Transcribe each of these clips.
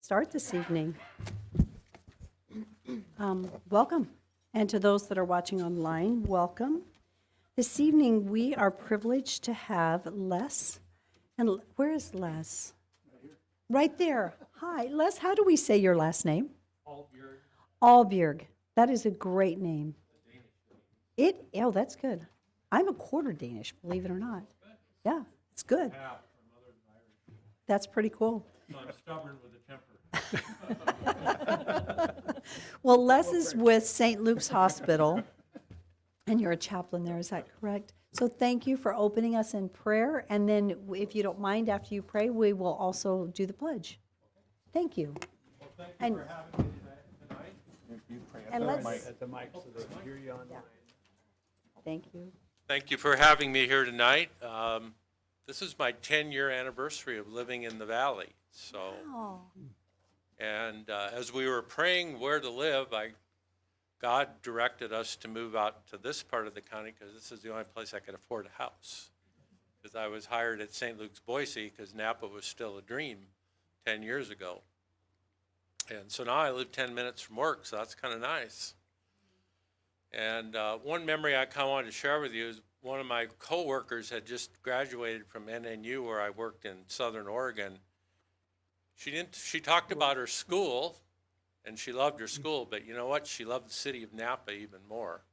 start this evening. Welcome. And to those that are watching online, welcome. This evening, we are privileged to have Les. And where is Les? Right there. Hi, Les, how do we say your last name? Albjerg. Albjerg. That is a great name. Oh, that's good. I'm a quarter Danish, believe it or not. Yeah, it's good. That's pretty cool. So I'm stubborn with a temper. Well, Les is with St. Luke's Hospital, and you're a chaplain there, is that correct? So thank you for opening us in prayer, and then if you don't mind, after you pray, we will also do the pledge. Thank you. Well, thank you And- for having me tonight. And let's, At the mic so they can hear you online. thank you. Thank you for having me here tonight. This is my 10-year anniversary of living in the valley. So, Oh, and as we were praying where to live, God directed us to move out to this part of the county because this is the only place I could afford a house. Because I was hired at St. Luke's Boise because Napa was still a dream 10 years ago. And so now I live 10 minutes from work, so that's kind of nice. And one memory I kind of wanted to share with you is one of my coworkers had just graduated from NNU, where I worked in Southern Oregon. She talked about her school, and she loved her school, but you know what? She loved the city of Napa even more.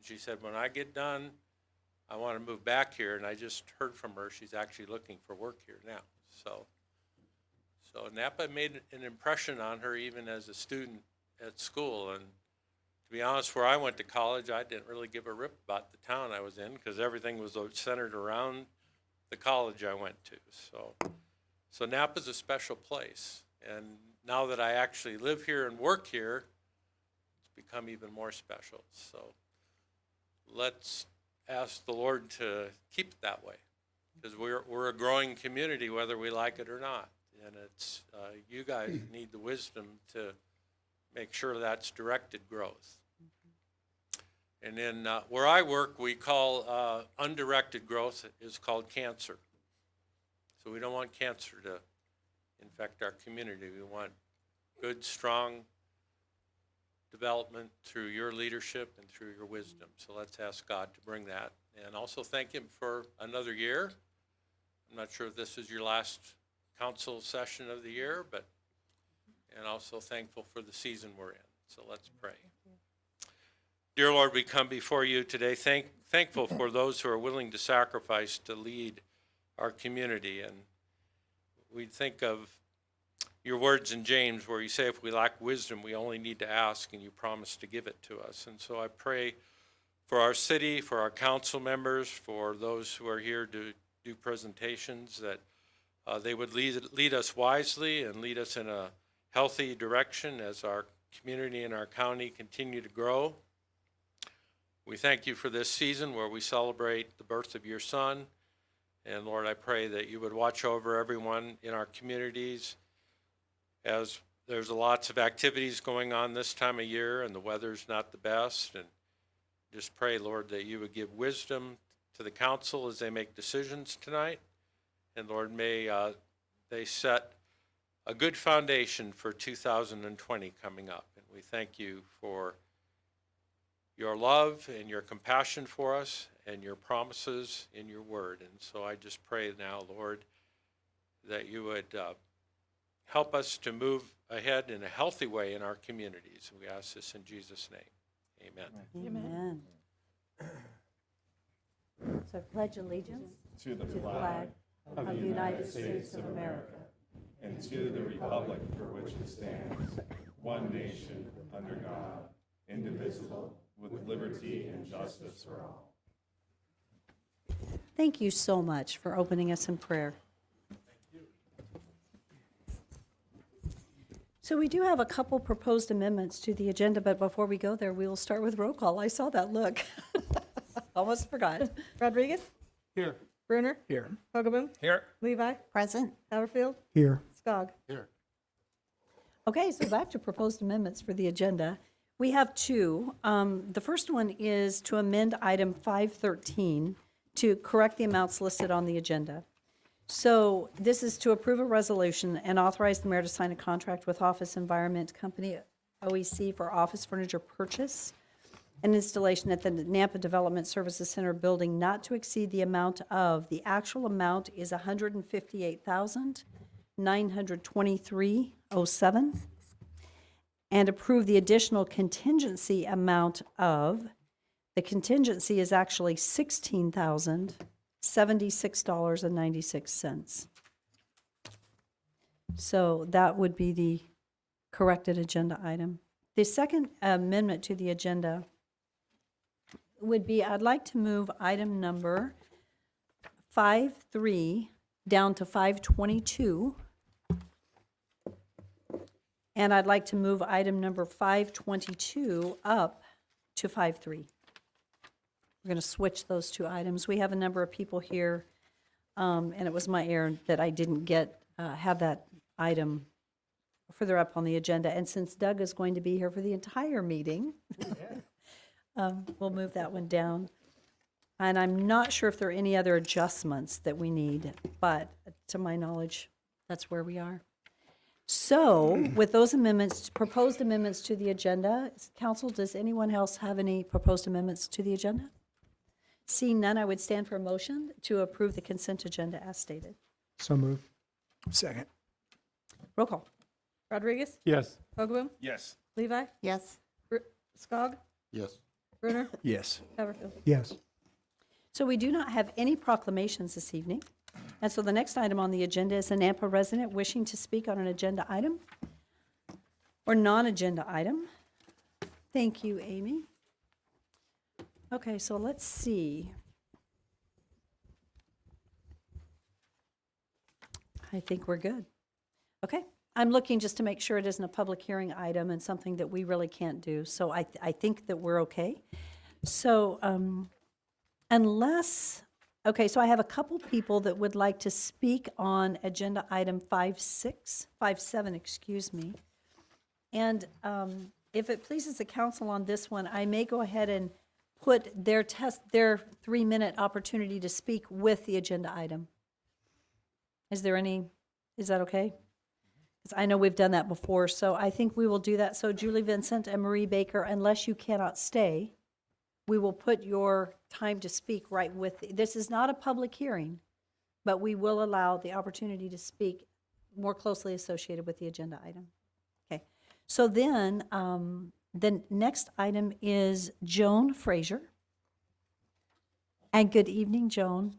She said, when I get done, I want to move back here, and I just heard from her she's actually looking for work here now. So Napa made an impression on her even as a student at school. And to be honest, where I went to college, I didn't really give a rip about the town I was in because everything was centered around the college I went to. So Napa's a special place. And now that I actually live here and work here, it's become even more special. So let's ask the Lord to keep it that way, because we're a growing community whether we like it or not. And it's you guys need the wisdom to make sure that's directed growth. And then where I work, we call undirected growth is called cancer. So we don't want cancer to infect our community. We want good, strong development through your leadership and through your wisdom. So let's ask God to bring that. And also thank Him for another year. I'm not sure if this is your last council session of the year, and also thankful for the season we're in. So let's pray. Dear Lord, we come before you today thankful for those who are willing to sacrifice to lead our community. And we think of your words in James where you say if we lack wisdom, we only need to ask, and you promise to give it to us. And so I pray for our city, for our council members, for those who are here to do presentations, that they would lead us wisely and lead us in a healthy direction as our community and our county continue to grow. We thank you for this season where we celebrate the birth of your Son. And Lord, I pray that you would watch over everyone in our communities as there's lots of activities going on this time of year and the weather's not the best. And just pray, Lord, that you would give wisdom to the council as they make decisions tonight. And Lord, may they set a good foundation for 2020 coming up. And we thank you for your love and your compassion for us and your promises in your word. And so I just pray now, Lord, that you would help us to move ahead in a healthy way in our communities. We ask this in Jesus' name. Amen. Amen. So pledge allegiance to the to the flag of the United States of America and to the republic for which it stands, one nation, under God, indivisible, with liberty and justice for all. Thank you so much for opening us in prayer. So we do have a couple proposed amendments to the agenda, but before we go there, we will start with roll call. I saw that look. Almost forgot. Rodriguez? Here. Bruner? Here. Hogaboom? Here. Levi? Present. Haverfield? Here. Skog? Here. Okay, so back to proposed amendments for the agenda. We have two. The first one is to amend item 513 to correct the amounts listed on the agenda. So this is to approve a resolution and authorize the mayor to sign a contract with Office Environment Company, OEC, for office furniture purchase and installation at the Nampa Development Services Center building not to exceed the amount of, the actual amount is $158,923.07, and approve the additional contingency amount of, the contingency is actually $16,076.96. So that would be the corrected agenda item. The second amendment to the agenda would be, I'd like to move item number 5.3 down to 5.22. And I'd like to move item number 5.22 up to 5.3. We're going to switch those two items. We have a number of people here, and it was my error that I didn't have that item further up on the agenda. And since Doug is going to be here for the entire meeting, we'll move that one down. And I'm not sure if there are any other adjustments that we need, but to my knowledge, that's where we are. So with those amendments, proposed amendments to the agenda, council, does anyone else have any proposed amendments to the agenda? Seeing none, I would stand for a motion to approve the consent agenda as stated. So moved. Second. Roll call. Rodriguez? Yes. Hoagboom? Yes. Levi? Yes. Skog? Yes. Brunner? Yes. Haverfield? Yes. So we do not have any proclamations this evening. And so the next item on the agenda is a Nampa resident wishing to speak on an agenda item or non-agenda item. Thank you, Amy. Okay, so let's see. I think we're good. Okay, I'm looking just to make sure it isn't a public hearing item and something that we really can't do. So I think that we're okay. So okay, so I have a couple people that would like to speak on agenda item 5.7, excuse me. And if it pleases the council on this one, I may go ahead and put their 3-minute opportunity to speak with the agenda item. Is that okay? Because I know we've done that before, so I think we will do that. So Julie Vincent and Marie Baker, unless you cannot stay, we will put your time to speak right with, this is not a public hearing, but we will allow the opportunity to speak more closely associated with the agenda item. Okay, so then the next item is Joan Frazier. And good evening, Joan.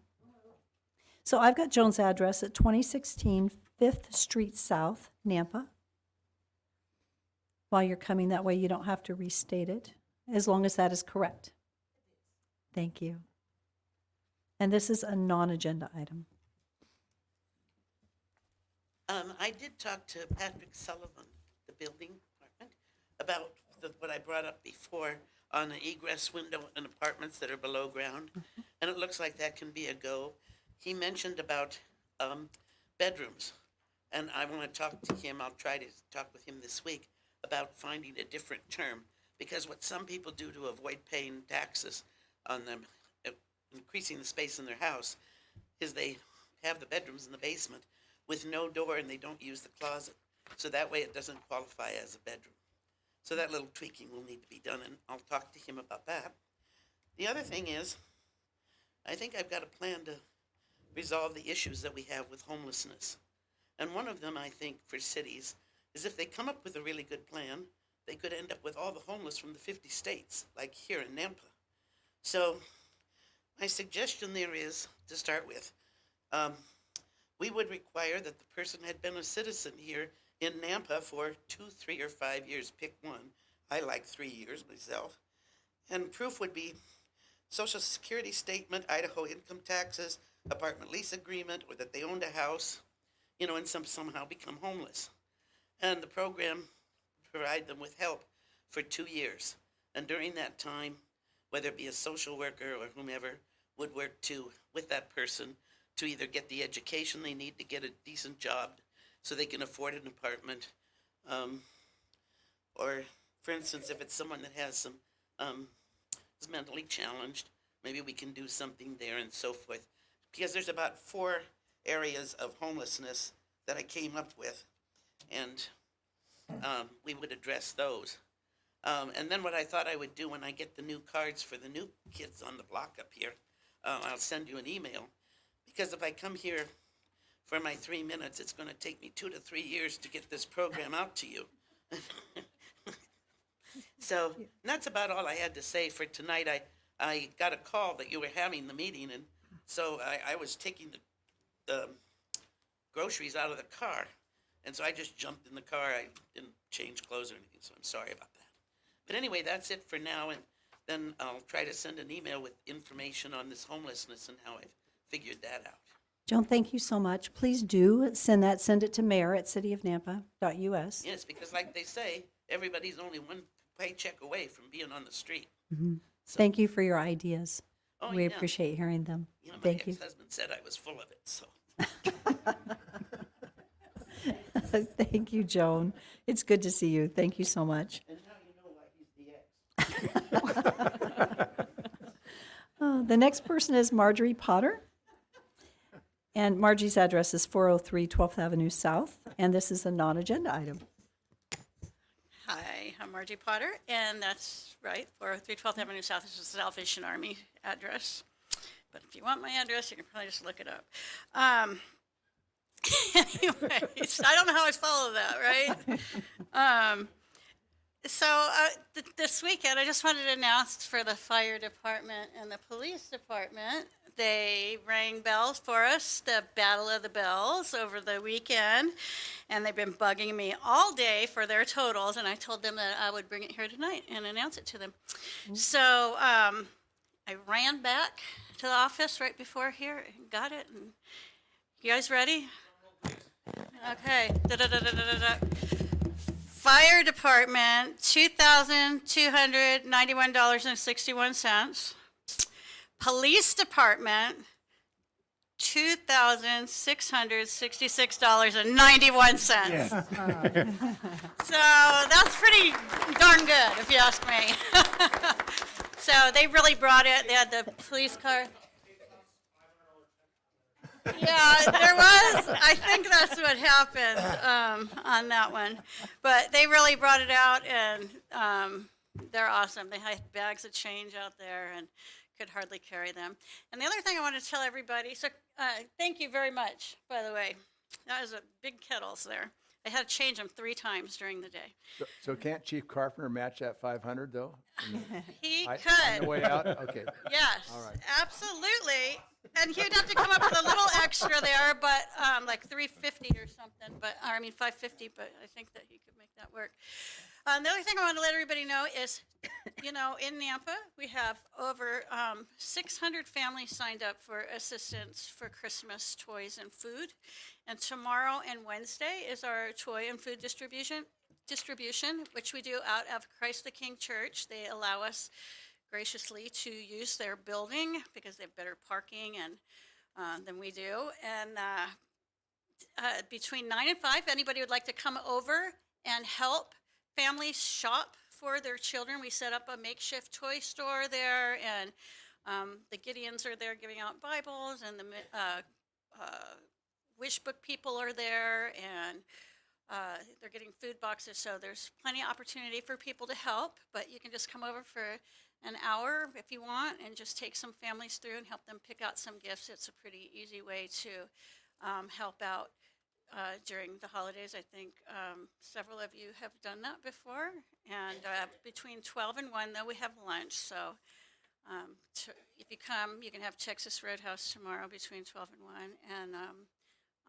So I've got Joan's address at 2016 5th Street South, Nampa. While you're coming that way, you don't have to restate it, as long as that is correct. Thank you. And this is a non-agenda item. I did talk to Patrick Sullivan, the building department, about what I brought up before on the egress window in apartments that are below ground, and it looks like that can be a go. He mentioned about bedrooms, and I want to talk to him. I'll try to talk with him this week about finding a different term, because what some people do to avoid paying taxes on them, increasing the space in their house, is they have the bedrooms in the basement with no door and they don't use the closet. So that way it doesn't qualify as a bedroom. So that little tweaking will need to be done, and I'll talk to him about that. The other thing is, I think I've got a plan to resolve the issues that we have with homelessness. And one of them, I think, for cities, is if they come up with a really good plan, they could end up with all the homeless from the 50 states, like here in Nampa. So my suggestion there is, to start with, we would require that the person had been a citizen here in Nampa for 2, 3, or 5 years. Pick one. I like 3 years myself. And proof would be Social Security statement, Idaho income taxes, apartment lease agreement, or that they owned a house, and somehow become homeless. And the program would provide them with help for 2 years. And during that time, whether it be a social worker or whomever, would work with that person to either get the education they need to get a decent job so they can afford an apartment, or, for instance, if it's someone that has is mentally challenged, maybe we can do something there and so forth. Because there's about 4 areas of homelessness that I came up with, and we would address those. And then what I thought I would do when I get the new cards for the new kids on the block up here, I'll send you an email, because if I come here for my 3 minutes, it's going to take me 2 to 3 years to get this program out to you. So that's about all I had to say for tonight. I got a call that you were having the meeting, and so I was taking the groceries out of the car, and so I just jumped in the car. I didn't change clothes or anything, so I'm sorry about that. But anyway, that's it for now, and then I'll try to send an email with information on this homelessness and how I've figured that out. Joan, thank you so much. Please do send it to mayor@cityofnampa.us. Yes, because like they say, everybody's only one paycheck away from being on the street. Thank you for your ideas. Oh, We yeah. appreciate hearing them. You know, my Thank you. ex-husband said I was full of it, so. Thank you, Joan. It's good to see you. Thank you so much. And now you know why he's the ex. The next person is Marjorie Potter. And Margie's address is 403 12th Avenue South, and this is a non-agenda item. Hi, I'm Margie Potter, and that's right, 403 12th Avenue South is the Salvation Army address. But if you want my address, you can probably just look it up. Anyways, I don't know how I follow that, right? This weekend, I just wanted to announce for the fire department and the police department, they rang bells for us, the Battle of the Bells over the weekend, and they've been bugging me all day for their totals, and I told them that I would bring it here tonight and announce it to them. So I ran back to the office right before here and got it. And you guys ready? Okay. Fire department, $2,291.61. Police department, $2,666.91. So that's pretty darn good, if you ask me. So they really brought it. They had the police car. Yeah, there was. I think that's what happened on that one. But they really brought it out, and they're awesome. They had bags of change out there and could hardly carry them. And the other thing I want to tell everybody, so thank you very much, by the way. That was a big kettles there. I had to change them 3 times during the day. So can't Chief Carpenter match that 500 though? He On could. the way out? Okay. Yes, All right. absolutely. And he'd have to come up with a little extra there, but like 350 or something. But or, I mean 550. But I think that he could make that work. The other thing I want to let everybody know is, you know, in Nampa we have over 600 families signed up for assistance for Christmas toys and food. And tomorrow and Wednesday is our toy and food distribution, which we do out of Christ the King Church. They allow us graciously to use their building because they have better parking and than we do. And between 9 and 5, anybody would like to come over and help families shop for their children. We set up a makeshift toy store there, and the Gideons are there giving out Bibles, and the Wish Book people are there, and they're getting food boxes. So there's plenty of opportunity for people to help, but you can just come over for an hour if you want and just take some families through and help them pick out some gifts. It's a pretty easy way to help out during the holidays. I think several of you have done that before. And between 12 and 1, though, we have lunch. So if you come, you can have Texas Roadhouse tomorrow between 12 and 1. And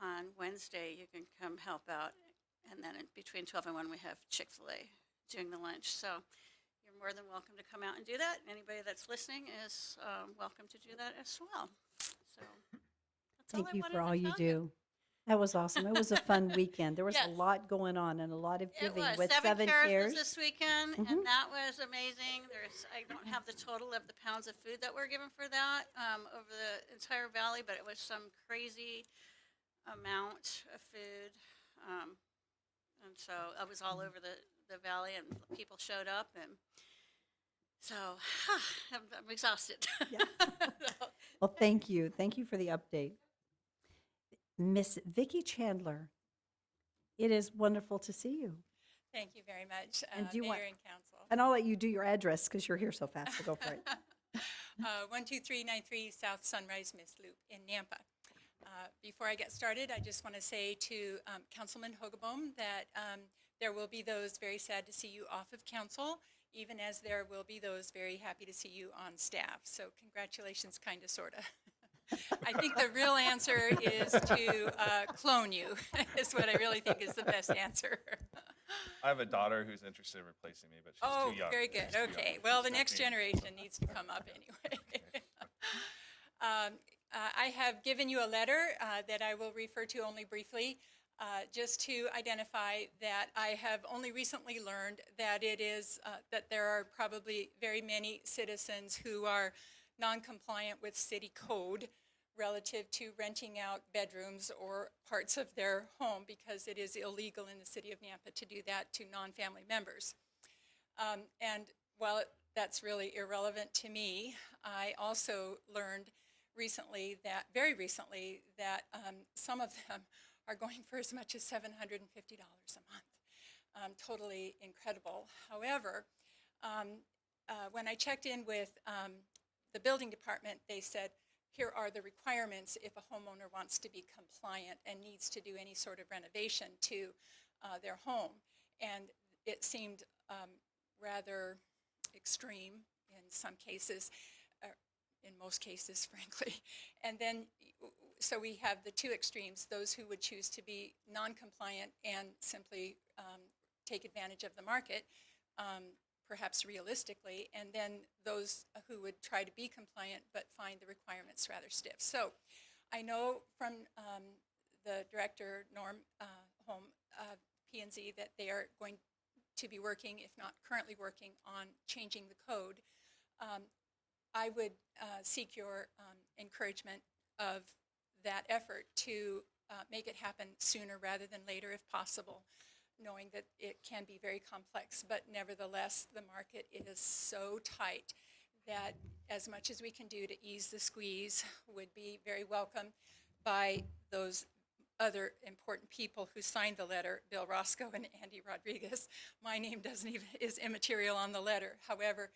on Wednesday, you can come help out. And then between 12 and 1, we have Chick-fil-A doing the lunch. So you're more than welcome to come out and do that. Anybody that's listening is welcome to do that as well. So that's all Thank I you wanted for to all you tell do. That was awesome. It was a fun weekend. There was Yes. a lot going on and a lot of It giving was with 7 Cares. Cares was this weekend, Mhm. and that was amazing. I don't have the total of the pounds of food that were given for that over the entire valley, but it was some crazy amount of food. And so I was all over the valley, and people showed up, and so I'm exhausted. Well, thank you. Thank you for the update. Miss Vicki Chandler. It is wonderful to see you. Thank you very much, And do you want- Mayor and Council. And I'll let you do your address because you're here so fast, so go for it. 12393 South Sunrise Mist Loop in Nampa. Before I get started, I just want to say to Councilman Hogeboom that there will be those very sad to see you off of council, even as there will be those very happy to see you on staff. So congratulations, kind of, sort of. I think the real answer is to clone you, is what I really think is the best answer. I have a daughter who's interested in replacing me, but she's Oh, too young. very good. She's too Okay. young. Well, the She's next 13. generation needs to come up anyway. I have given you a letter that I will refer to only briefly, just to identify that I have only recently learned that it is that there are probably very many citizens who are non-compliant with city code relative to renting out bedrooms or parts of their home, because it is illegal in the city of Nampa to do that to non-family members. And while that's really irrelevant to me, I also learned very recently, that some of them are going for as much as $750 a month. Totally incredible. However, when I checked in with the building department, they said, here are the requirements if a homeowner wants to be compliant and needs to do any sort of renovation to their home. And it seemed rather extreme in some cases, in most cases, frankly. And then, so we have the two extremes, those who would choose to be non-compliant and simply take advantage of the market, perhaps realistically, and then those who would try to be compliant but find the requirements rather stiff. So I know from the director, Norm Holm, P&Z, that they are going to be working, if not currently working, on changing the code. I would seek your encouragement of that effort to make it happen sooner rather than later if possible, knowing that it can be very complex, but nevertheless, the market is so tight that as much as we can do to ease the squeeze would be very welcome by those other important people who signed the letter, Bill Roscoe and Andy Rodriguez. My name is immaterial on the letter. However,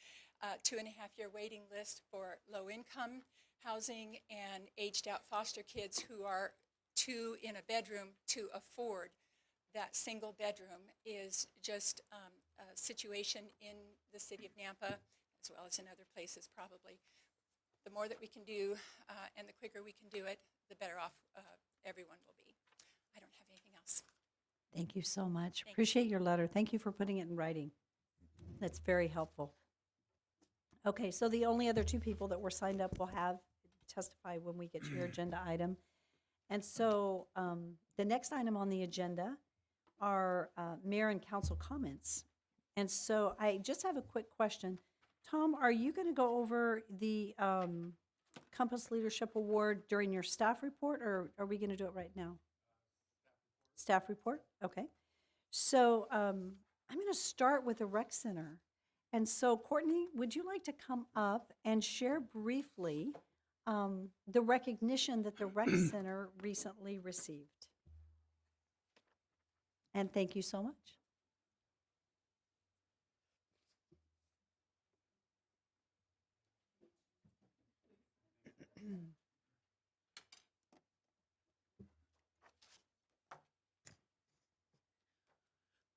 2.5-year waiting list for low-income housing and aged-out foster kids who are two in a bedroom to afford that single bedroom is just a situation in the city of Nampa, as well as in other places probably. The more that we can do and the quicker we can do it, the better off everyone will be. I don't have anything else. Thank you so much. Thank you. Appreciate your letter. Thank you for putting it in writing. That's very helpful. Okay, so the only other two people that were signed up will have testify when we get to your agenda item. And so the next item on the agenda are mayor and council comments. And so I just have a quick question. Tom, are you going to go over the Compass Leadership Award during your staff report, or are we going to do it right now? Staff report? Okay. So I'm going to start with the rec center. And so Courtney, would you like to come up and share briefly the recognition that the rec center recently received? And thank you so much.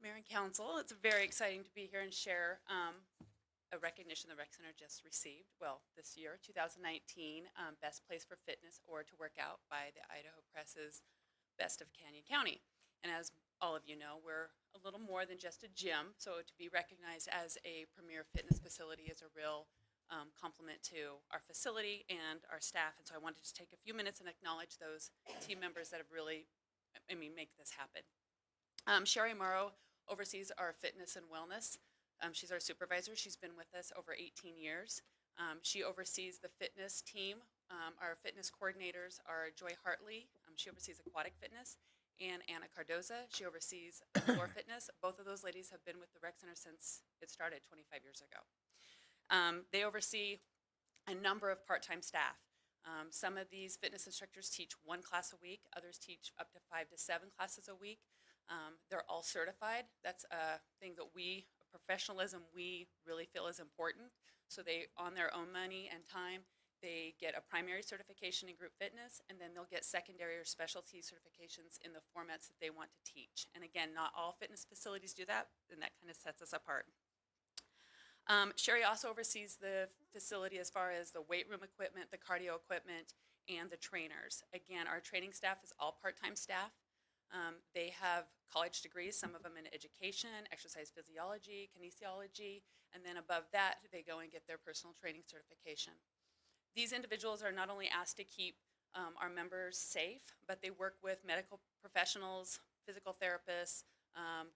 Mayor and Council, it's very exciting to be here and share a recognition the Rec Center just received, well, this year, 2019, Best Place for Fitness or to Work Out by the Idaho Press's Best of Canyon County. And as all of you know, we're a little more than just a gym, so to be recognized as a premier fitness facility is a real compliment to our facility and our staff. And so I wanted to take a few minutes and acknowledge those team members that have really, make this happen. Sherry Morrow oversees our fitness and wellness. She's our supervisor. She's been with us over 18 years. She oversees the fitness team. Our fitness coordinators are Joy Hartley. She oversees aquatic fitness. And Anna Cardoza. She oversees floor fitness. Both of those ladies have been with the Rec Center since it started 25 years ago. They oversee a number of part-time staff. Some of these fitness instructors teach 1 class a week, others teach up to 5 to 7 classes a week. They're all certified. That's a thing that professionalism we really feel is important. So they, on their own money and time, they get a primary certification in group fitness, and then they'll get secondary or specialty certifications in the formats that they want to teach. And again, not all fitness facilities do that, and that kind of sets us apart. Sherry also oversees the facility as far as the weight room equipment, the cardio equipment, and the trainers. Again, our training staff is all part-time staff. They have college degrees, some of them in education, exercise physiology, kinesiology, and then above that, they go and get their personal training certification. These individuals are not only asked to keep our members safe, but they work with medical professionals, physical therapists,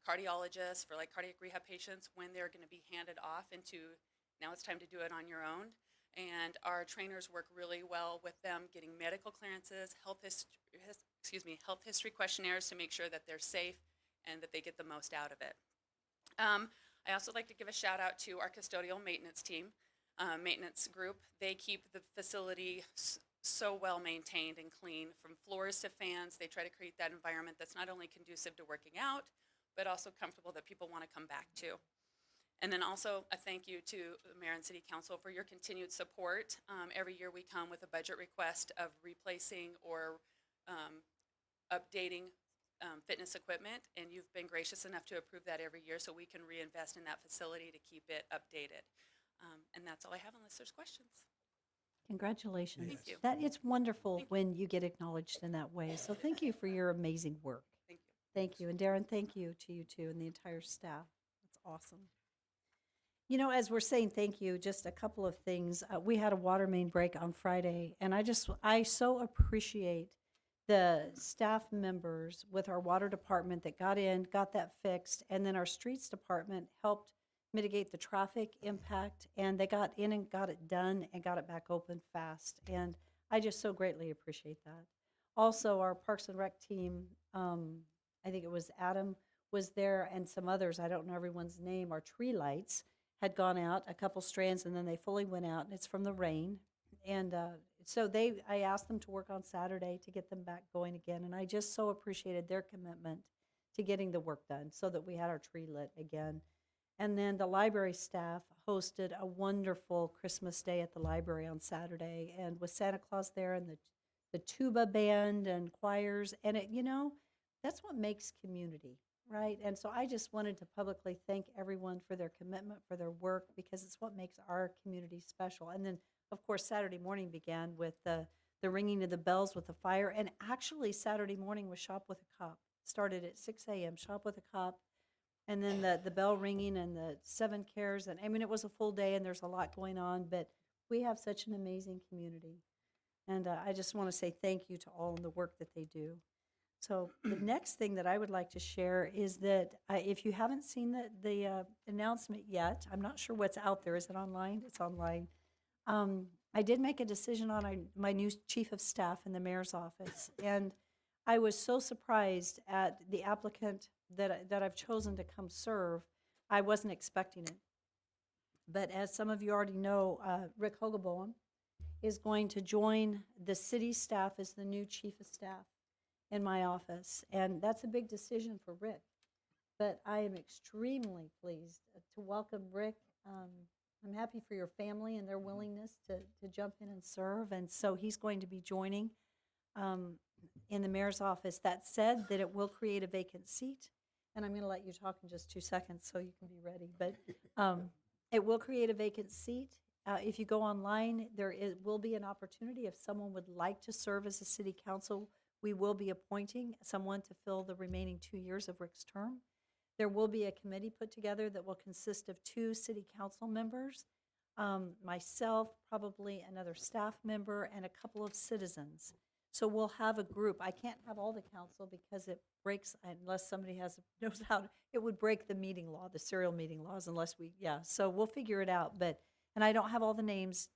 cardiologists for like cardiac rehab patients when they're going to be handed off into, now it's time to do it on your own. And our trainers work really well with them getting medical clearances, health history questionnaires to make sure that they're safe and that they get the most out of it. I also like to give a shout out to our custodial maintenance team, maintenance group. They keep the facility so well maintained and clean from floors to fans. They try to create that environment that's not only conducive to working out, but also comfortable that people want to come back to. And then also a thank you to the Mayor and City Council for your continued support. Every year we come with a budget request of replacing or updating fitness equipment, and you've been gracious enough to approve that every year so we can reinvest in that facility to keep it updated. And that's all I have unless there's questions. Congratulations. Thank you. That, it's wonderful Thank you. when you get acknowledged in that way. So thank you for your amazing work. Thank you. Thank you. And Darren, thank you to you too and the entire staff. That's awesome. You know, as we're saying thank you, just a couple of things. We had a water main break on Friday, and I so appreciate the staff members with our water department that got in, got that fixed, and then our streets department helped mitigate the traffic impact, and they got in and got it done and got it back open fast. And I just so greatly appreciate that. Also, our Parks and Rec team, I think it was Adam, was there, and some others, I don't know everyone's name, our tree lights had gone out, a couple strands, and then they fully went out, and it's from the rain. And so I asked them to work on Saturday to get them back going again, and I just so appreciated their commitment to getting the work done so that we had our tree lit again. And then the library staff hosted a wonderful Christmas day at the library on Saturday, and with Santa Claus there and the tuba band and choirs, and it, you know, that's what makes community, right? And so I just wanted to publicly thank everyone for their commitment, for their work, because it's what makes our community special. And then, of course, Saturday morning began with the ringing of the bells with the fire, and actually Saturday morning was Shop with a Cop. Started at 6 a.m., Shop with a Cop, and then the bell ringing and the 7 cares, and I mean, it was a full day, and there's a lot going on, but we have such an amazing community. And I just want to say thank you to all in the work that they do. So the next thing that I would like to share is that if you haven't seen the announcement yet, I'm not sure what's out there. Is it online? It's online. I did make a decision on my new chief of staff in the mayor's office, and I was so surprised at the applicant that I've chosen to come serve. I wasn't expecting it. But as some of you already know, Rick Hogeboam is going to join the city staff as the new chief of staff in my office. And that's a big decision for Rick. But I am extremely pleased to welcome Rick. I'm happy for your family and their willingness to jump in and serve. And so he's going to be joining in the mayor's office. That said, that it will create a vacant seat. And I'm going to let you talk in just 2 seconds so you can be ready. But it will create a vacant seat. If you go online, will be an opportunity if someone would like to serve as a city council. We will be appointing someone to fill the remaining 2 years of Rick's term. There will be a committee put together that will consist of 2 city council members, myself, probably another staff member, and a couple of citizens. So we'll have a group. I can't have all the council because it breaks, unless somebody knows how, it would break the meeting law, the serial meeting laws, unless so we'll figure it out. And I don't have all the names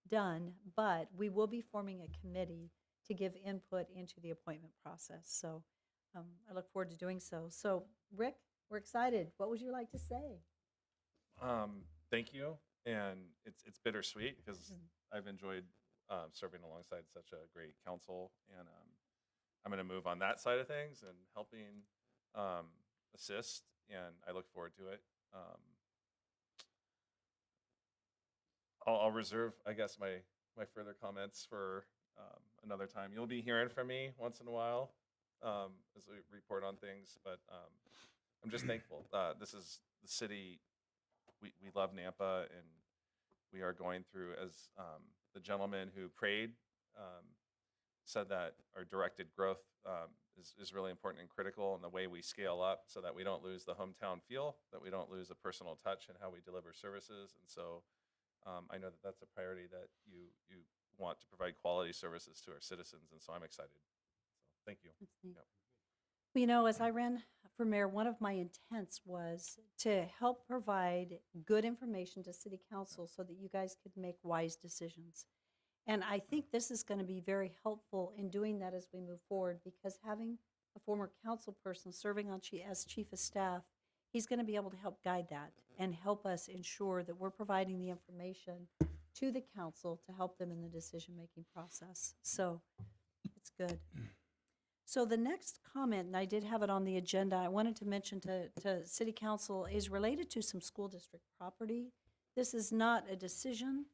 done, but we will be forming a committee to give input into the appointment process. So I look forward to doing so. So Rick, we're excited. What would you like to say? Thank you, and it's bittersweet because I've enjoyed serving alongside such a great council. And I'm going to move on that side of things and helping assist, and I look forward to it. I'll reserve, I guess, my further comments for another time. You'll be hearing from me once in a while as we report on things, but I'm just thankful. This is the city. We love Nampa, and we are going through, as the gentleman who prayed said, that our directed growth is really important and critical in the way we scale up, so that we don't lose the hometown feel, that we don't lose a personal touch in how we deliver services. And so I know that that's a priority, that you want to provide quality services to our citizens, and so I'm excited. So thank you. That's neat. Yep. Well, you know, as I ran for mayor, one of my intents was to help provide good information to city council so that you guys could make wise decisions. And I think this is going to be very helpful in doing that as we move forward, because having a former council person serving on as chief of staff, he's going to be able to help guide that and help us ensure that we're providing the information to the council to help them in the decision-making process. So it's good. So the next comment, and I did have it on the agenda, I wanted to mention to city council, is related to some school district property. This is not a decision,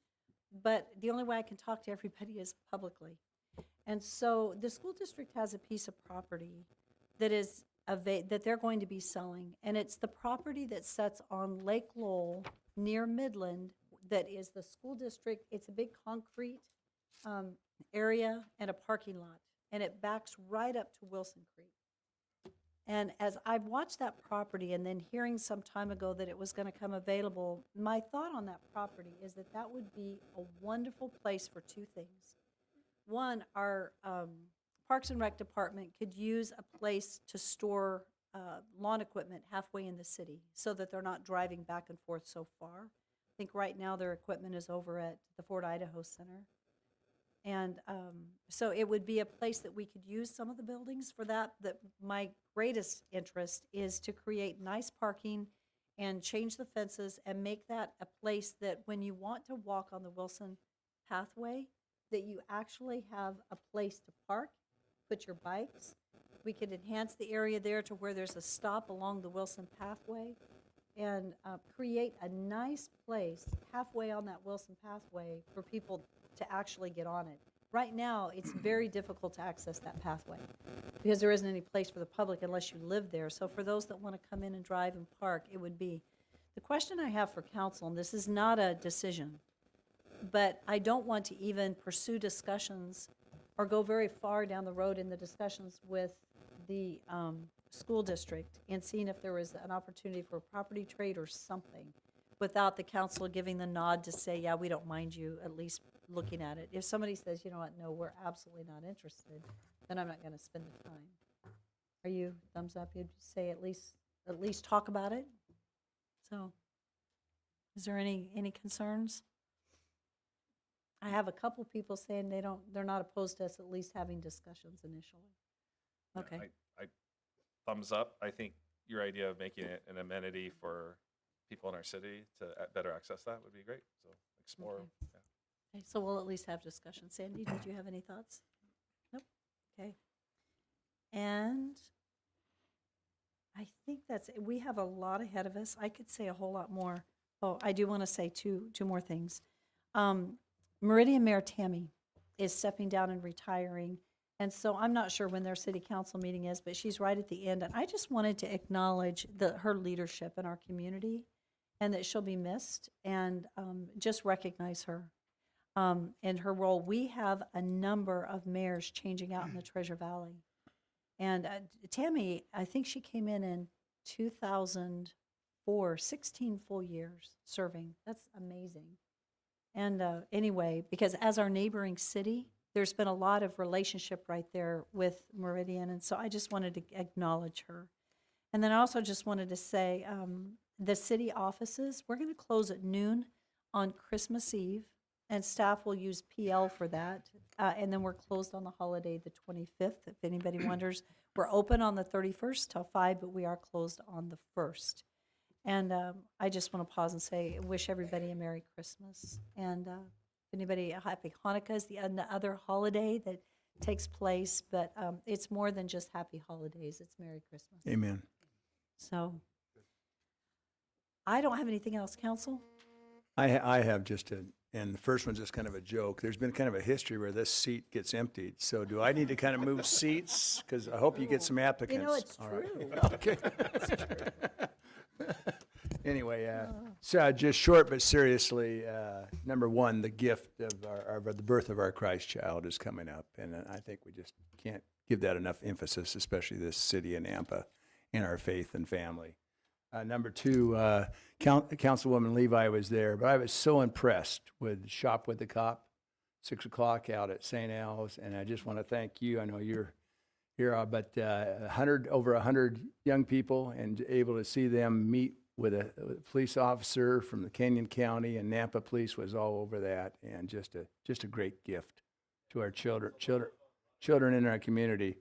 but the only way I can talk to everybody is publicly. And so the school district has a piece of property that is that they're going to be selling, and it's the property that sits on Lake Lowell near Midland. That is the school district. It's a big concrete area and a parking lot, and it backs right up to Wilson Creek. And as I've watched that property, and then hearing some time ago that it was going to come available, my thought on that property is that that would be a wonderful place for two things. One, our Parks and Rec department could use a place to store lawn equipment halfway in the city, so that they're not driving back and forth so far. I think right now their equipment is over at the Fort Idaho Center. And so it would be a place that we could use some of the buildings for that. That my greatest interest is to create nice parking and change the fences and make that a place that when you want to walk on the Wilson pathway, that you actually have a place to park, put your bikes. We could enhance the area there to where there's a stop along the Wilson pathway, and create a nice place halfway on that Wilson pathway for people to actually get on it. Right now, it's very difficult to access that pathway because there isn't any place for the public unless you live there. So for those that want to come in and drive and park, it would be. The question I have for council, and this is not a decision, but I don't want to even pursue discussions or go very far down the road in the discussions with the school district and seeing if there was an opportunity for a property trade or something without the council giving the nod to say, yeah, we don't mind you at least looking at it. If somebody says, you know what, no, we're absolutely not interested, then I'm not going to spend the time. Are you, thumbs up, you'd say at least talk about it? So, is there any concerns? I have a couple people saying they're not opposed to us at least having discussions initially. Okay. I thumbs up. I think your idea of making it an amenity for people in our city to better access that would be great. So explore. Okay. Yeah. Okay, so we'll at least have discussion. Sandy, did you have any thoughts? Nope. Okay. And I think we have a lot ahead of us. I could say a whole lot more. Oh, I do want to say two more things. Meridian Mayor Tammy is stepping down and retiring. And so I'm not sure when their city council meeting is, but she's right at the end. And I just wanted to acknowledge her leadership in our community and that she'll be missed, and just recognize her and her role. We have a number of mayors changing out in the Treasure Valley. And Tammy, I think she came in 2004, 16 full years serving. That's amazing. And anyway, because as our neighboring city, there's been a lot of relationship right there with Meridian, and so I just wanted to acknowledge her. And then I also just wanted to say, the city offices, we're going to close at noon on Christmas Eve, and staff will use PL for that. And then we're closed on the holiday, the 25th, if anybody wonders. We're open on the 31st till 5, but we are closed on the 1st. And I just want to pause and say, wish everybody a Merry Christmas. And Anybody, Happy Hanukkah is the other holiday that takes place, but it's more than just Happy Holidays. It's Merry Christmas. Amen. So I don't have anything else, council. I have just and the first one's just kind of a joke. There's been kind of a history where this seat gets emptied. So do I need to kind of move seats? Because I hope you get some applicants. You know, it's All right. true. Okay. Anyway, so just short but seriously, number one, the gift of the birth of our Christ child is coming up, and I think we just can't give that enough emphasis, especially this city of Nampa, in our faith and family. Number two, Councilwoman Levi was there, but I was so impressed with Shop with the Cop, 6 o'clock out at St. Al's, and I just want to thank you. I know you're here, but over 100 young people, and able to see them meet with a police officer from the Canyon County, and Nampa Police was all over that, and just a great gift to our children in our community.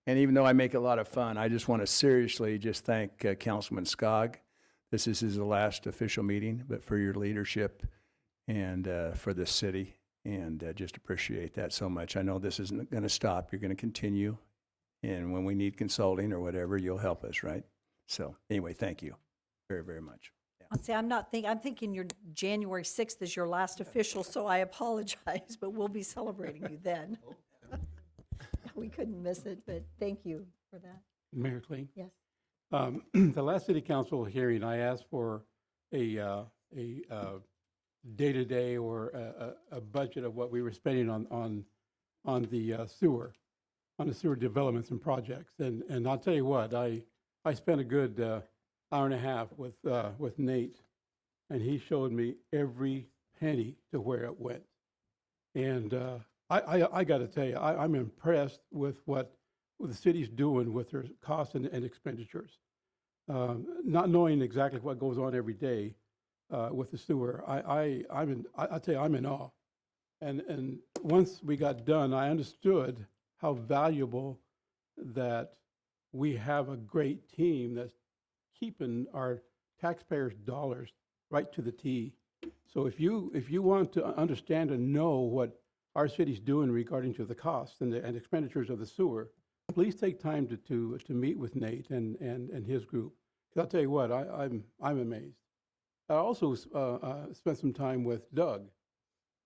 And even though I make a lot of fun, I just want to seriously just thank Councilman Skog. This is his last official meeting, but for your leadership and for this city, and just appreciate that so much. I know this isn't going to stop. You're going to continue, and when we need consulting or whatever, you'll help us, right? So anyway, thank you very, very much. See, I'm thinking your January 6th is your last official, so I apologize, but we'll be celebrating you then. We couldn't miss it, but thank you for that. Mayor Clean, Yes. the last city council hearing, I asked for a day-to-day or a budget of what we were spending on the sewer, on the sewer developments and projects. And I'll tell you what, I spent a good hour and a half with Nate, and he showed me every penny to where it went. And I got to tell you, I'm impressed with what the city's doing with their costs and expenditures. Not knowing exactly what goes on every day with the sewer, I'll tell you, I'm in awe. And once we got done, I understood how valuable that we have a great team that's keeping our taxpayers' dollars right to the T. So if you want to understand and know what our city's doing regarding to the costs and expenditures of the sewer, please take time to meet with Nate and his group. 'Cause I'll tell you what, I'm amazed. I also spent some time with Doug,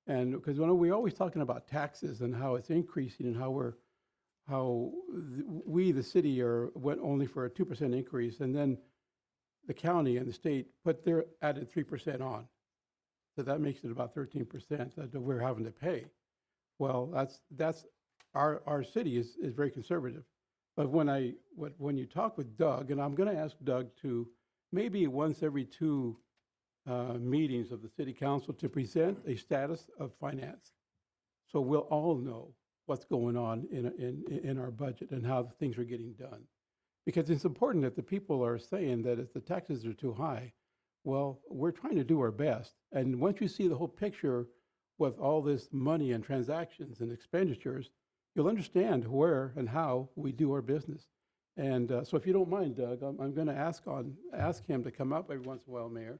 and because we're always talking about taxes and how it's increasing and how we, the city, went only for a 2% increase, and then the county and the state put their added 3% on. So that makes it about 13% that we're having to pay. Well, that's our city is very conservative. But when you talk with Doug, and I'm going to ask Doug to maybe once every 2 meetings of the city council to present a status of finance, so we'll all know what's going on in our budget and how things are getting done. Because it's important that the people are saying that if the taxes are too high, well, we're trying to do our best. And once you see the whole picture with all this money and transactions and expenditures, you'll understand where and how we do our business. And so if you don't mind, Doug, I'm going to ask him to come up every once in a while, Mayor,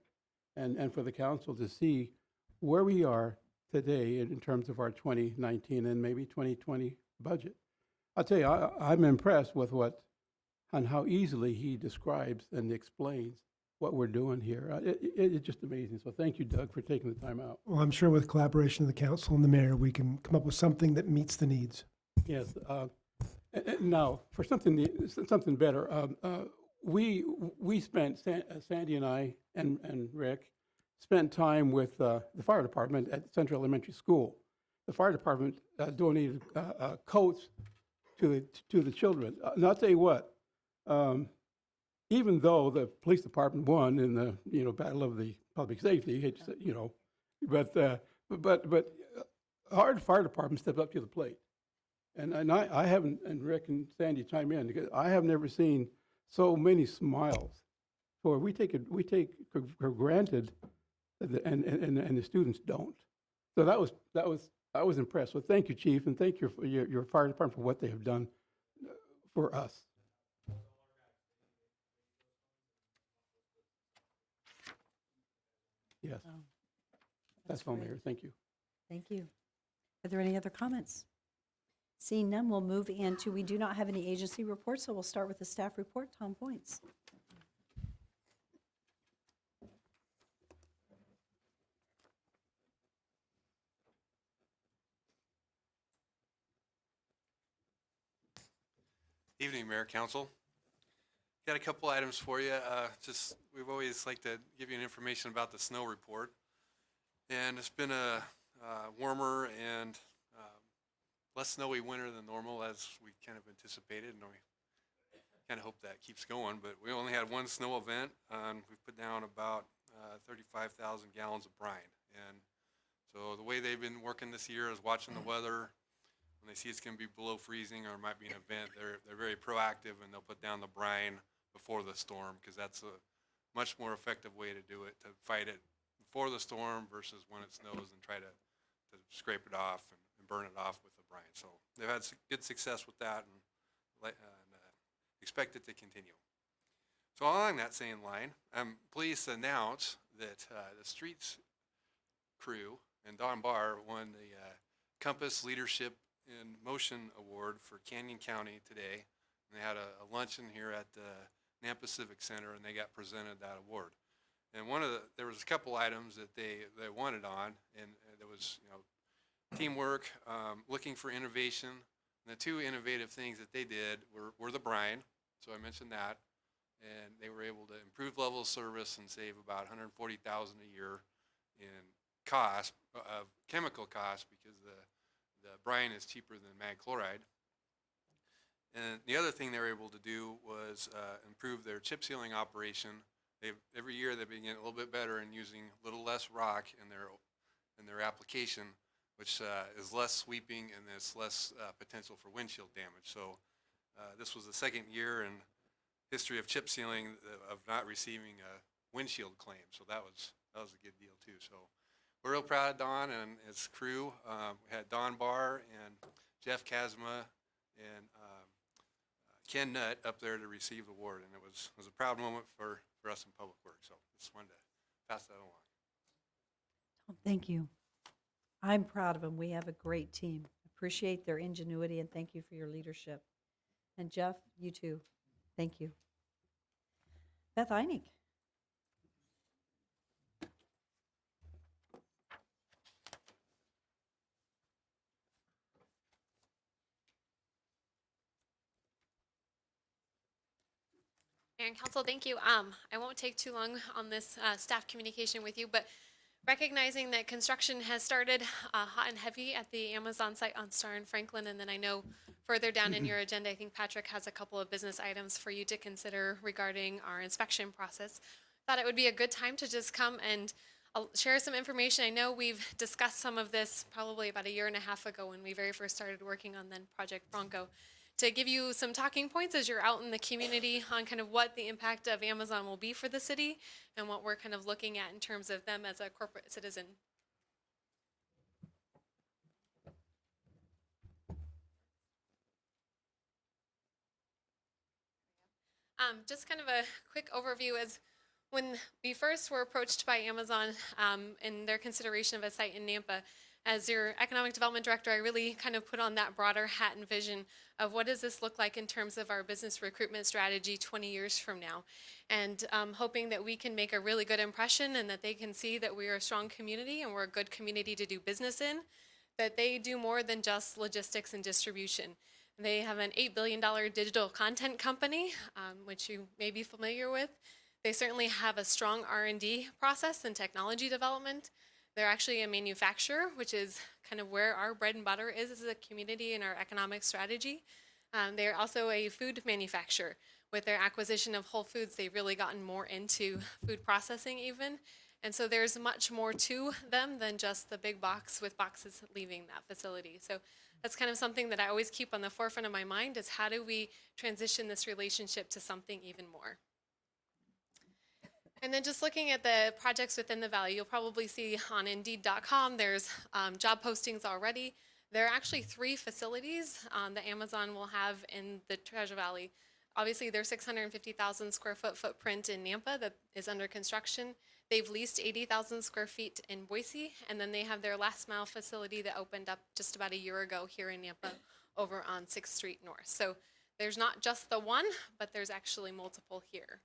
and for the council to see where we are today in terms of our 2019 and maybe 2020 budget. I'll tell you, I'm impressed with and how easily he describes and explains what we're doing here. It's just amazing. So thank you, Doug, for taking the time out. Well, I'm sure with collaboration of the council and the mayor, we can come up with something that meets the needs. Yes. Now, for something better, we spent, Sandy and I and Rick, spent time with the fire department at Central Elementary School. The fire department donated coats to the children. And I'll tell you what, even though the police department won in the battle of the public safety, but our fire department stepped up to the plate, and I haven't, and Rick and Sandy chime in, because I have never seen so many smiles. For we take for granted, and the students don't. So I was impressed. So thank you, Chief, and thank your fire department for what they have done for us. Yes. That's all, great. Mayor. Thank you. Thank you. Are there any other comments? Seeing none, we'll move into, we do not have any agency reports, so we'll start with the staff report. Tom Points. Evening, Mayor, Council. Got a couple items for you. We've always liked to give you information about the snow report. And it's been a warmer and less snowy winter than normal, as we kind of anticipated, and we kind of hope that keeps going. But we only had one snow event, and we put down about 35,000 gallons of brine. And so the way they've been working this year is watching the weather. When they see it's going to be below freezing or might be an event, they're very proactive, and they'll put down the brine before the storm, because that's a much more effective way to do it, to fight it before the storm versus when it snows and try to scrape it off and burn it off with the brine. So they've had good success with that, and expect it to continue. So along that same line, I'm pleased to announce that the streets crew and Don Barr won the Compass Leadership in Motion Award for Canyon County today. And they had a luncheon here at the Nampa Civic Center, and they got presented that award. And there was a couple items that they wanted on, and there was, teamwork, looking for innovation. And the two innovative things that they did were the brine, so I mentioned that, and they were able to improve level of service and save about $140,000 a year in cost of chemical costs, because the brine is cheaper than mag chloride. And the other thing they were able to do was improve their chip sealing operation. Every year they've been getting a little bit better in using a little less rock in their application, which is less sweeping and there's less potential for windshield damage. So this was the second year in history of chip sealing of not receiving a windshield claim. So that was a good deal too. So we're real proud of Don and his crew. We had Don Barr and Jeff Kazma and Ken Nutt up there to receive the award, and it was a proud moment for us in Public Works. So just wanted to pass that along. Thank you. I'm proud of them. We have a great team. Appreciate their ingenuity, and thank you for your leadership. And Jeff, you too. Thank you. Beth Einig. Mayor and Council, thank you. I won't take too long on this staff communication with you, but recognizing that construction has started hot and heavy at the Amazon site on Star and Franklin, and then I know further down in your agenda, I think Patrick has a couple of business items for you to consider regarding our inspection process. Thought it would be a good time to just come and share some information. I know we've discussed some of this probably about a year and a half ago when we very first started working on then Project Bronco, to give you some talking points as you're out in the community on kind of what the impact of Amazon will be for the city and what we're kind of looking at in terms of them as a corporate citizen. Just kind of a quick overview is when we first were approached by Amazon in their consideration of a site in Nampa, as your economic development director, I really kind of put on that broader hat and vision of what does this look like in terms of our business recruitment strategy 20 years from now. And hoping that we can make a really good impression and that they can see that we are a strong community and we're a good community to do business in, that they do more than just logistics and distribution. They have an $8 billion digital content company, which you may be familiar with. They certainly have a strong R&D process and technology development. They're actually a manufacturer, which is kind of where our bread and butter is as a community and our economic strategy. They're also a food manufacturer. With their acquisition of Whole Foods, they've really gotten more into food processing even. And so there's much more to them than just the big box with boxes leaving that facility. So that's kind of something that I always keep on the forefront of my mind is how do we transition this relationship to something even more? And then just looking at the projects within the valley, you'll probably see on Indeed.com, there's job postings already. There are actually 3 facilities that Amazon will have in the Treasure Valley obviously their 650,000 square foot footprint in Nampa that is under construction. They've leased 80,000 square feet in Boise, and then they have their last mile facility that opened up just about a year ago here in Nampa over on 6th Street North. So there's not just the one, but there's actually multiple here.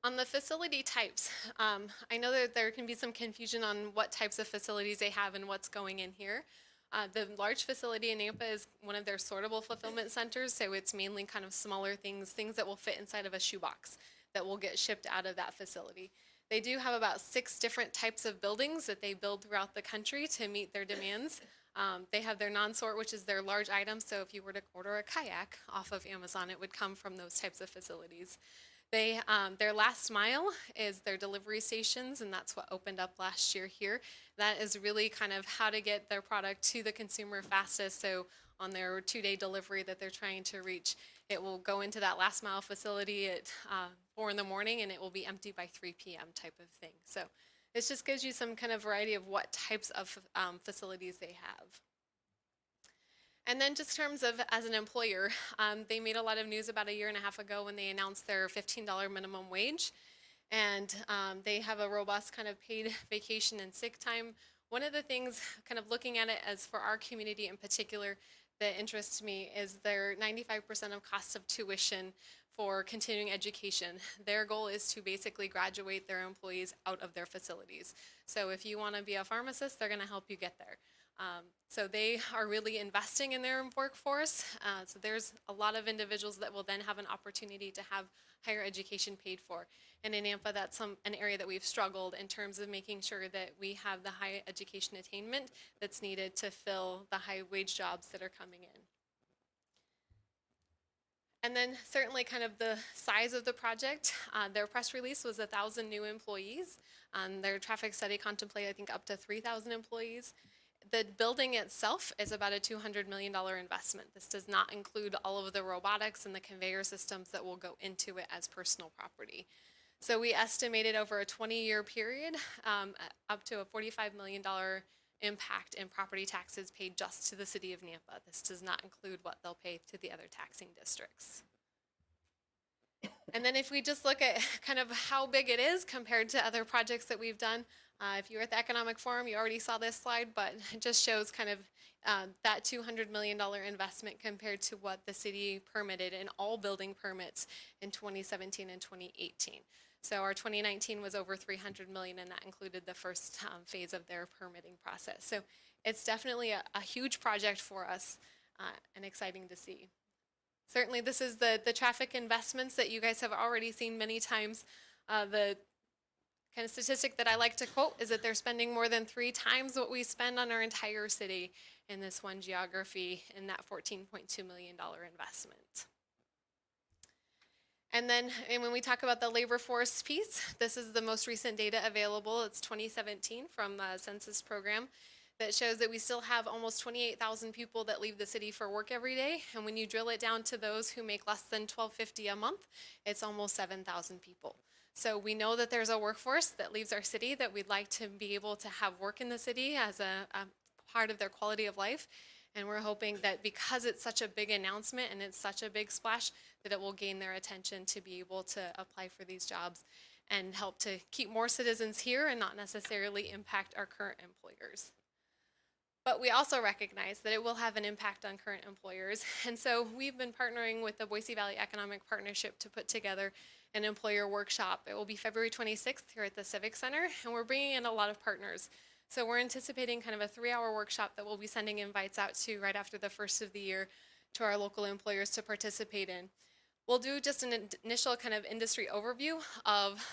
On the facility types, I know that there can be some confusion on what types of facilities they have and what's going in here. The large facility in Nampa is one of their sortable fulfillment centers, so it's mainly kind of smaller things that will fit inside of a shoebox that will get shipped out of that facility. They do have about 6 different types of buildings that they build throughout the country to meet their demands. They have their non-sort, which is their large items, so if you were to order a kayak off of Amazon, it would come from those types of facilities. Their last mile is their delivery stations, and that's what opened up last year here. That is really kind of how to get their product to the consumer fastest. So on their 2-day delivery that they're trying to reach, it will go into that last mile facility at 4 in the morning, and it will be empty by 3 p.m. type of thing. So this just gives you some kind of variety of what types of facilities they have. And then just in terms of as an employer, they made a lot of news about a year and a half ago when they announced their $15 minimum wage. And they have a robust kind of paid vacation and sick time. One of the things, kind of looking at it as for our community in particular, that interests me is their 95% of cost of tuition for continuing education. Their goal is to basically graduate their employees out of their facilities. So if you want to be a pharmacist, they're going to help you get there. So they are really investing in their workforce. So there's a lot of individuals that will then have an opportunity to have higher education paid for. And in Nampa, that's an area that we've struggled in terms of making sure that we have the high education attainment that's needed to fill the high wage jobs that are coming in. And then certainly kind of the size of the project, their press release was 1,000 new employees. Their traffic study contemplated, I think, up to 3,000 employees. The building itself is about a $200 million investment. This does not include all of the robotics and the conveyor systems that will go into it as personal property. So we estimated over a 20-year period up to a $45 million impact in property taxes paid just to the city of Nampa. This does not include what they'll pay to the other taxing districts. And then if we just look at kind of how big it is compared to other projects that we've done, if you were at the Economic Forum, you already saw this slide, but it just shows kind of that $200 million investment compared to what the city permitted in all building permits in 2017 and 2018. So our 2019 was over $300 million, and that included the first phase of their permitting process. So it's definitely a huge project for us and exciting to see. Certainly this is the traffic investments that you guys have already seen many times. The kind of statistic that I like to quote is that they're spending more than 3 times what we spend on our entire city in this one geography in that $14.2 million investment. And then when we talk about the labor force piece, this is the most recent data available. It's 2017 from the census program that shows that we still have almost 28,000 people that leave the city for work every day. And when you drill it down to those who make less than $12.50 a month, it's almost 7,000 people. So we know that there's a workforce that leaves our city that we'd like to be able to have work in the city as a part of their quality of life. And we're hoping that because it's such a big announcement and it's such a big splash, that it will gain their attention to be able to apply for these jobs and help to keep more citizens here and not necessarily impact our current employers. But we also recognize that it will have an impact on current employers. And so we've been partnering with the Boise Valley Economic Partnership to put together an employer workshop. It will be February 26th here at the Civic Center, and we're bringing in a lot of partners. So we're anticipating kind of a 3-hour workshop that we'll be sending invites out to right after the first of the year to our local employers to participate in. We'll do just an initial kind of industry overview of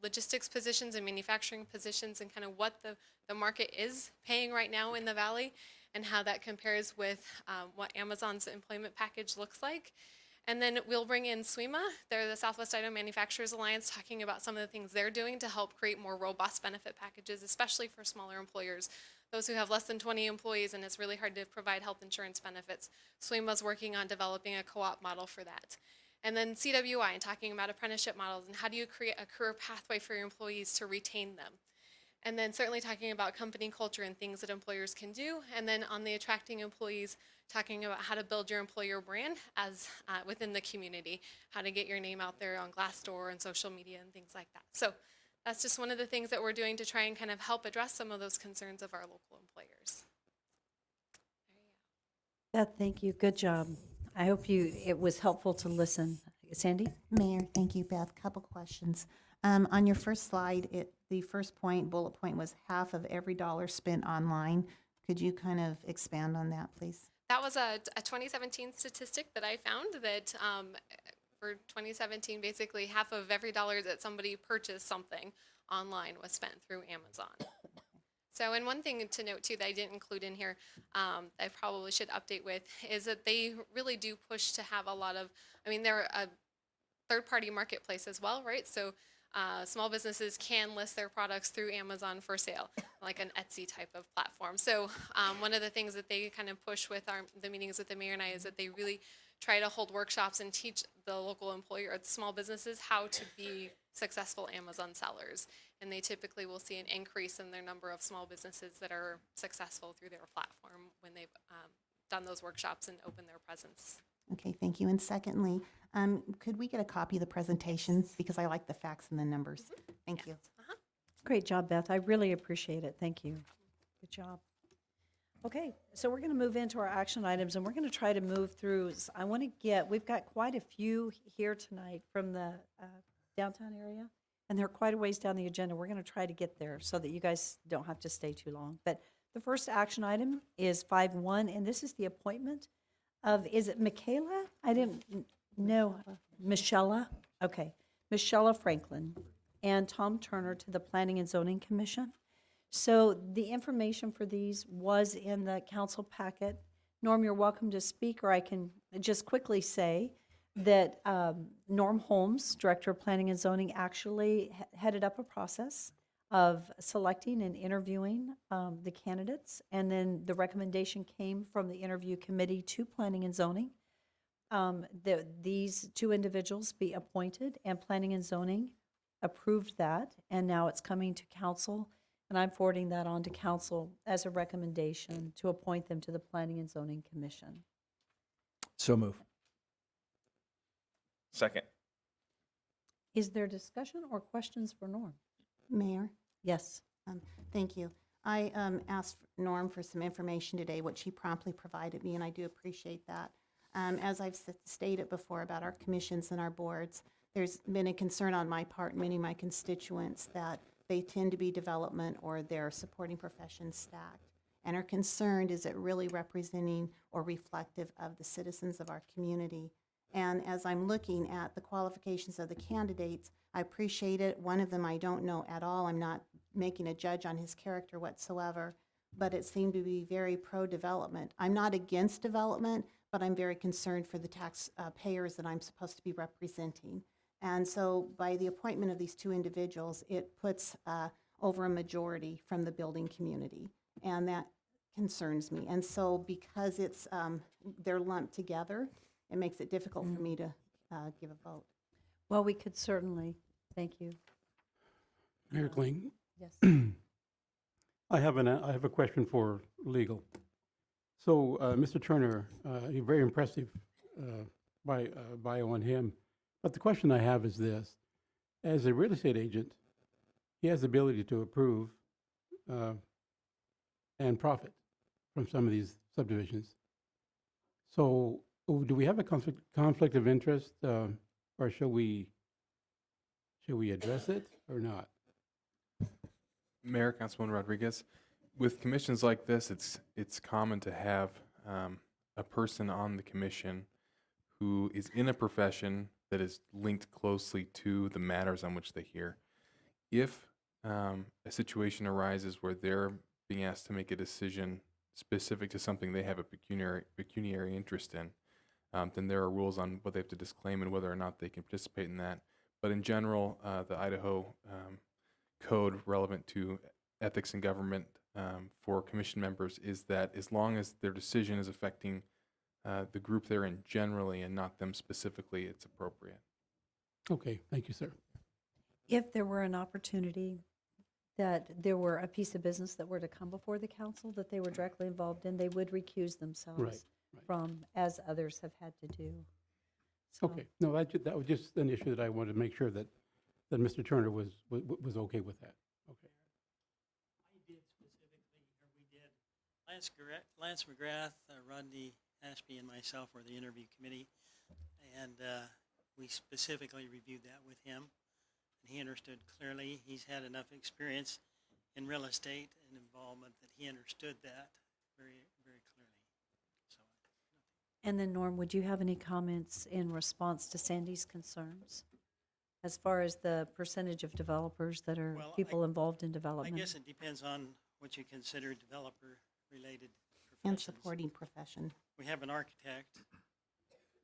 logistics positions and manufacturing positions and kind of what the market is paying right now in the Valley and how that compares with what Amazon's employment package looks like. And then we'll bring in SWEMA, they're the Southwest Idaho Manufacturers Alliance, talking about some of the things they're doing to help create more robust benefit packages, especially for smaller employers, those who have less than 20 employees and it's really hard to provide health insurance benefits. SWEMA's working on developing a co-op model for that. And then CWI and talking about apprenticeship models and how do you create a career pathway for your employees to retain them. And then certainly talking about company culture and things that employers can do. And then on the attracting employees, talking about how to build your employer brand as within the community, how to get your name out there on Glassdoor and social media and things like that. So that's just one of the things that we're doing to try and kind of help address some of those concerns of our local employers. Beth, thank you. Good job. I hope it was helpful to listen. Sandy? Mayor, thank you, Beth. Couple questions. On your first slide, the first bullet point was half of every dollar spent online. Could you kind of expand on that, please? That was a 2017 statistic that I found that for 2017, basically half of every dollar that somebody purchased something online was spent through Amazon. So, and one thing to note too that I didn't include in here, I probably should update with, is that they really do push to have a lot of, I mean, they're a third-party marketplace as well, right? So small businesses can list their products through Amazon for sale, like an Etsy type of platform. So one of the things that they kind of push with the meetings with the mayor and I is that they really try to hold workshops and teach the local employer or the small businesses how to be successful Amazon sellers. And they typically will see an increase in their number of small businesses that are successful through their platform when they've done those workshops and opened their presence. Okay, thank you. And secondly, could we get a copy of the presentations? Because I like the facts and the numbers. Thank you. Great job, Beth. I really appreciate it. Thank you. Good job. Okay, so we're going to move into our action items, and we're going to try to move through. We've got quite a few here tonight from the downtown area, and they're quite a ways down the agenda. We're going to try to get there so that you guys don't have to stay too long. But the first action item is 5.1, and this is the appointment of, is it Michaela? I didn't know. Michella? Okay. Michella Franklin and Tom Turner to the Planning and Zoning Commission. So the information for these was in the council packet. Norm, you're welcome to speak, or I can just quickly say that Norm Holmes, Director of Planning and Zoning, actually headed up a process of selecting and interviewing the candidates, and then the recommendation came from the interview committee to Planning and Zoning. These two individuals be appointed, and Planning and Zoning approved that, and now it's coming to council, and I'm forwarding that on to council as a recommendation to appoint them to the Planning and Zoning Commission. So move. Second. Is there discussion or questions for Norm? Mayor? Yes. Thank you. I asked Norm for some information today, which he promptly provided me, and I do appreciate that. As I've stated before about our commissions and our boards, there's been a concern on my part, many of my constituents, that they tend to be development or their supporting professions stacked, and are concerned, is it really representing or reflective of the citizens of our community? And as I'm looking at the qualifications of the candidates, I appreciate it. One of them I don't know at all. I'm not making a judge on his character whatsoever, but it seemed to be very pro-development. I'm not against development, but I'm very concerned for the taxpayers that I'm supposed to be representing. And so by the appointment of these two individuals, it puts over a majority from the building community, and that concerns me. And so because it's they're lumped together, it makes it difficult for me to give a vote. Well, we could certainly. Thank you. Mayor Kling, Yes. I have a question for legal. So, Mr. Turner, you're very impressive bio on him. But the question I have is this. As a real estate agent, he has the ability to approve and profit from some of these subdivisions. So do we have a conflict of interest, or shall we address it or not? Mayor, Councilman Rodriguez, with commissions like this, it's common to have a person on the commission who is in a profession that is linked closely to the matters on which they hear. If a situation arises where they're being asked to make a decision specific to something they have a pecuniary interest in, then there are rules on what they have to disclaim and whether or not they can participate in that. But in general, the Idaho code relevant to ethics in government for commission members is that as long as their decision is affecting the group they're in generally and not them specifically, it's appropriate. Okay, thank you, sir. If there were an opportunity that there were a piece of business that were to come before the council that they were directly involved in, they would recuse themselves. Right. from, as others have had to do. So- Okay, no, that was just an issue that I wanted to make sure that Mr. Turner was okay with that. Okay. I did specifically, or we did, Lance McGrath, Rodney Ashby, and myself were the interview committee, and we specifically reviewed that with him. And he understood clearly. He's had enough experience in real estate and involvement that he understood that very, very clearly. So, And then Norm, would you have any comments in response to Sandy's concerns? As far as the percentage of developers that are Well, people involved in I development? guess it depends on what you consider developer-related And professions. supporting profession. We have an architect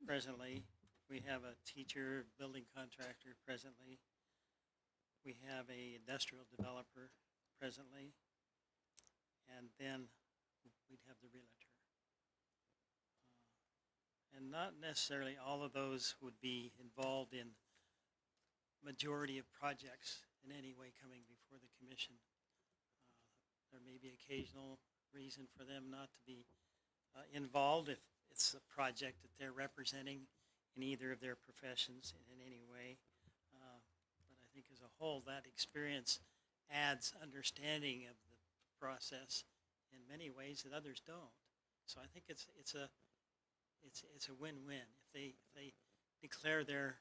presently. We have a teacher, building contractor presently. We have a industrial developer presently. And then we'd have the realtor. And not necessarily all of those would be involved in majority of projects in any way coming before the commission. There may be occasional reason for them not to be involved if it's a project that they're representing in either of their professions in any way. But I think as a whole, that experience adds understanding of the process in many ways that others don't. So I think it's a win-win. If they declare they're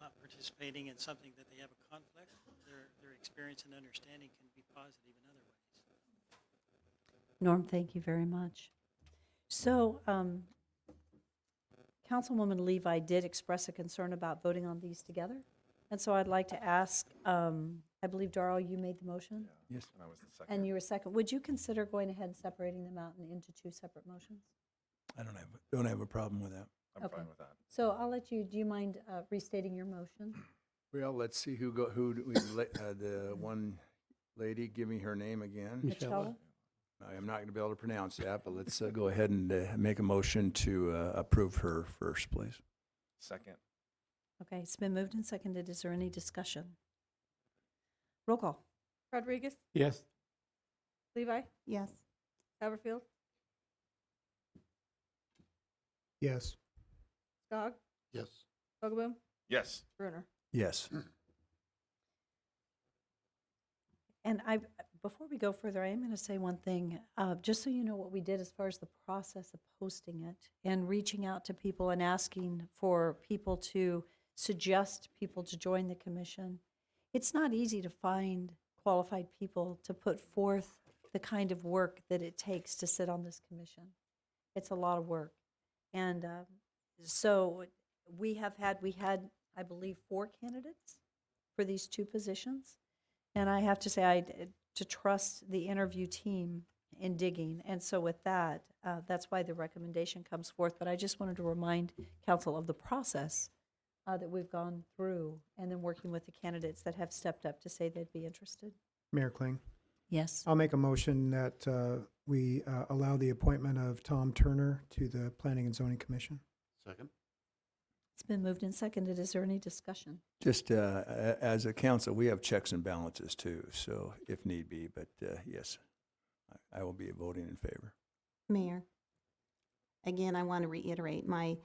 not participating in something that they have a conflict, their experience and understanding can be positive in other ways. Norm, thank you very much. So, Councilwoman Levi did express a concern about voting on these together. And so I'd like to ask, I believe, Darrell, you made the motion? Yes. And I was the second. And you were second. Would you consider going ahead and separating them out into two separate motions? I don't have a problem with that. I'm Okay. fine with that. So I'll let you, do you mind restating your motion? Well, let's see the one lady, give me her name again. Michelle? I am not going to be able to pronounce that, but let's go ahead and make a motion to approve her first, please. Second. Okay, it's been moved and seconded. Is there any discussion? Roll call. Rodriguez, Yes? Levi, Yes. Haverfield, Yes. Skog, Yes. Hogaboom, Yes. Brunner. Yes. And before we go further, I am going to say one thing, just so you know what we did as far as the process of posting it and reaching out to people and asking for people to suggest people to join the commission. It's not easy to find qualified people to put forth the kind of work that it takes to sit on this commission. It's a lot of work. And so we had, I believe, 4 candidates for these 2 positions. And I have to say, to trust the interview team in digging. And so with that, that's why the recommendation comes forth. But I just wanted to remind council of the process that we've gone through and then working with the candidates that have stepped up to say they'd be interested. Mayor Kling, Yes. I'll make a motion that we allow the appointment of Tom Turner to the Planning and Zoning Commission. Second. It's been moved and seconded. Is there any discussion? Just as a council, we have checks and balances too, so if need be, but yes, I will be voting in favor. Mayor, again, I want to reiterate, my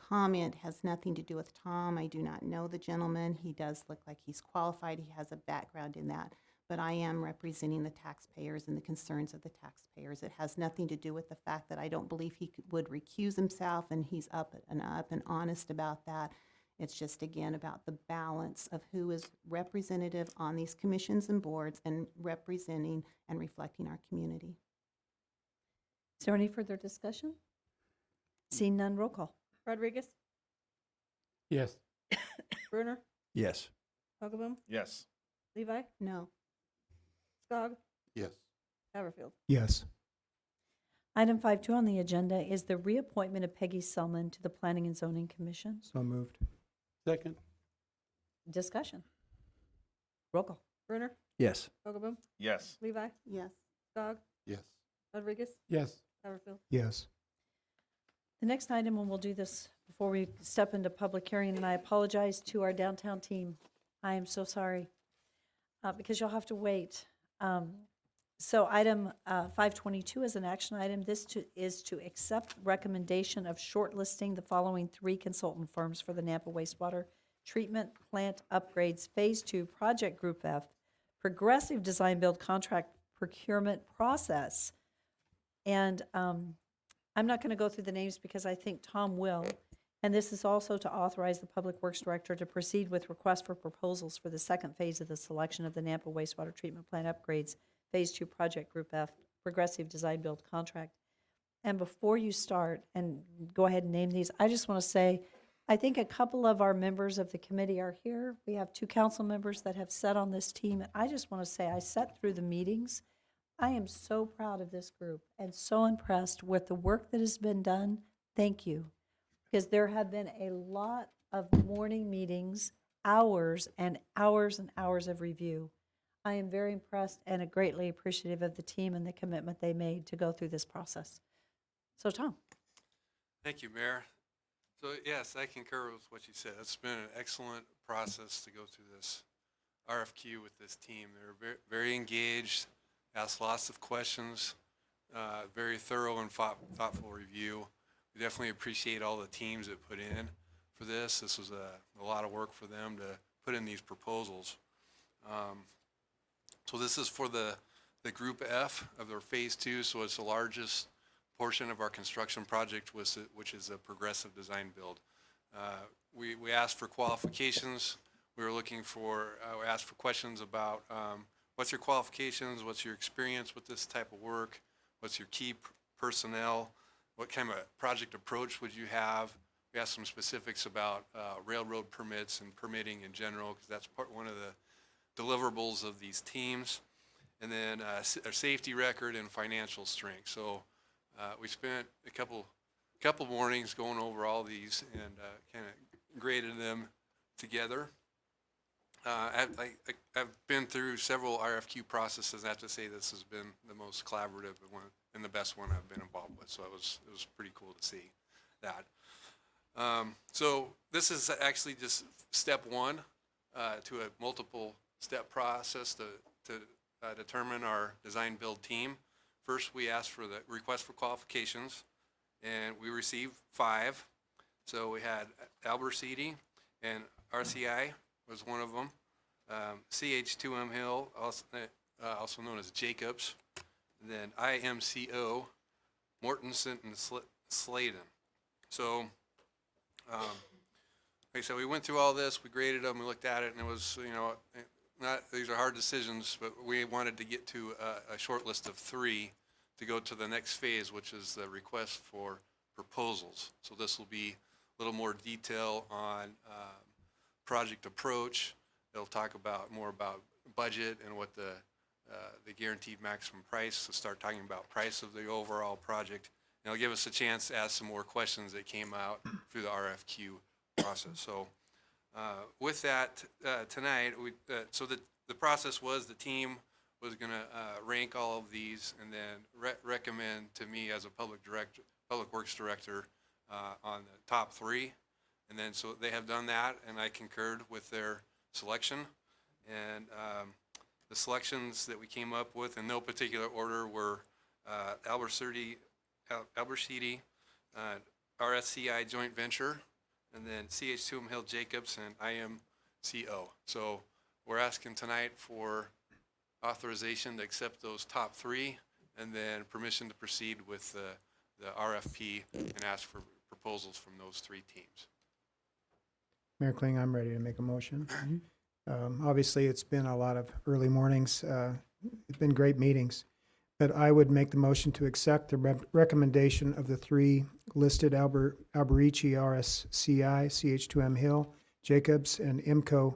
comment has nothing to do with Tom. I do not know the gentleman. He does look like he's qualified. He has a background in that. But I am representing the taxpayers and the concerns of the taxpayers. It has nothing to do with the fact that I don't believe he would recuse himself, and he's up and honest about that. It's just, again, about the balance of who is representative on these commissions and boards and representing and reflecting our community. Is there any further discussion? Seeing none, roll call. Rodriguez, Yes. Brunner, Yes. Hogaboom, Yes. Levi, No. Skog, Yes. Haverfield. Yes. Item 5.2 on the agenda is the reappointment of Peggy Selman to the Planning and Zoning Commission. So moved. Second? Discussion. Roll call. Brunner, Yes. Hogaboom, Yes. Levi, Yes. Skog, Yes. Rodriguez, Yes. Haverfield. Yes. The next item, and we'll do this before we step into public hearing, and I apologize to our downtown team. I am so sorry, because you'll have to wait. So item 522 is an action item. Is to accept recommendation of shortlisting the following 3 consultant firms for the Nampa wastewater treatment plant upgrades Phase 2 Project Group F progressive design build contract procurement process. And I'm not going to go through the names because I think Tom will. And this is also to authorize the Public Works Director to proceed with requests for proposals for the second phase of the selection of the Nampa wastewater treatment plant upgrades Phase 2 Project Group F progressive design build contract. And before you start and go ahead and name these, I just want to say, I think a couple of our members of the committee are here. We have 2 council members that have sat on this team. And I just want to say, I sat through the meetings. I am so proud of this group and so impressed with the work that has been done. Thank you. Because there have been a lot of morning meetings, hours and hours and hours of review. I am very impressed and greatly appreciative of the team and the commitment they made to go through this process. So, Tom. Thank you, Mayor. So yes, I concur with what you said. It's been an excellent process to go through this RFQ with this team. They're very, very engaged, asked lots of questions, very thorough and thoughtful review. We definitely appreciate all the teams that put in for this. This was a lot of work for them to put in these proposals. So this is for the Group F of their Phase 2, so it's the largest portion of our construction project, which is a progressive design build. We asked for qualifications. We asked for questions about what's your qualifications, what's your experience with this type of work, what's your key personnel, what kind of project approach would you have. We asked some specifics about railroad permits and permitting in general, because that's one of the deliverables of these teams, and then a safety record and financial strength. So we spent a couple mornings going over all these and kind of graded them together. I've been through several RFQ processes, and I have to say this has been the most collaborative one and the best one I've been involved with. So it was pretty cool to see that. So this is actually just step 1 to a multiple step process to determine our design build team. First, we asked for the request for qualifications, and we received 5. So we had Alberciti and RCI was one of them. CH2M Hill, also known as Jacobs, and then IMCO, Mortensen and Sladen. So, like I said, we went through all this, we graded them, we looked at it, and it was, these are hard decisions, but we wanted to get to a short list of 3 to go to the next phase, which is the request for proposals. So this will be a little more detail on project approach. It'll talk more about budget and what the guaranteed maximum price, to start talking about price of the overall project. And it'll give us a chance to ask some more questions that came out through the RFQ process. So with that, tonight, so the process was the team was going to rank all of these and then recommend to me as a Public Works Director on the top 3. And then so they have done that, and I concurred with their selection. And the selections that we came up with in no particular order were Alberciti, RSCI joint venture, and then CH2M Hill Jacobs and IMCO. So we're asking tonight for authorization to accept those top 3, and then permission to proceed with the RFP and ask for proposals from those 3 teams. Mayor Kling, I'm ready to make a motion. Obviously, it's been a lot of early mornings. It's been great meetings. But I would make the motion to accept the recommendation of the 3 listed Alberici, RSCI, CH2M Hill, Jacobs, and IMCO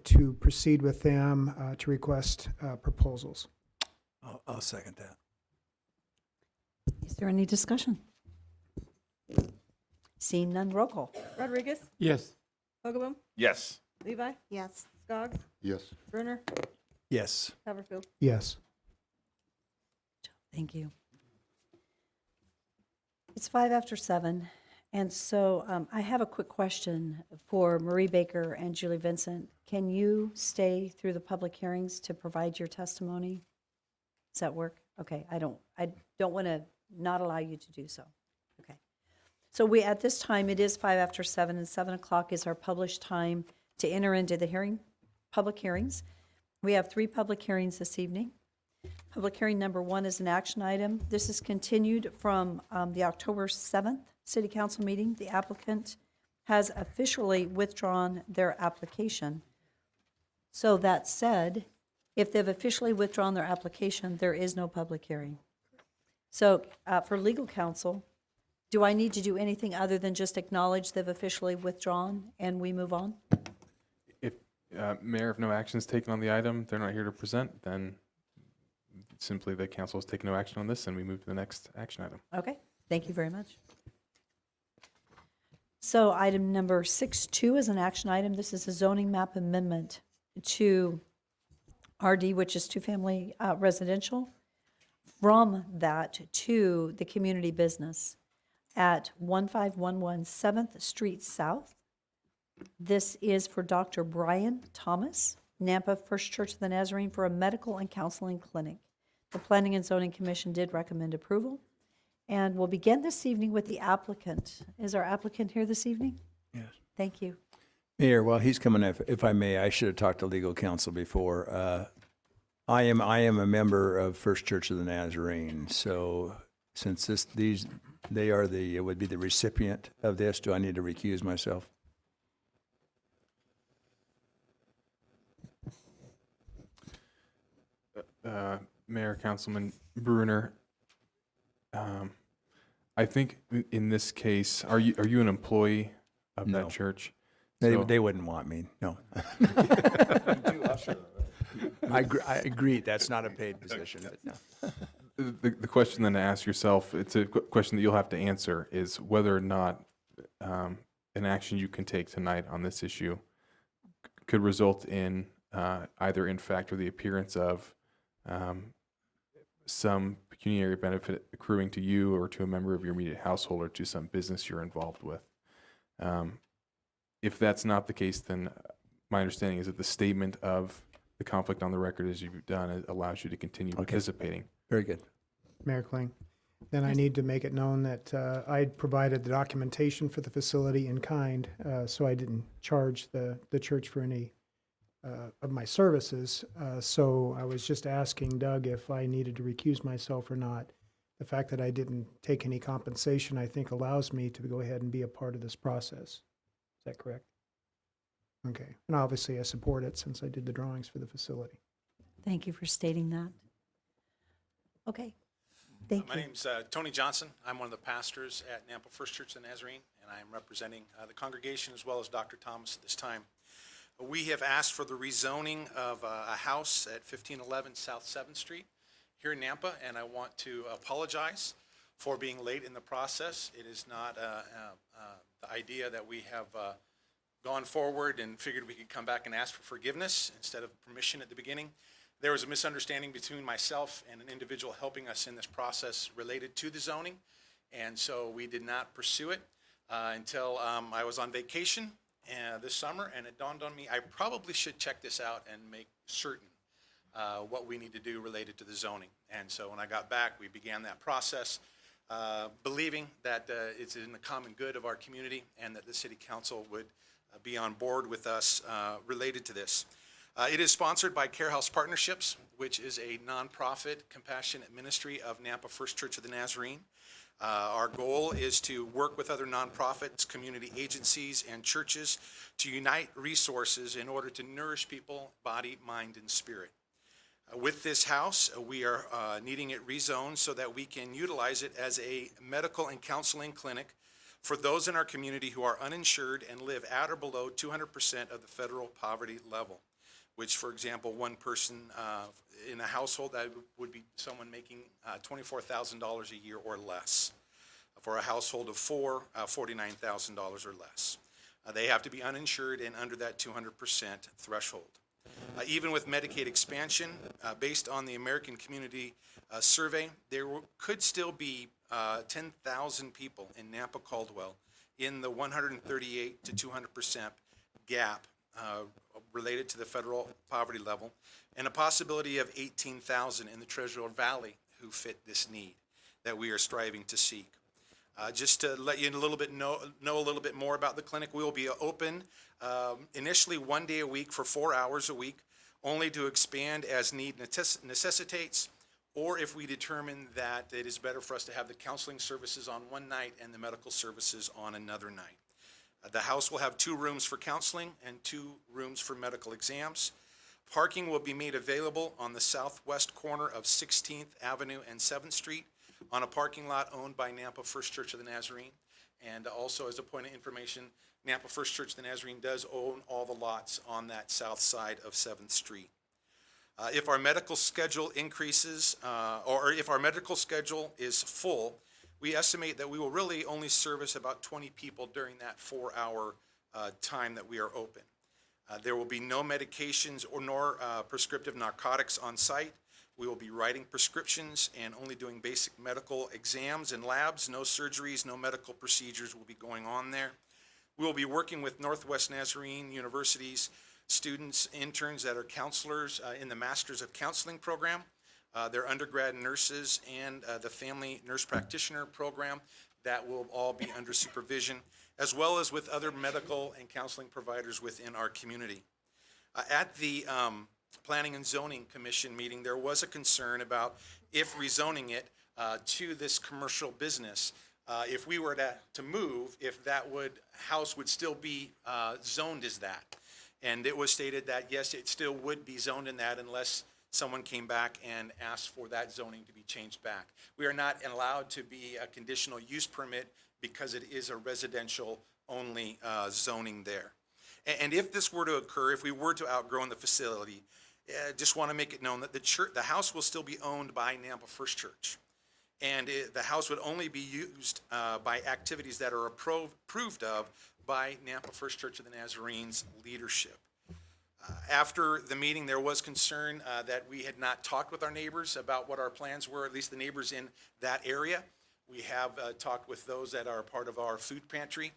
to proceed with them to request proposals. I'll second that. Is there any discussion? Seeing none, roll call. Rodriguez? Yes. Hogaboom? Yes. Levi? Yes. Skog? Yes. Brunner? Yes. Haverfield? Yes. Thank you. It's 5 after 7, and so I have a quick question for Marie Baker and Julie Vincent. Can you stay through the public hearings to provide your testimony? Does that work? Okay, I don't want to not allow you to do so. Okay. So we, at this time, it is 5 after 7, and 7 o'clock is our published time to enter into the public hearings. We have 3 public hearings this evening. Public hearing number 1 is an action item. This is continued from the October 7th City Council meeting. The applicant has officially withdrawn their application. So that said, if they've officially withdrawn their application, there is no public hearing. So for legal counsel, do I need to do anything other than just acknowledge they've officially withdrawn and we move on? If, Mayor, if no action is taken on the item, they're not here to present, then simply the council has taken no action on this and we move to the next action item. Okay, thank you very much. So item number 6.2 is an action item. This is a zoning map amendment to RD, which is two-family residential, from that to the community business at 1511 7th Street South. This is for Dr. Brian Thomas, Nampa First Church of the Nazarene, for a medical and counseling clinic. The Planning and Zoning Commission did recommend approval. And we'll begin this evening with the applicant. Is our applicant here this evening? Yes. Thank you. Mayor, while he's coming, if I may, I should have talked to legal counsel before. I am a member of First Church of the Nazarene, so since they would be the recipient of this, do I need to recuse myself? Mayor, Councilman Bruner, I think in this case, are you an employee of No. that church? They wouldn't want me, no. I agree, that's not a paid position, but no. The question then to ask yourself, it's a question that you'll have to answer, is whether or not an action you can take tonight on this issue could result in either in fact or the appearance of some pecuniary benefit accruing to you or to a member of your immediate household or to some business you're involved with. If that's not the case, then my understanding is that the statement of the conflict on the record as you've done it allows you to continue participating. Very good. Mayor Kling, then I need to make it known that I provided the documentation for the facility in kind, so I didn't charge the church for any of my services. So I was just asking Doug if I needed to recuse myself or not. The fact that I didn't take any compensation, I think, allows me to go ahead and be a part of this process. Is that correct? Okay. And obviously, I support it since I did the drawings for the facility. Thank you for stating that. Okay, thank My you. name's Tony Johnson. I'm one of the pastors at Nampa First Church of the Nazarene, and I am representing the congregation as well as Dr. Thomas at this time. We have asked for the rezoning of a house at 1511 South 7th Street here in Nampa, and I want to apologize for being late in the process. It is not the idea that we have gone forward and figured we could come back and ask for forgiveness instead of permission at the beginning. There was a misunderstanding between myself and an individual helping us in this process related to the zoning, and so we did not pursue it until I was on vacation this summer, and it dawned on me I probably should check this out and make certain what we need to do related to the zoning. And so when I got back, we began that process, believing that it's in the common good of our community and that the city council would be on board with us related to this. It is sponsored by Care House Partnerships, which is a nonprofit compassionate ministry of Nampa First Church of the Nazarene. Our goal is to work with other nonprofits, community agencies, and churches to unite resources in order to nourish people, body, mind, and spirit. With this house, we are needing it rezoned so that we can utilize it as a medical and counseling clinic for those in our community who are uninsured and live at or below 200% of the federal poverty level, which, for example, one person in a household, that would be someone making $24,000 a year or less. For a household of four, $49,000 or less. They have to be uninsured and under that 200% threshold. Even with Medicaid expansion, based on the American Community Survey, there could still be 10,000 people in Nampa Caldwell in the 138 to 200% gap related to the federal poverty level, and a possibility of 18,000 in the Treasure Valley who fit this need that we are striving to seek. Just to let you know a little bit more about the clinic, we will be open initially 1 day a week for 4 hours a week, only to expand as need necessitates, or if we determine that it is better for us to have the counseling services on one night and the medical services on another night. The house will have 2 rooms for counseling and 2 rooms for medical exams. Parking will be made available on the southwest corner of 16th Avenue and 7th Street on a parking lot owned by Nampa First Church of the Nazarene. And also, as a point of information, Nampa First Church of the Nazarene does own all the lots on that south side of 7th Street. If our medical schedule increases, or if our medical schedule is full, we estimate that we will really only service about 20 people during that 4-hour time that we are open. There will be no medications nor prescriptive narcotics on site. We will be writing prescriptions and only doing basic medical exams and labs. No surgeries, no medical procedures will be going on there. We will be working with Northwest Nazarene University's students, interns that are counselors in the Masters of Counseling program, their undergrad nurses, and the Family Nurse Practitioner program that will all be under supervision, as well as with other medical and counseling providers within our community. At the Planning and Zoning Commission meeting, there was a concern about if rezoning it to this commercial business, if we were to move, if that house would still be zoned as that. And it was stated that, yes, it still would be zoned in that unless someone came back and asked for that zoning to be changed back. We are not allowed to be a conditional use permit because it is a residential only zoning there. And if this were to occur, if we were to outgrow the facility, just want to make it known that the house will still be owned by Nampa First Church. And the house would only be used by activities that are approved of by Nampa First Church of the Nazarene's leadership. After the meeting, there was concern that we had not talked with our neighbors about what our plans were, at least the neighbors in that area. We have talked with those that are part of our food pantry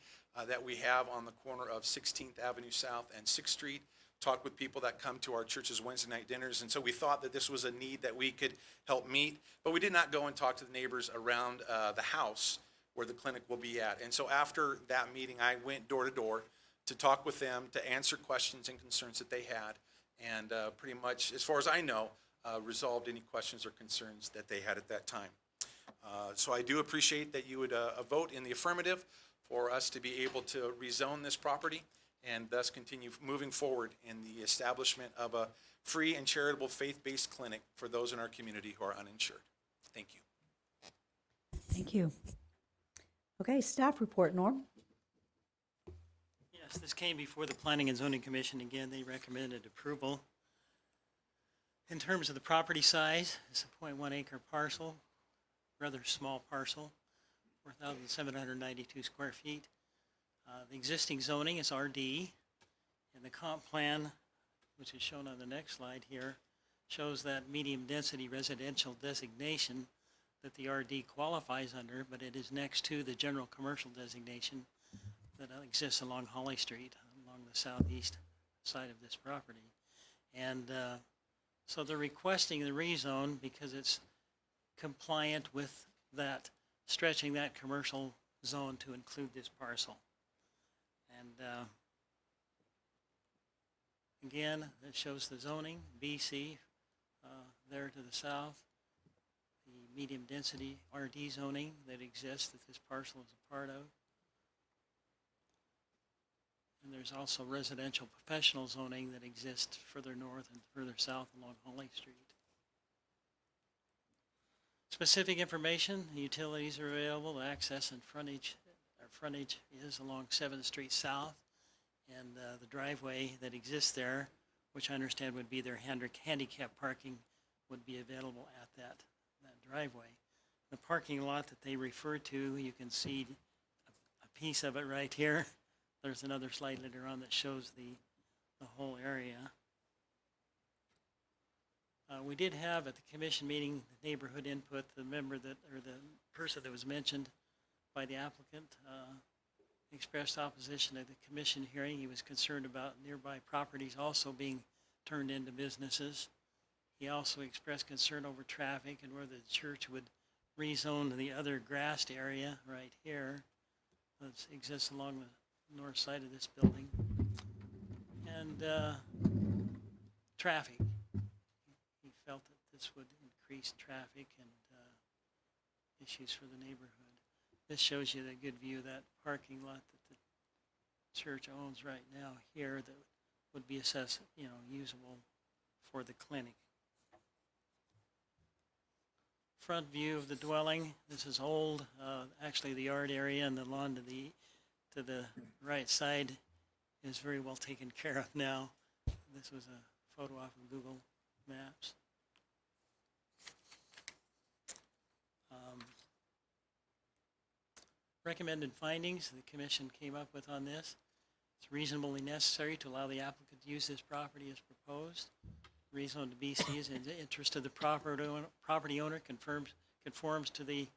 that we have on the corner of 16th Avenue South and 6th Street, talked with people that come to our church's Wednesday night dinners, and so we thought that this was a need that we could help meet, but we did not go and talk to the neighbors around the house where the clinic will be at. And so after that meeting, I went door to door to talk with them, to answer questions and concerns that they had, and pretty much, as far as I know, resolved any questions or concerns that they had at that time. So I do appreciate that you would vote in the affirmative for us to be able to rezone this property and thus continue moving forward in the establishment of a free and charitable faith-based clinic for those in our community who are uninsured. Thank you. Thank you. Okay, staff report, Norm. Yes, this came before the Planning and Zoning Commission. Again, they recommended approval. In terms of the property size, it's a 0.1 acre parcel, rather small parcel, 4,792 square feet. The existing zoning is RD, and the comp plan, which is shown on the next slide here, shows that medium-density residential designation that the RD qualifies under, but it is next to the general commercial designation that exists along Holly Street, along the southeast side of this property. And so they're requesting the rezone because it's compliant with that, stretching that commercial zone to include this parcel. And again, it shows the zoning, BC, there to the south, the medium density RD zoning that exists that this parcel is a part of. And there's also residential professional zoning that exists further north and further south along Holly Street. Specific information, utilities are available, access and frontage. Our frontage is along 7th Street South, and the driveway that exists there, which I understand would be their handicap parking, would be available at that driveway. The parking lot that they refer to, you can see a piece of it right here. There's another slide later on that shows the whole area. We did have at the commission meeting the neighborhood input, the member that, or the person that was mentioned by the applicant expressed opposition at the commission hearing. He was concerned about nearby properties also being turned into businesses. He also expressed concern over traffic and whether the church would rezone the other grassed area right here that exists along the north side of this building. And traffic. He felt that this would increase traffic and issues for the neighborhood. This shows you the good view of that parking lot that the church owns right now here that would be assessed, usable for the clinic. Front view of the dwelling. This is old. Actually, the yard area and the lawn to the right side is very well taken care of now. This was a photo off of Google Maps. Recommended findings the commission came up with on this. It's reasonably necessary to allow the applicant to use this property as proposed. Reasonable to BC is in the interest of the property owner, conforms to the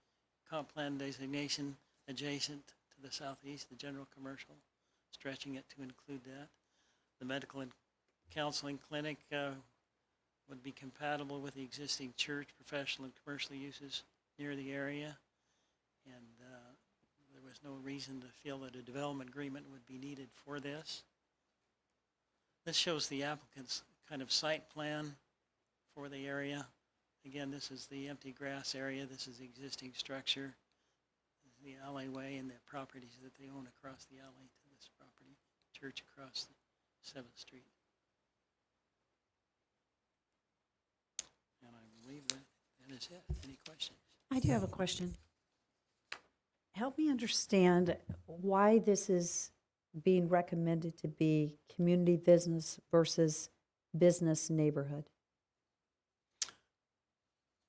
comp plan designation adjacent to the southeast, the general commercial, stretching it to include that. The medical and counseling clinic would be compatible with the existing church, professional and commercial uses near the area. And there was no reason to feel that a development agreement would be needed for this. This shows the applicant's kind of site plan for the area. Again, this is the empty grass area. This is the existing structure. This is the alleyway and the properties that they own across the alley to this property. Church across the 7th Street. And I believe that is it. Any questions? I do have a question. Help me understand why this is being recommended to be community business versus business neighborhood.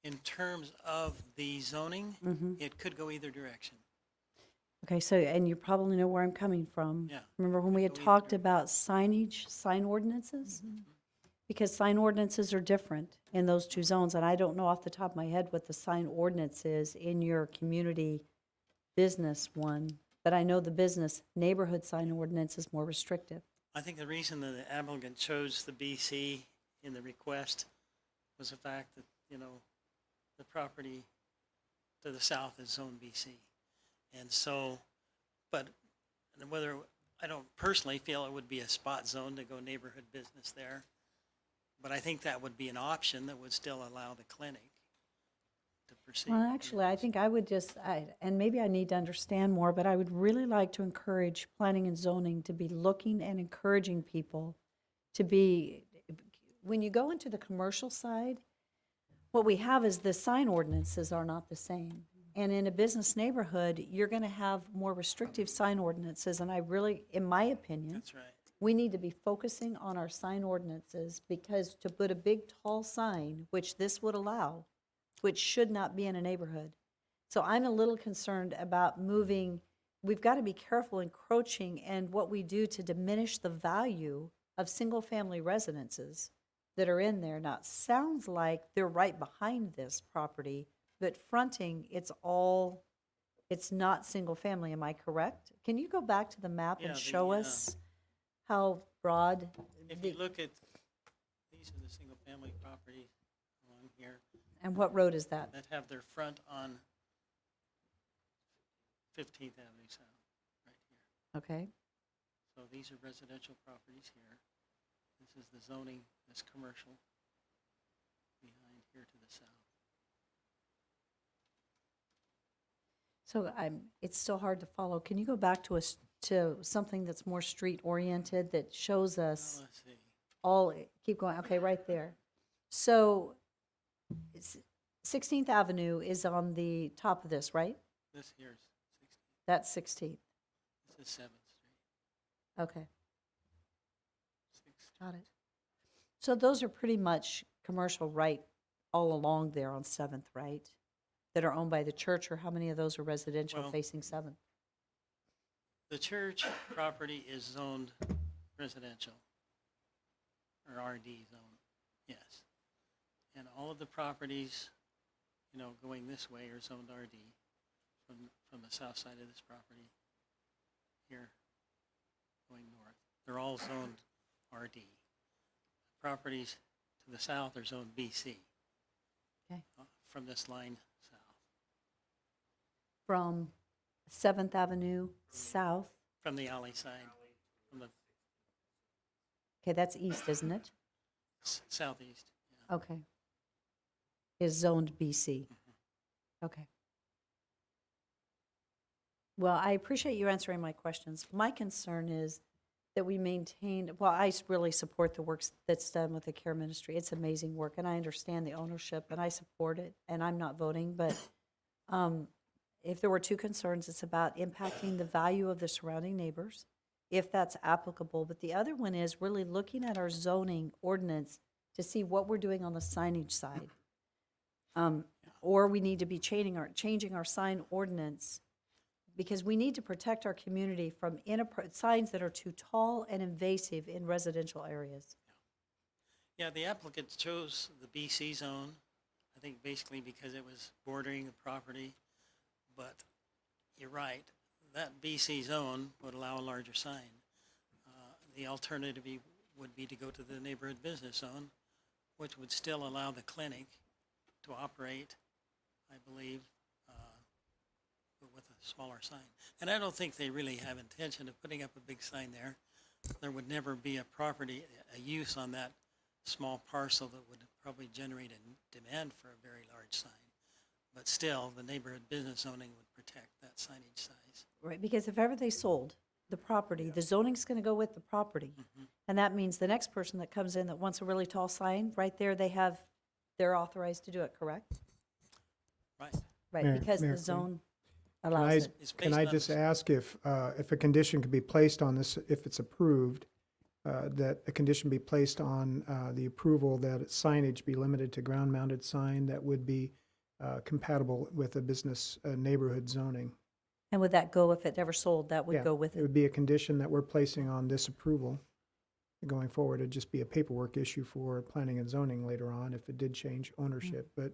In terms of the zoning, it could go either direction. Okay, so, and you probably know where I'm coming from. Yeah. Remember when we had Go either talked about signage, sign ordinances? Because sign ordinances are different in those two zones, and I don't know off the top of my head what the sign ordinance is in your community business one, but I know the business neighborhood sign ordinance is more restrictive. I think the reason that the applicant chose the BC in the request was the fact that, the property to the south is zone BC. And so, but whether, I don't personally feel it would be a spot zone to go neighborhood business there, but I think that would be an option that would still allow the clinic to proceed. Well, actually, I think I would just, and maybe I need to understand more, but I would really like to encourage planning and zoning to be looking and encouraging people to be, when you go into the commercial side, what we have is the sign ordinances are not the same. And in a business neighborhood, you're going to have more restrictive sign ordinances, and I really, in my opinion, That's right. we need to be focusing on our sign ordinances, because to put a big, tall sign, which this would allow, which should not be in a neighborhood. So I'm a little concerned about moving, we've got to be careful encroaching and what we do to diminish the value of single-family residences that are in there. Now, it sounds like they're right behind this property, but fronting, it's not single-family, am I correct? Can you go back to the map Yeah, and the, show us how broad? If you look at, these are the single-family properties along here And what road is that? that have their front on 15th Avenue South, right here. Okay. So these are residential properties here. This is the zoning, this commercial behind here to the south. So it's still hard to follow. Can you go back to to something that's more street-oriented that shows us Well, let's see. all, keep going, okay, right there. So 16th Avenue is on the top of this, right? This here's 16th. That's 16th. This is 7th Street. Okay, 6th. got it. So those are pretty much commercial right all along there on 7th, right? That are owned by the church, or how many of those are residential Well, facing 7th? The church property is zoned residential, or RD zone, yes. And all of the properties, going this way are zoned RD from the south side of this property. here going north. They're all zoned RD. Properties to the south are zoned BC. Okay. From this line south. From 7th Avenue south. From the alley side, from the Okay, that's east, isn't it? southeast. Yeah. Okay. Is zoned BC. Okay. Well, I appreciate you answering my questions. My concern is that we maintain, well, really support the work that's done with the care ministry. It's amazing work, and I understand the ownership, and I support it, and I'm not voting, but if there were two concerns, it's about impacting the value of the surrounding neighbors, if that's applicable. But the other one is really looking at our zoning ordinance to see what we're doing on the signage side. Or we need to be changing our sign ordinance, because we need to protect our community from signs that are too tall and invasive in residential areas. Yeah, the applicant chose the BC zone, I think basically because it was bordering the property. But you're right, that BC zone would allow a larger sign. The alternative would be to go to the neighborhood business zone, which would still allow the clinic to operate, I believe, but with a smaller sign. And I don't think they really have intention of putting up a big sign there. There would never be a use on that small parcel that would probably generate a demand for a very large sign. But still, the neighborhood business zoning would protect that signage size. Right, because if ever they sold the property, the zoning's going to go with the property. And that means the next person that comes in that wants a really tall sign, right there, they're authorized to do it, correct? Right. Right, Mayor- because Mayor the Queen. zone Can allows I, it. It's can based I on just the- ask if a condition could be placed on this, if it's approved, that a condition be placed on the approval that signage be limited to ground-mounted sign that would be compatible with a business neighborhood zoning? And would that go, if it ever sold, that would Yeah, go with It it? would be a condition that we're placing on this approval. Going forward, it'd just be a paperwork issue for planning and zoning later on if it did change ownership. But,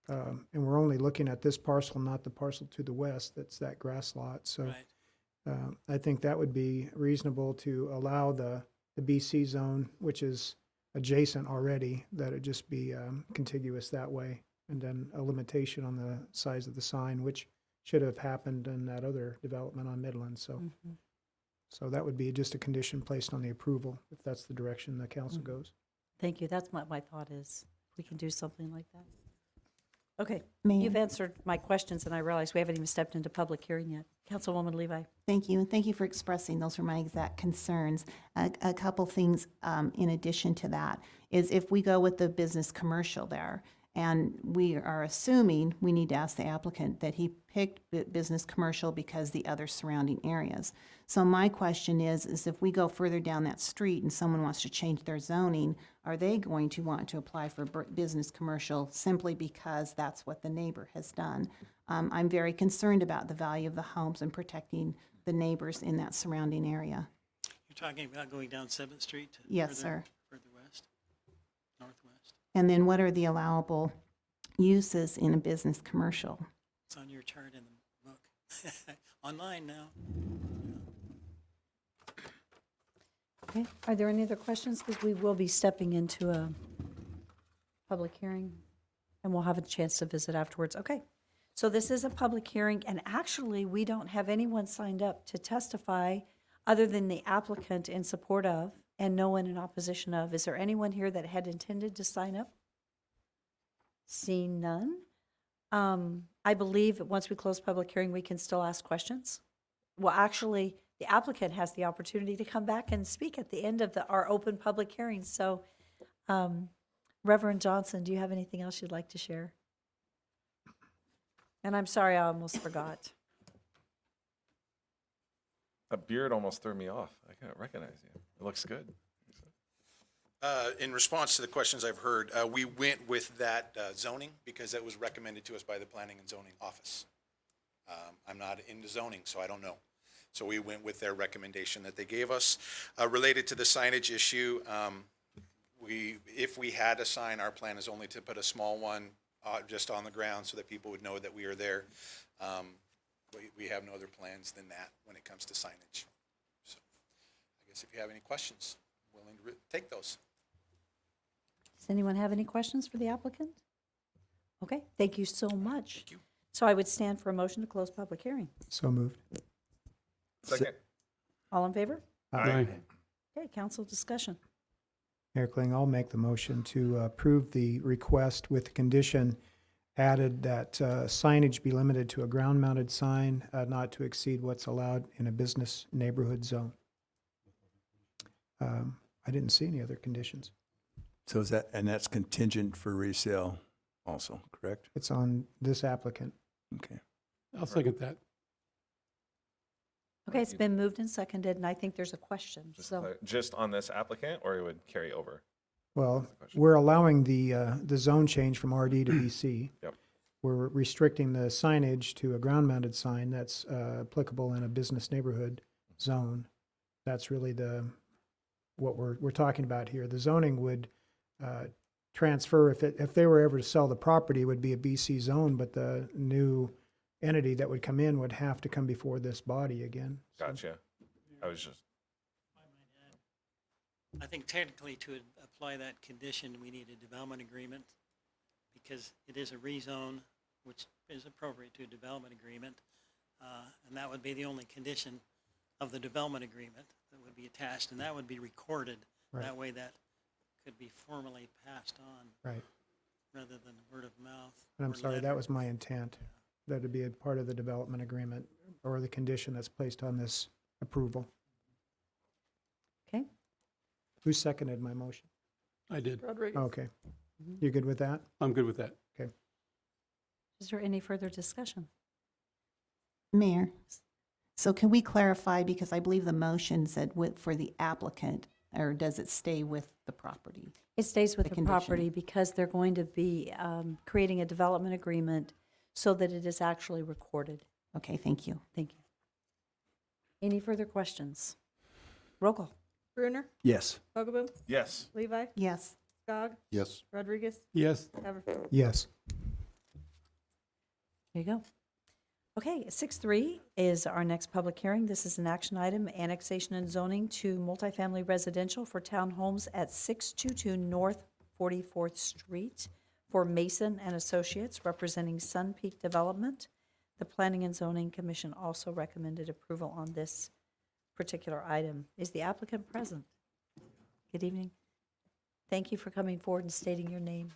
and we're only looking at this parcel, not the parcel to the west, that's that grass lot. So Right. I think that would be reasonable to allow the BC zone, which is adjacent already, that it just be contiguous that way. And then a limitation on the size of the sign, which should have happened in that other development on Midland. So, so that would be just a condition placed on the approval, if that's the direction the council goes. Thank you, that's what my thought is. We can do something like that. Okay, Mayor. you've answered my questions, and I realize we haven't even stepped into public hearing yet. Councilwoman Levi. Thank you, and thank you for expressing those were my exact concerns. A couple things in addition to that is if we go with the business commercial there, and we are assuming, we need to ask the applicant that he picked business commercial because the other surrounding areas. So my question is if we go further down that street and someone wants to change their zoning, are they going to want to apply for business commercial simply because that's what the neighbor has done? I'm very concerned about the value of the homes and protecting the neighbors in that surrounding area. You're talking about going down 7th Street? Yes, sir. Further west, northwest. And then what are the allowable uses in a business commercial? It's on your chart in the book. Online now. Okay, are there any other questions? Because we will be stepping into a public hearing, and we'll have a chance to visit afterwards. Okay, so this is a public hearing, and actually, we don't have anyone signed up to testify other than the applicant in support of, and no one in opposition of. Is there anyone here that had intended to sign up? Seeing none. I believe that once we close public hearing, we can still ask questions. Well, actually, the applicant has the opportunity to come back and speak at the end of our open public hearing. So, Reverend Johnson, do you have anything else you'd like to share? And I'm sorry, I almost forgot. That beard almost threw me off. I can't recognize you. It looks good. In response to the questions I've heard, we went with that zoning because that was recommended to us by the Planning and Zoning Office. I'm not into zoning, so I don't know. So we went with their recommendation that they gave us. Related to the signage issue, if we had a sign, our plan is only to put a small one just on the ground so that people would know that we are there. We have no other plans than that when it comes to signage. guess if you have any questions, willing to take those. Does anyone have any questions for the applicant? Okay, thank you so much. Thank you. So I would stand for a motion to close public hearing. So moved. Second. All in favor? Aye. Okay, council discussion. Mayor Kling, I'll make the motion to approve the request with the condition added that signage be limited to a ground-mounted sign, not to exceed what's allowed in a business neighborhood zone. I didn't see any other conditions. So is that, and that's contingent for resale also, correct? It's on this applicant. Okay. I'll second that. Okay, it's been moved and seconded, and I think there's a question, so. Just on this applicant, or it would carry over? Well, That's the question. we're allowing the zone change from RD to BC. Yep. We're restricting the signage to a ground-mounted sign that's applicable in a business neighborhood zone. That's really what we're talking about here. The zoning would transfer, if they were ever to sell the property, it would be a BC zone, but the new entity that would come in would have to come before this body again. So- Gotcha. I was just, I think technically to apply that condition, we need a development agreement because it is a rezone, which is appropriate to a development agreement. And that would be the only condition of the development agreement that would be attached, and that would be recorded. Right. That way that could be formally passed on Right. rather than word of mouth. And I'm or sorry, that letter. was my intent. That would be a part of the development agreement or the condition that's placed on this approval. Okay, Who seconded my motion? I did. Rodriguez. Okay. You good with that? I'm good with that. is there any further discussion? Mayor, so can we clarify, because I believe the motion said for the applicant, or does it stay with the property? It stays with The the condition. property because they're going to be creating a development agreement so that it is actually recorded. Okay, thank you. Thank you. Any further questions? Roll call. Brunner, Yes. Hogaboom, yes. Levi, Yes. Skog, Yes. Rodriguez, Yes. Haverfield. Yes. There you go. Okay, 6.3 is our next public hearing. This is an action item, annexation and zoning to multifamily residential for townhomes at 622 North 44th Street for Mason and Associates representing Sun Peak Development. The Planning and Zoning Commission also recommended approval on this particular item. Is the applicant present? Good evening. Thank you for coming forward and stating your name.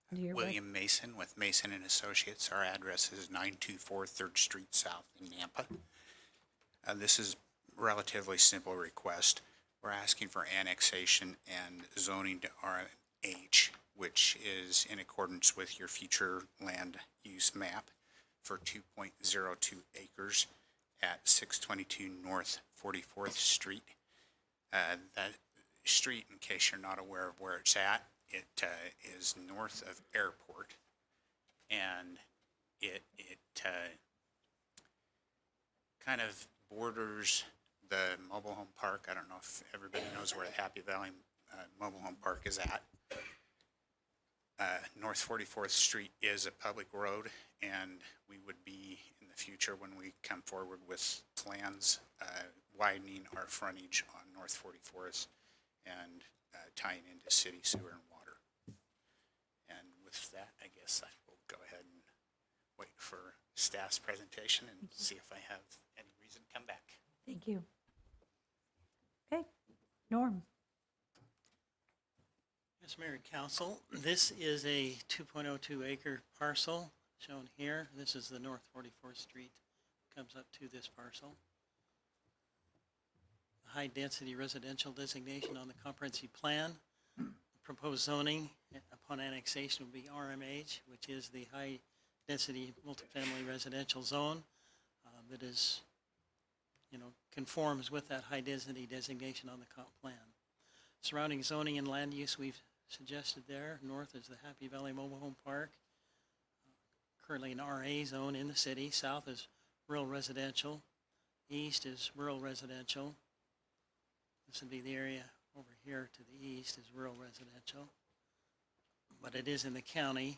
and your William Mason with Mason and Associates. Our address is 924 3rd Street South in Nampa. This is a relatively simple request. We're asking for annexation and zoning to RH, which is in accordance with your future land use map for 2.02 acres at 622 North 44th Street. That street, in case you're not aware of where it's at, it is north of Airport, and it kind of borders the mobile home park. I don't know if everybody knows where the Happy Valley mobile home park is at. North 44th Street is a public road, and we would be in the future, when we come forward with plans, widening our frontage on North 44th and tying into city sewer and water. And with that, I guess I will go ahead and wait for staff's presentation and see if I have any reason to come back. Thank you. Okay, Norm. Yes, Mayor and Council, this is a 2.02 acre parcel shown here. This is the North 44th Street, comes up to this parcel. High density residential designation on the comprehensive plan. Proposed zoning upon annexation will be RMH, which is the high density multifamily residential zone that is, conforms with that high density designation on the comp plan. Surrounding zoning and land use we've suggested there. North is the Happy Valley Mobile Home Park, currently an RA zone in the city. South is rural residential. East is rural residential. This would be the area over here to the east is rural residential, but it is in the county.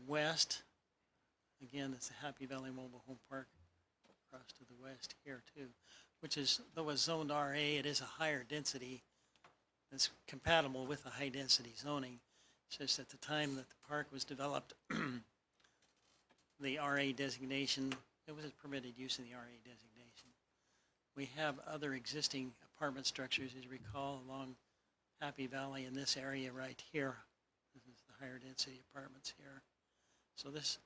West, again, it's the Happy Valley Mobile Home Park across to the west here too. which is, though it's zoned RA, it is a higher density that's compatible with the high-density zoning. It's just at the time that the park was developed, the RA designation, it was a permitted use in the RA designation. We have other existing apartment structures, as you recall, along Happy Valley in this area right here. This is the higher density apartments here. So this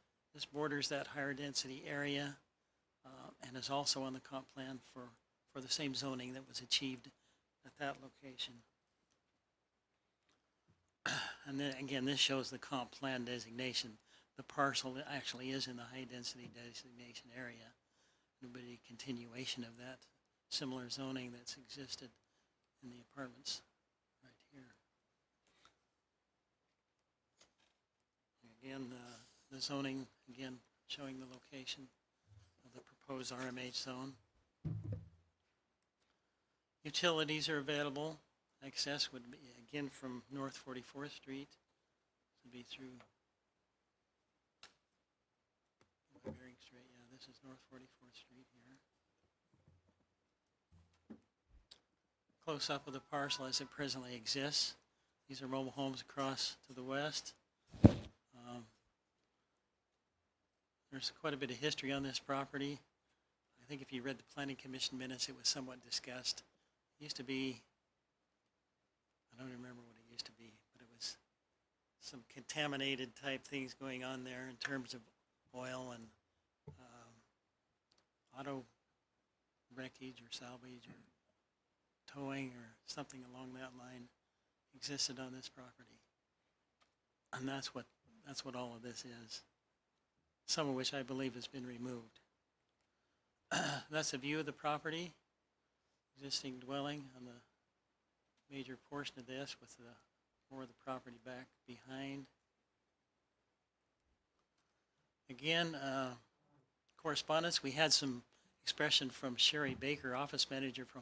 borders that higher density area and is also on the comp plan for the same zoning that was achieved at that location. And then again, this shows the comp plan designation. The parcel that actually is in the high density designation area. It'll be a continuation of that similar zoning that's existed in the apartments right here. Again, the zoning, again, showing the location of the proposed RMH zone. Utilities are available. Access would be, again, from North 44th Street. Would be through Bering Street. Yeah, this is North 44th Street here. Close up of the parcel as it presently exists. These are mobile homes across to the west. There's quite a bit of history on this property. I think if you read the Planning Commission minutes, it was somewhat discussed. It used to be, I don't remember what it used to be, but it was some contaminated type things going on there in terms of oil and auto wreckage or salvage or towing or something along that line existed on this property. And that's what all of this is. Some of which I believe has been removed. That's a view of the property, existing dwelling on the major portion of this with more of the property back behind. Again, correspondence, we had some expression from Sherry Baker, office manager for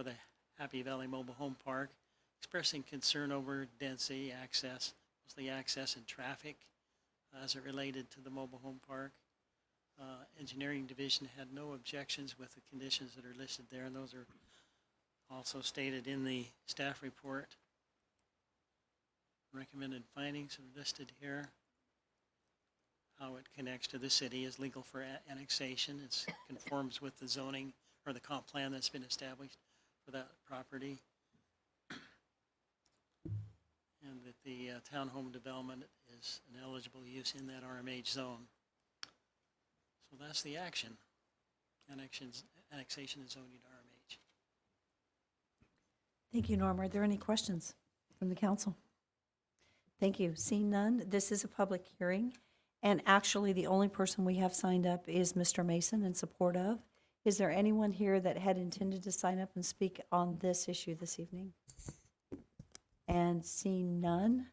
the Happy Valley Mobile Home Park, expressing concern over density, access, mostly access and traffic as it related to the mobile home park. Engineering division had no objections with the conditions that are listed there, and those are also stated in the staff report. Recommended findings are listed here. How it connects to the city is legal for annexation. It conforms with the zoning or the comp plan that's been established for that property. And that the townhome development is an eligible use in that RMH zone. So that's the action. Annexation is zoning to RMH. Thank you, Norm. Are there any questions from the council? Thank you. Seeing none, this is a public hearing. And actually, the only person we have signed up is Mr. Mason in support of. Is there anyone here that had intended to sign up and speak on this issue this evening? And seeing none,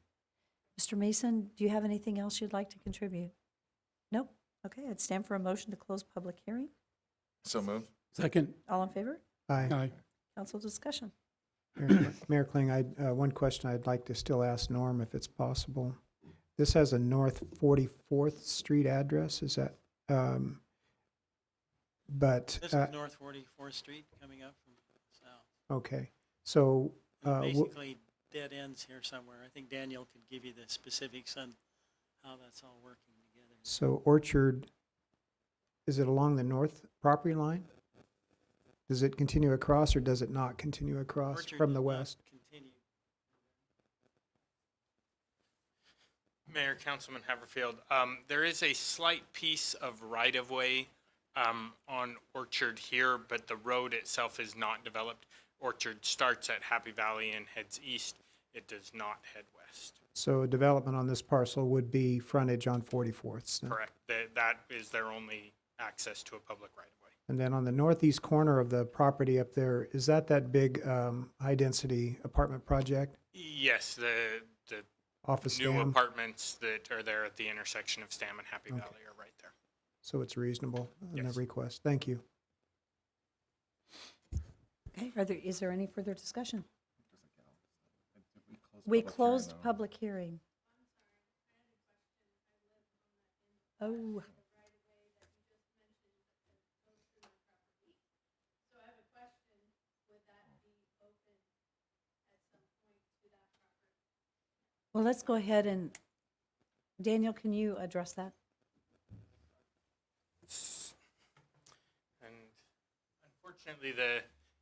Mr. Mason, do you have anything else you'd like to contribute? Nope. Okay, I'd stand for a motion to close public hearing. So moved. Second. All in favor? Aye. Aye. Council discussion. Mayor Kling, one question I'd like to still ask Norm if it's possible. This has a North 44th Street address, is that, but. This is North 44th Street coming up from the south. Okay, so. Basically dead ends here somewhere. I think Daniel could give you the specifics on how that's all working together. So Orchard, is it along the north property line? Does it continue across or does it not continue across Orchard from the does not west? continue. Mayor, Councilman Haverfield, there is a slight piece of right-of-way on Orchard here, but the road itself is not developed. Orchard starts at Happy Valley and heads east. It does not head west. So development on this parcel would be frontage on 44th. then? Correct. That is their only access to a public right-of-way. And then on the northeast corner of the property up there, is that big high-density apartment project? Yes, the Off of new Stam? apartments that are there at the intersection of Stam and Happy Valley are right there. So it's reasonable in the Yes. request. Thank you. Okay, is there any further discussion? We closed public hearing. Oh. Well, let's go ahead and, Daniel, can you address that? And unfortunately,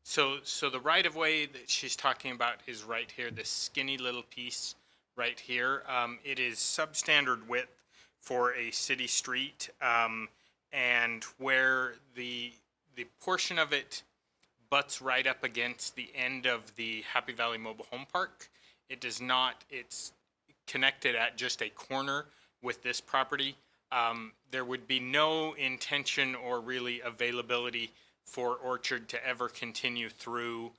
so the right of way that she's talking about is right here, this skinny little piece right here. It is substandard width for a city street, and where the portion of it butts right up against the end of the Happy Valley Mobile Home Park. It does not. It's connected at just a corner with this property. There would be no intention or really availability for Orchard to ever continue through.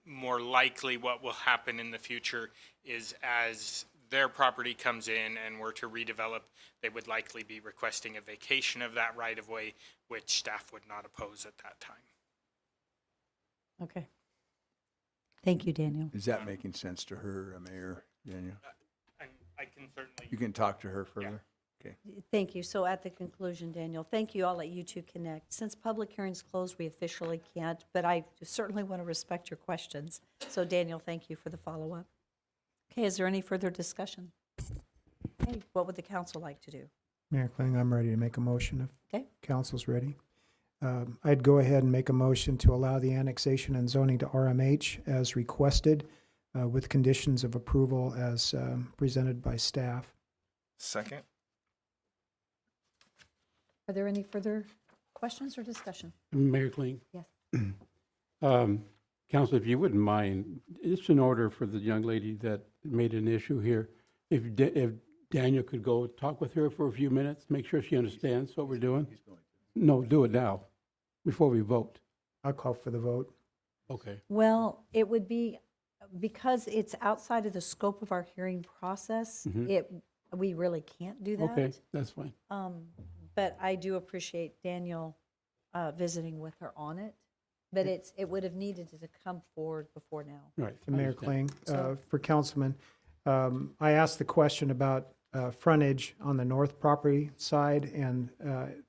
More likely what will happen in the future is as their property comes in and were to redevelop, they would likely be requesting a vacation of that right of way, which staff would not oppose at that time. Okay. Thank you, Daniel. Is that making sense to her, Mayor Daniel? And I can certainly. You can talk to her further? Okay. Thank you. So at the conclusion, Daniel, thank you. I'll let you two connect. Since public hearing's closed, we officially can't, but I certainly want to respect your questions. So Daniel, thank you for the follow-up. Okay, is there any further discussion? Okay, what would the council like to do? Mayor Kling, I'm ready to make a motion if Okay. council's ready. I'd go ahead and make a motion to allow the annexation and zoning to RMH as requested, with conditions of approval as presented by staff. Second. Are there any further questions or discussion? Mayor Kling? Yes. Council, if you wouldn't mind, it's in order for the young lady that made an issue here. If Daniel could go talk with her for a few minutes, make sure she understands what we're doing. No, do it now, before we vote. I'll call for the vote. Okay. Well, it would be, because it's outside of the scope of our hearing process, we really can't do that. Okay, that's fine. But I do appreciate Daniel visiting with her on it. But it would have needed to come forward before now. Right. To Mayor understand. Kling, for Councilman, I asked the question about frontage on the north property side, and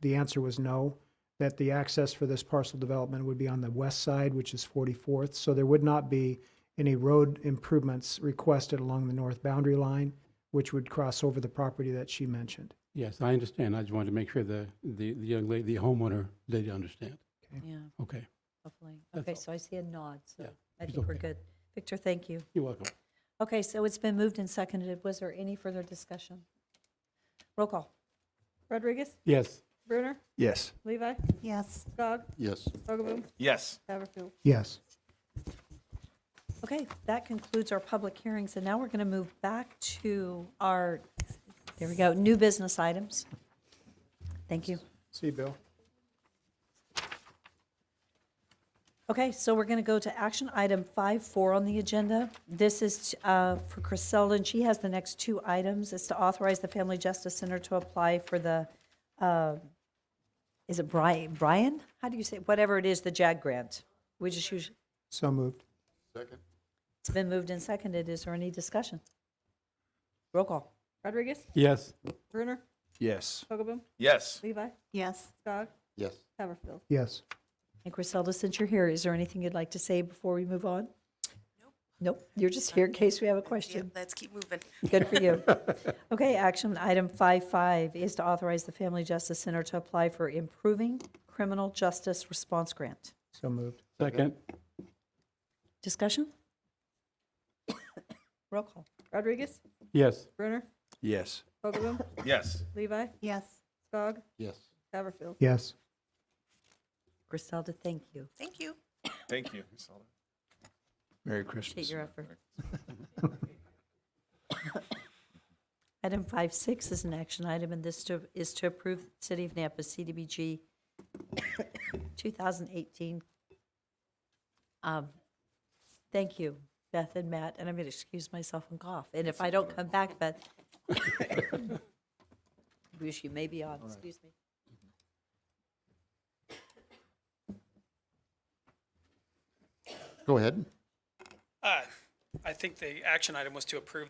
the answer was no, that the access for this parcel development would be on the west side, which is 44th. So there would not be any road improvements requested along the north boundary line, which would cross over the property that she mentioned. Yes, I understand. I just wanted to make sure the young lady, the homeowner, they understand. Yeah, Okay. hopefully. That's Okay, all. so I see a nod, so Yeah, I it's think we're okay. good. Victor, thank you. You're welcome. Okay, so it's been moved and seconded. Was there any further discussion? Roll call. Rodriguez, Yes. Brunner, Yes. Levi, Yes. Skog, Yes. Hogaboom, Yes. Haverfield. Yes. Okay, that concludes our public hearings, and now we're going to move back to our, there we go, new business items. Thank you. See you, Bill. Okay, so we're going to go to action item 5.4 on the agenda. This is for Chris Selden. She has the next two items. It's to authorize the Family Justice Center to apply for the, is it Brian? How do you say, whatever it is, the JAG grant. We just use, So moved. Second. it's been moved and seconded. Is there any discussion? Roll call. Rodriguez, Yes. Brunner, Yes. Hogaboom, Yes. Levi, Yes. Skog, Yes. Haverfield. Yes. And Griselda, since you're here, is there anything you'd like to say before we move on? Nope, you're just here in case we have a question. Let's keep moving. Good for you. Okay, action item 5.5 is to authorize the Family Justice Center to apply for Improving Criminal Justice Response Grant. So moved. Second. Discussion? Roll call. Rodriguez, Yes. Brunner, Yes. Hogaboom, Yes. Levi, Yes. Skog, Yes. Haverfield. Yes. Griselda, thank you. Thank you. Thank you. Griselda. Merry Appreciate Christmas. your effort. Item 5.6 is an action item, and this is to approve City of Nampa CDBG 2018. Thank you, Beth and Matt, and I'm going to excuse myself and cough. And if I don't come back, Beth, Bruce, you may be on, excuse me. Go ahead. I think the action item was to approve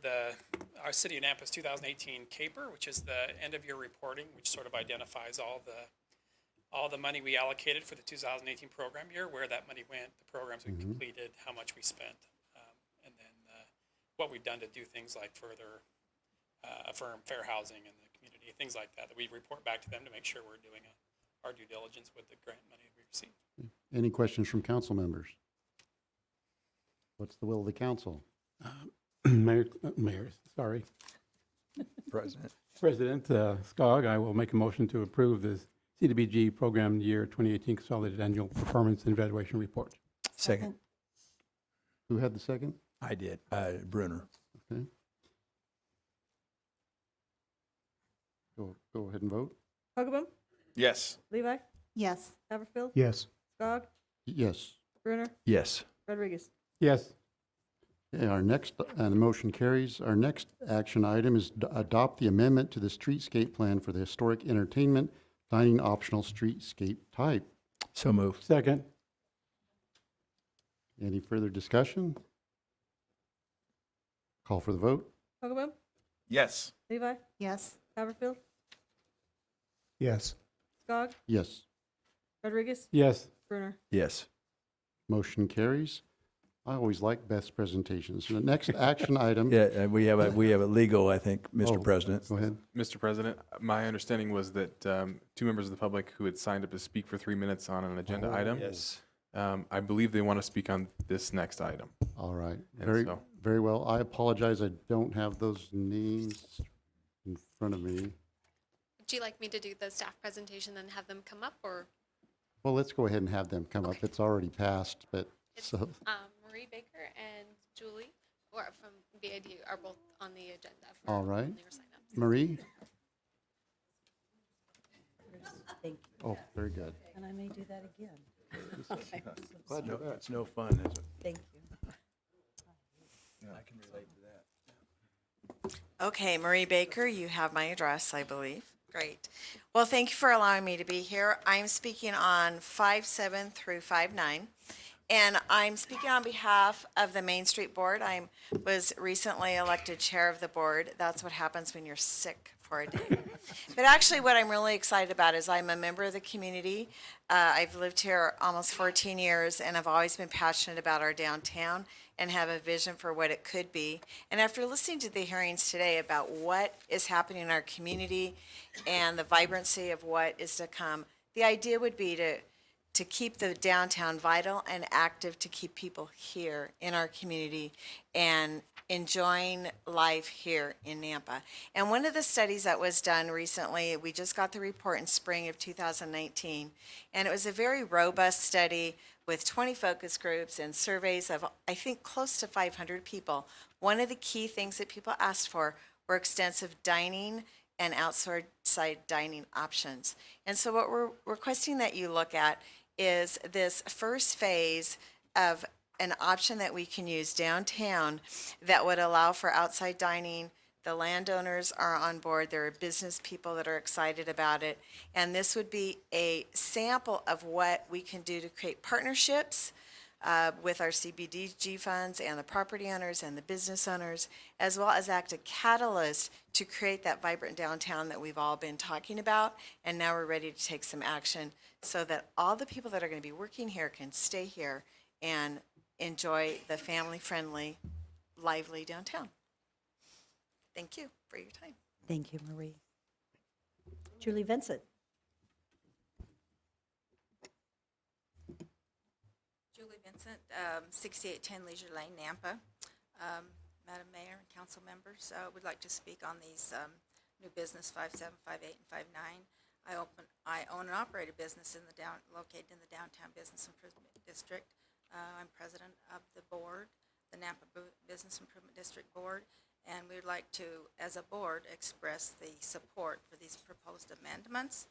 our City of Nampa's 2018 CAPER, which is the end-of-year reporting, which sort of identifies all the money we allocated for the 2018 program year, where that money went, the programs we completed, how much we spent, and then what we've done to do things like further affirm fair housing in the community, things like that, that we report back to them to make sure we're doing our due diligence with the grant money we receive. Any questions from council members? What's the will of the council? Mayor, sorry. President. President Skog, I will make a motion to approve the CDBG Program Year 2018 Consolidated Annual Performance and Evaluation Report. Second. Who had the second? I did. Brunner. Okay. Go ahead and vote. Hoagabum, Yes. Levi, Yes. Haverfield, Yes. Skog, Yes. Brunner, Yes. Rodriguez. Yes. Okay, our next, and the motion carries. Our next action item is adopt the amendment to the streetscape plan for the historic entertainment dining optional streetscape type. So moved. Second. Any further discussion? Call for the vote. Hoagabum, Yes. Levi, Yes. Haverfield, Yes. Skog, Yes. Rodriguez, Yes. Brunner. Yes. Motion carries. I always like best presentations. The next action item. Yeah, we have a legal, I think, Mr. Oh, President. Go ahead. Mr. President, my understanding was that two members of the public who had signed up to speak for 3 minutes on an agenda item. Yes. I believe they want to speak on this next item. All right. And Very, so- very well. I apologize. I don't have those names in front of me. Would you like me to do the staff presentation and have them come up, or? Well, let's go ahead and have them come up. It's already passed, but It's so, Marie Baker and Julie, or from BID, are both on the agenda. for all right. when they were signed up. Marie? Thank you. Oh, very good. And I may do that again. Glad you're back. It's no fun, is it? Thank you. I can relate to that. Okay, Marie Baker, you have my address, I believe. Great. Well, thank you for allowing me to be here. I'm speaking on 5-7 through 5-9, and I'm speaking on behalf of the Main Street Board. I was recently elected chair of the board. That's what happens when you're sick for a day. But actually, what I'm really excited about is I'm a member of the community. I've lived here almost 14 years, and I've always been passionate about our downtown and have a vision for what it could be. And after listening to the hearings today about what is happening in our community and the vibrancy of what is to come, the idea would be to keep the downtown vital and active, to keep people here in our community and enjoying life here in Nampa. And one of the studies that was done recently, we just got the report in spring of 2019, and it was a very robust study with 20 focus groups and surveys of, I think, close to 500 people. One of the key things that people asked for were extensive dining and outside dining options. And so what we're requesting that you look at is this first phase of an option that we can use downtown that would allow for outside dining. The landowners are on board. There are business people that are excited about it. And this would be a sample of what we can do to create partnerships with our CBDG funds and the property owners and the business owners, as well as act a catalyst to create that vibrant downtown that we've all been talking about. And now we're ready to take some action so that all the people that are going to be working here can stay here and enjoy the family-friendly, lively downtown. Thank you for your time. Thank you, Marie. Julie Vincent. Julie Vincent, 6810 Leisure Lane, Nampa. Madam Mayor and council members, would like to speak on these new business 57, 58, and 59. I own and operate a business located in the Downtown Business Improvement District. I'm president of the board, the Nampa Business Improvement District Board, and we'd like to, as a board, express the support for these proposed amendments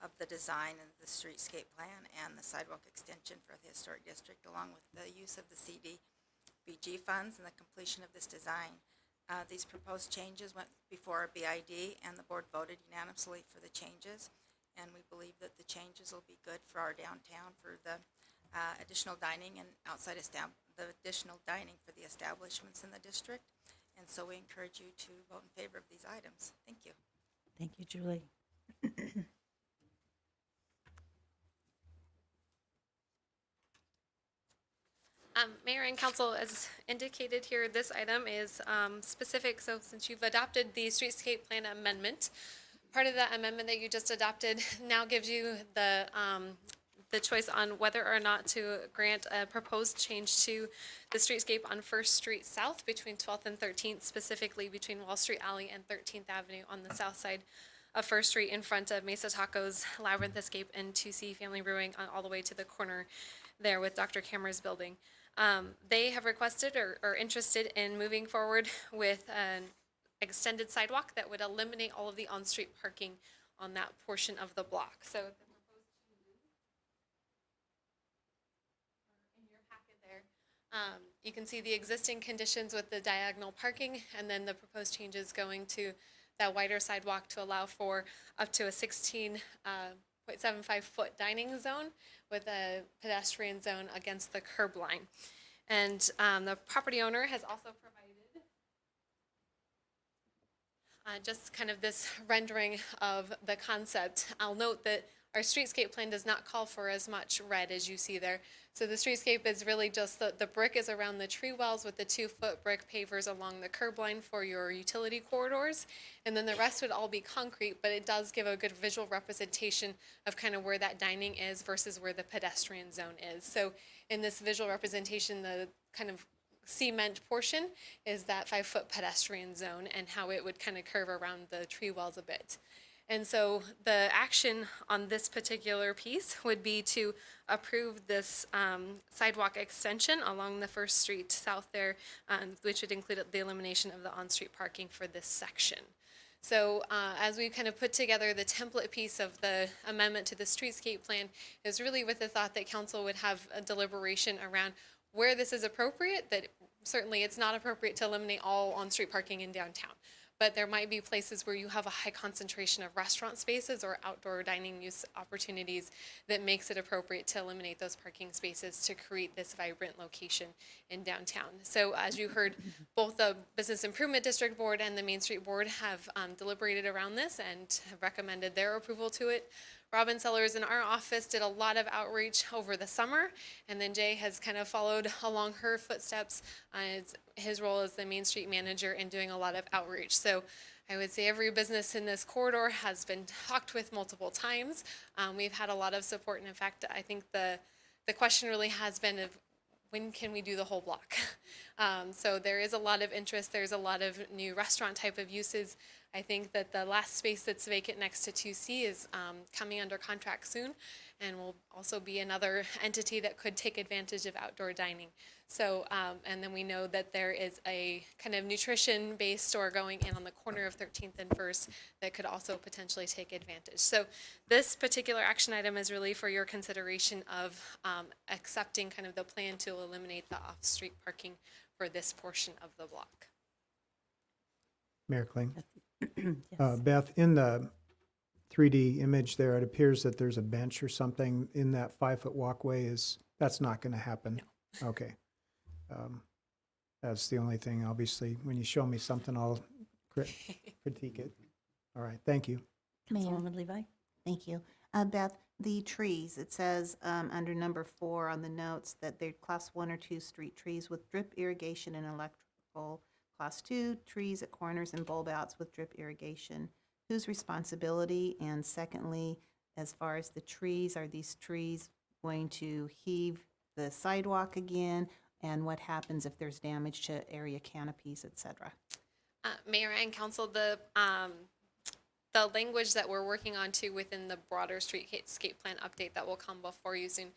of the design and the streetscape plan and the sidewalk extension for the historic district, along with the use of the CDBG funds and the completion of this design. These proposed changes went before our BID, and the board voted unanimously for the changes, and we believe that the changes will be good for our downtown, for the additional dining and the additional dining for the establishments in the district. And so we encourage you to vote in favor of these items. Thank you. Thank you, Julie. Mayor and Council, as indicated here, this item is specific. So since you've adopted the streetscape plan amendment, part of that amendment that you just adopted now gives you the choice on whether or not to grant a proposed change to the streetscape on First Street South between 12th and 13th, specifically between Wall Street Alley and 13th Avenue on the south side of First Street in front of Mesa Tacos, Labyrinth Escape, and 2C Family Brewing all the way to the corner there with Dr. Cameron's building. They have requested or are interested in moving forward with an extended sidewalk that would eliminate all of the on-street parking on that portion of the block. So the proposed changes are in your packet there. You can see the existing conditions with the diagonal parking and then the proposed changes going to that wider sidewalk to allow for up to a 16.75 foot dining zone with a pedestrian zone against the curb line. And the property owner has also provided just kind of this rendering of the concept. I'll note that our streetscape plan does not call for as much red as you see there. So the streetscape is really just the brick is around the tree wells with the 2-foot brick pavers along the curb line for your utility corridors. And then the rest would all be concrete, but it does give a good visual representation of kind of where that dining is versus where the pedestrian zone is. So in this visual representation, the kind of cement portion is that 5-foot pedestrian zone and how it would kind of curve around the tree wells a bit. And so the action on this particular piece would be to approve this sidewalk extension along the First Street South there, which would include the elimination of the on-street parking for this section. So as we kind of put together the template piece of the amendment to the streetscape plan is really with the thought that council would have a deliberation around where this is appropriate, that certainly it's not appropriate to eliminate all on-street parking in downtown. But there might be places where you have a high concentration of restaurant spaces or outdoor dining use opportunities that makes it appropriate to eliminate those parking spaces to create this vibrant location in downtown. So as you heard, both the Business Improvement District Board and the Main Street Board have deliberated around this and have recommended their approval to it. Robin Sellers in our office did a lot of outreach over the summer, and then Jay has kind of followed along her footsteps. His role as the Main Street manager in doing a lot of outreach. So I would say every business in this corridor has been talked with multiple times. We've had a lot of support, and in fact, I think the question really has been of when can we do the whole block? So there is a lot of interest. There's a lot of new restaurant type of uses. I think that the last space that's vacant next to 2C is coming under contract soon, and will also be another entity that could take advantage of outdoor dining. So, and then we know that there is a kind of nutrition-based store going in on the corner of 13th and First that could also potentially take advantage. So this particular action item is really for your consideration of accepting kind of the plan to eliminate the off-street parking for this portion of the block. Mayor Kling. Beth, in the 3D image there, it appears that there's a bench or something in that 5-foot walkway. That's not going to happen? No. Okay. That's the only thing. Obviously, when you show me something, I'll critique it. All right. Thank you. Councilwoman Levi? Thank you. Beth, the trees, it says under number 4 on the notes that they're class 1 or 2 street trees with drip irrigation and electrical. Class 2 trees at corners and bulb outs with drip irrigation. Whose responsibility? And secondly, as far as the trees, are these trees going to heave the sidewalk again? And what happens if there's damage to area canopies, et cetera? Mayor and Council, the language that we're working on too within the broader streetscape plan update that will come before you soon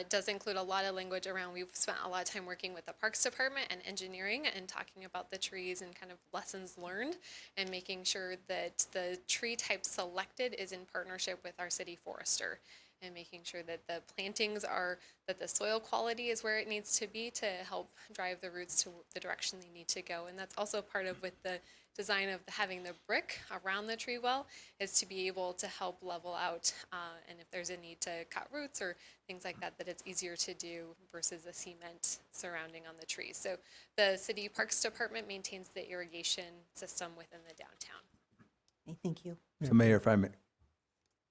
does include a lot of language around. We've spent a lot of time working with the Parks Department and engineering and talking about the trees and kind of lessons learned and making sure that the tree type selected is in partnership with our city forester and making sure that the plantings are, that the soil quality is where it needs to be to help drive the roots to the direction they need to go. And that's also part of with the design of having the brick around the tree well is to be able to help level out and if there's a need to cut roots or things like that, that it's easier to do versus a cement surrounding on the trees. So the City Parks Department maintains the irrigation system within the downtown. Okay, thank you. So Mayor, if I may,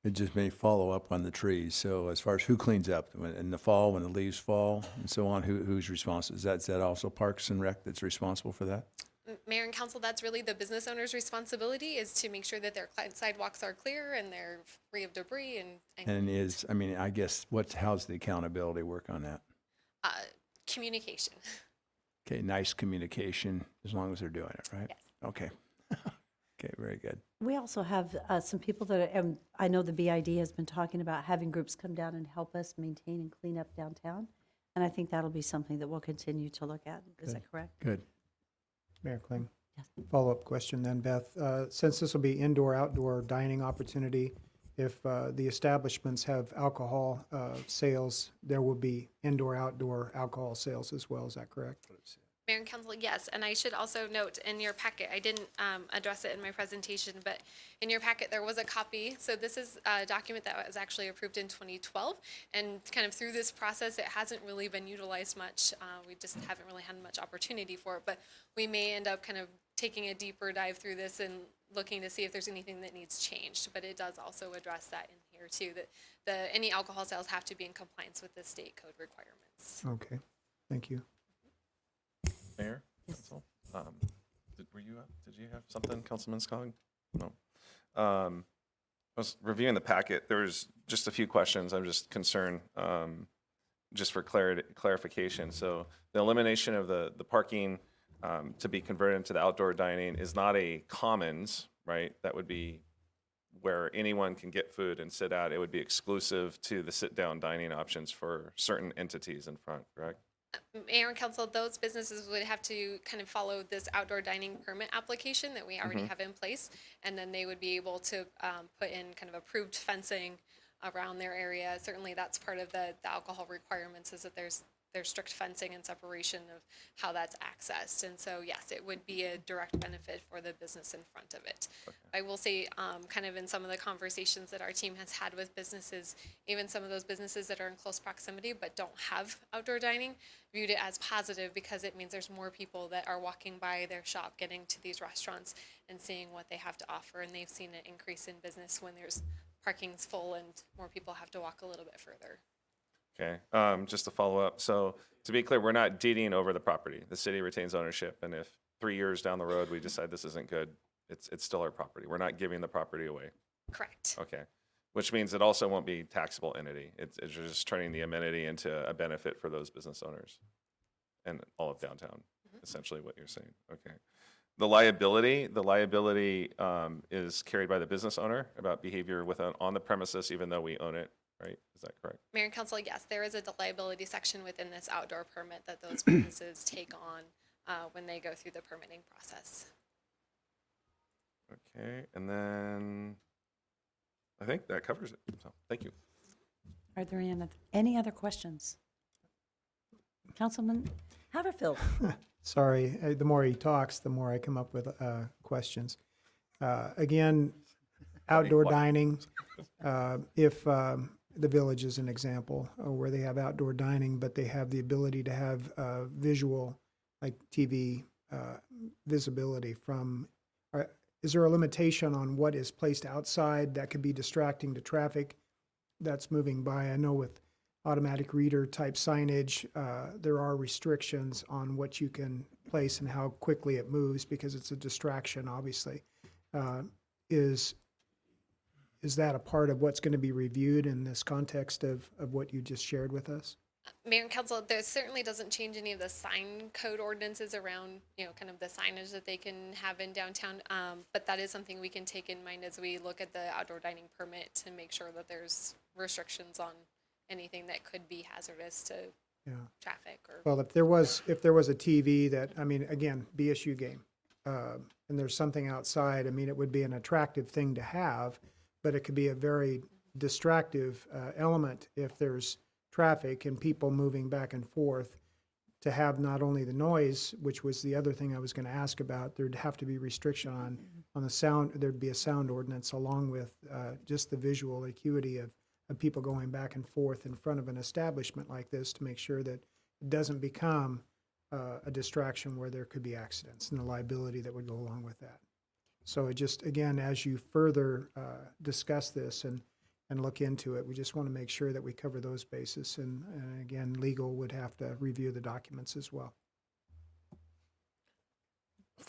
It just may follow up on the trees. So as far as who cleans up in the fall, when the leaves fall and so on, who's responsible? Is that also Parks and Rec that's responsible for that? Mayor and council, that's really the business owner's responsibility, is to make sure that their sidewalks are clear and they're free of debris and I guess, how's the accountability work on that? communication. Okay, nice communication, as long as they're doing it, right? Yes. Okay. Okay, very good. We also have some people that, I know the BID has been talking about having groups come down and help us maintain and clean up downtown. And I think that'll be something that we'll continue to look at. Is that correct? Good. Mayor Kling. Yes. Follow-up question then, Beth. Since this will be indoor-outdoor dining opportunity, if the establishments have alcohol sales, there will be indoor-outdoor alcohol sales as well. Is that correct? Mayor and council, yes, and I should also note in your packet, I didn't address it in my presentation, but in your packet, there was a copy. So this is a document that was actually approved in 2012, and kind of through this process, it hasn't really been utilized much. We just haven't really had much opportunity for it, but we may end up kind of taking a deeper dive through this and looking to see if there's anything that needs changed. But it does also address that in here too, that any alcohol sales have to be in compliance with the state code requirements. Okay, thank you. Mayor, council, did you have something, Councilman Scogg? No. I was reviewing the packet. There was just a few questions. I'm just concerned, just for clarification. So the elimination of the parking to be converted into the outdoor dining is not a commons, right? That would be where anyone can get food and sit out. It would be exclusive to the sit-down dining options for certain entities in front, correct? Mayor and council, those businesses would have to kind of follow this outdoor dining permit application that we already have in place. And then they would be able to put in kind of approved fencing around their area. Certainly that's part of the alcohol requirements, is that there's strict fencing and separation of how that's accessed. And so, yes, it would be a direct benefit for the business in front of it. Okay. I will say, kind of in some of the conversations that our team has had with businesses, even some of those businesses that are in close proximity but don't have outdoor dining, viewed it as positive because it means there's more people that are walking by their shop, getting to these restaurants and seeing what they have to offer. And they've seen an increase in business when there's parking's full and more people have to walk a little bit further. Okay, just to follow up. So to be clear, we're not deeding over the property. The city retains ownership. And if 3 years down the road, we decide this isn't good, it's still our property. We're not giving the property away. Correct. Okay, which means it also won't be taxable entity. It's just turning the amenity into a benefit for those business owners and all of downtown, essentially what you're saying. Okay. The liability is carried by the business owner about behavior on the premises, even though we own it, right? Is that correct? Mayor and council, yes, there is a liability section within this outdoor permit that those businesses take on when they go through the permitting process. Okay, and then I think that covers it. So, thank you. Are there any other questions? Councilman Haverfield? Sorry, the more he talks, the more I come up with questions. Again, outdoor dining, if the Village is an example where they have outdoor dining, but they have the ability to have visual, like TV visibility from, is there a limitation on what is placed outside that could be distracting to traffic that's moving by? I know with automatic reader type signage, there are restrictions on what you can place and how quickly it moves because it's a distraction, obviously. Is that a part of what's going to be reviewed in this context of what you just shared with us? Mayor and council, there certainly doesn't change any of the sign code ordinances around, kind of the signage that they can have in downtown. But that is something we can take in mind as we look at the outdoor dining permit to make sure that there's restrictions on anything that could be hazardous to traffic. Well, if there was a TV that, again, BSU game, and there's something outside, it would be an attractive thing to have, but it could be a very distractive element if there's traffic and people moving back and forth, to have not only the noise, which was the other thing I was going to ask about, there'd have to be restriction on the sound. There'd be a sound ordinance along with just the visual acuity of people going back and forth in front of an establishment like this to make sure that it doesn't become a distraction where there could be accidents and the liability that would go along with that. So it just, again, as you further discuss this, and and look into it. We just want to make sure that we cover those bases. And again, legal would have to review the documents as well.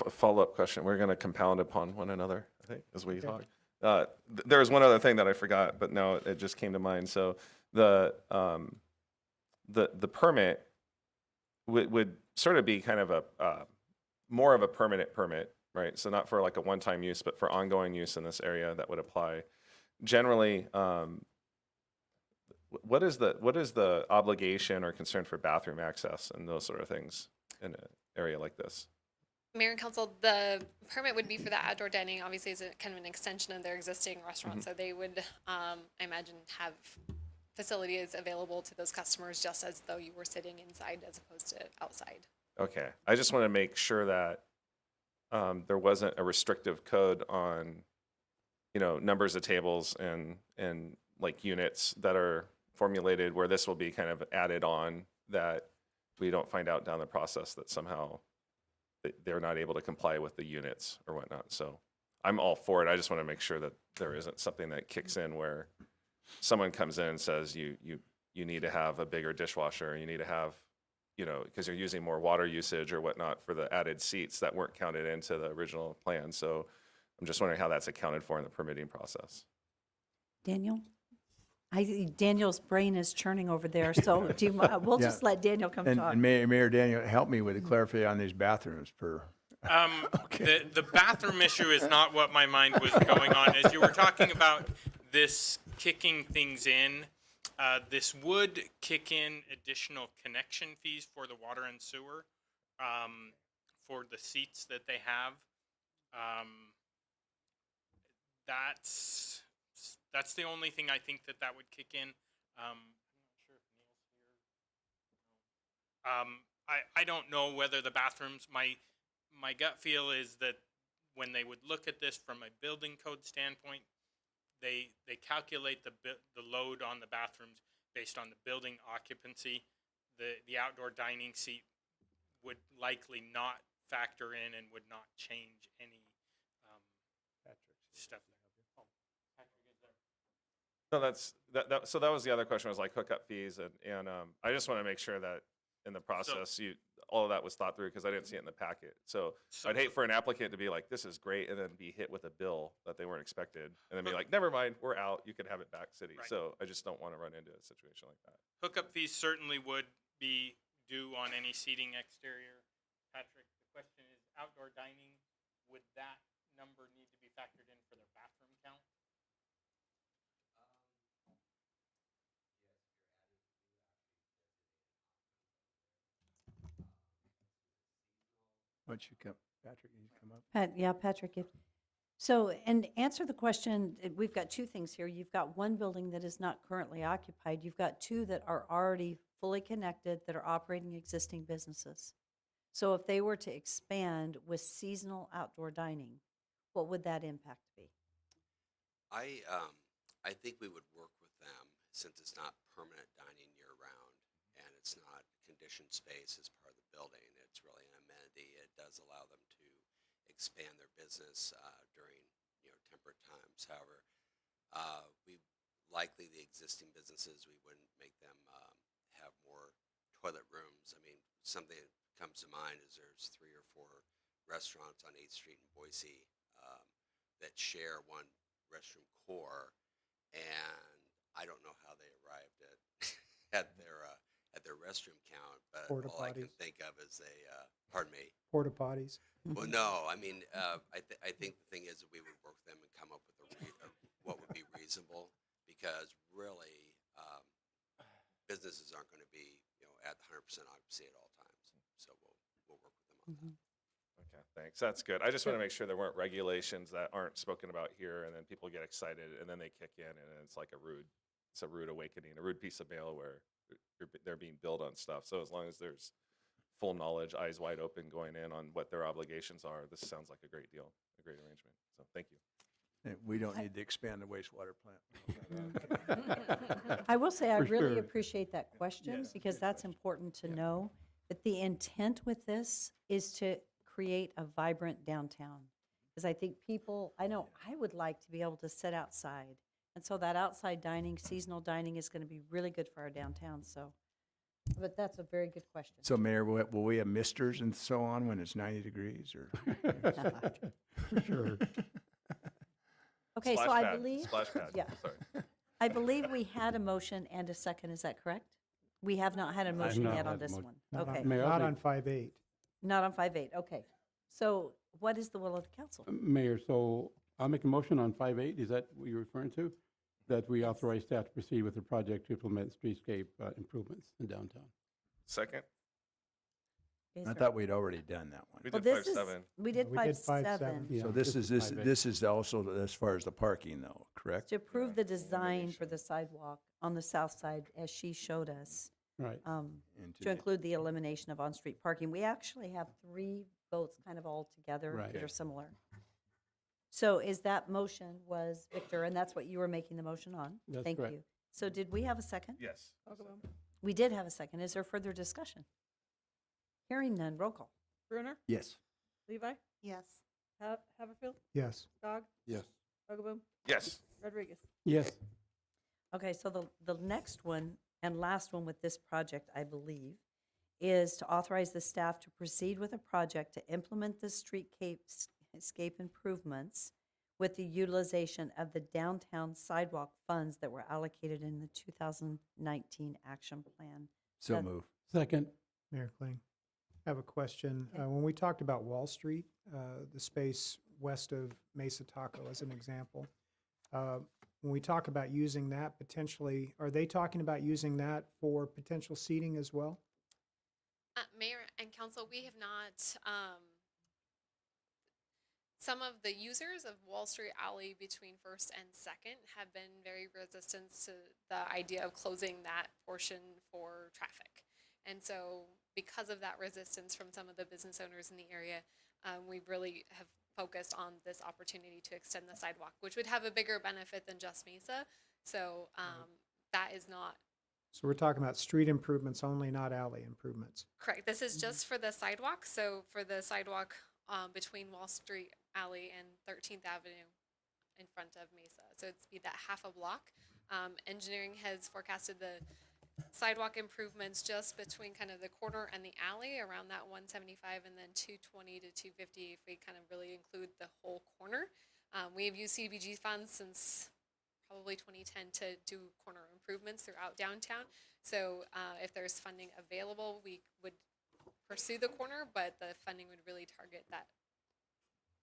Follow-up question. We're going to compound upon one another, I think, as we talk. There was one other thing that I forgot, but now it just came to mind. So the permit would sort of be kind of a more of a permanent permit, right? So not for like a one-time use, but for ongoing use in this area that would apply. Generally, what is the obligation or concern for bathroom access and those sort of things in an area like this? Mayor and Council, the permit would be for the outdoor dining, obviously is a kind of an extension of their existing restaurant. So they would, I imagine, have facilities available to those customers just as though you were sitting inside as opposed to outside. Okay, I just want to make sure that there wasn't a restrictive code on, numbers of tables and like units that are formulated where this will be kind of added on, that we don't find out down the process that somehow they're not able to comply with the units or whatnot. So I'm all for it. I just want to make sure that there isn't something that kicks in where someone comes in and says you need to have a bigger dishwasher, you need to have, because you're using more water usage or whatnot for the added seats that weren't counted into the original plan. So I'm just wondering how that's accounted for in the permitting process. Daniel? Daniel's brain is churning over there, so we'll Yeah. just let Daniel come talk. And Mayor Daniel, help me with the clarify on these bathrooms The bathroom issue is not what my mind was going on. As you were talking about this kicking things in, this would kick in additional connection fees for the water and sewer, for the seats that they have. That's the only thing I think that would kick in. I'm not sure if Neil's here. I don't know whether the bathrooms, my gut feel is that when they would look at this from a building code standpoint, they calculate the load on the bathrooms based on the building occupancy. The outdoor dining seat would likely not factor in and would not change any stuff. No, so that was the other question, was like hookup fees, and I just want to make sure that in the process, all of that was thought through, because I didn't see it in the packet. So I'd hate for an applicant to be like, this is great, and then be hit with a bill that they weren't expected, and then be like, never mind, we're out, you can have it back, city. Right. So I just don't want to run into a situation like that. Hookup fees certainly would be due on any seating exterior. Patrick, the question is, outdoor dining, would that number need to be factored in for their bathroom count? Why don't you come, Patrick, you come up? Patrick. So, and answer the question, we've got two things here. You've got one building that is not currently occupied. You've got two that are already fully connected, that are operating existing businesses. So if they were to expand with seasonal outdoor dining, what would that impact be? I think we would work with them, since it's not permanent dining year-round, and it's not conditioned space as part of the building. It's really an amenity. It does allow them to expand their business during temperate times. However, we likely the existing businesses, we wouldn't make them have more toilet rooms. I mean, something that comes to mind is there's 3 or 4 restaurants on 8th Street in Boise that share one restroom core, and I don't know how they arrived at their restroom count, but Porta all I can potties. think of is pardon me. Porta potties. Well, no, I mean, I think the thing is that we would work with them and come up with what would be reasonable, because really, businesses aren't going to be, at 100% occupancy at all times. So we'll work with them on that. Okay, thanks. That's good. I just want to make sure there weren't regulations that aren't spoken about here, and then people get excited, and then they kick in, and it's like a rude awakening, a rude piece of mail where they're being billed on stuff. So as long as there's full knowledge, eyes wide open, going in on what their obligations are, this sounds like a great deal, a great arrangement. So thank you. We don't need to expand the wastewater plant. I will say I For really sure. appreciate that question, Yes, because that's important to know. But the intent with this is to create a vibrant downtown. Because I think people, I know I would like to be able to sit outside And so that outside dining, seasonal dining is going to be really good for our downtown, so. But that's a very good question. So Mayor, will we have misters and so on when it's 90 degrees or? For sure. Okay, so Splash I pad, believe. Splash pad, Yeah. sorry. I believe we had a motion and a second, is that correct? We have not had a motion not yet on had a this mo- one. Not on- Okay, Mayor, I'll Not make- on 5-8. not on 5-8, okay. So what is the will of the council? Mayor, so I'll make a motion on 5-8, is that what you're referring to? That we authorize staff to proceed with the project to implement streetscape improvements in downtown. Second, Is I there- thought we'd already done that one. we Well, did this is, 5-7. we did We did 5-7. 5-7. Yeah, So this is, 5-8. this is also as far as the parking though, correct? To approve the design for the sidewalk on the south side, as she showed us, Right. And to include the elimination of on-street parking. We actually have 3 votes kind of all together Right. that are similar. So is that motion was Victor, and that's what you were making the motion on? That's Thank correct. you. So did we have a second? Yes. We did have a second. Is there further discussion? Hearing none, roll call. Brunner, Yes. Levi, Yes. Haverfield, Yes. Gog, Yes. Hogaboom, Yes. Rodriguez. Yes. Okay, so the next one and last one with this project, I believe, is to authorize the staff to proceed with a project to implement the streetscape improvements with the utilization of the downtown sidewalk funds that were allocated in the 2019 action plan. So That- move. Second. Mayor Kling, I have a question. When we talked about Wall Street, the space west of Mesa Taco as an example, when we talk about using that potentially, are they talking about using that for potential seating as well? Mayor and council, we have not, some of the users of Wall Street Alley between First and Second have been very resistant to the idea of closing that portion for traffic. And so because of that resistance from some of the business owners in the area, we really have focused on this opportunity to extend the sidewalk, which would have a bigger benefit than just Mesa. So that is not So we're talking about street improvements only, not alley improvements. correct. This is just for the sidewalk. So for the sidewalk between Wall Street Alley and 13th Avenue in front of Mesa. So it's be that half a block. Engineering has forecasted the sidewalk improvements just between kind of the corner and the alley around that 175 and then 220 to 250 if we kind of really include the whole corner. We have used CDBG funds since probably 2010 to do corner improvements throughout downtown. So if there's funding available, we would pursue the corner, but the funding would really target that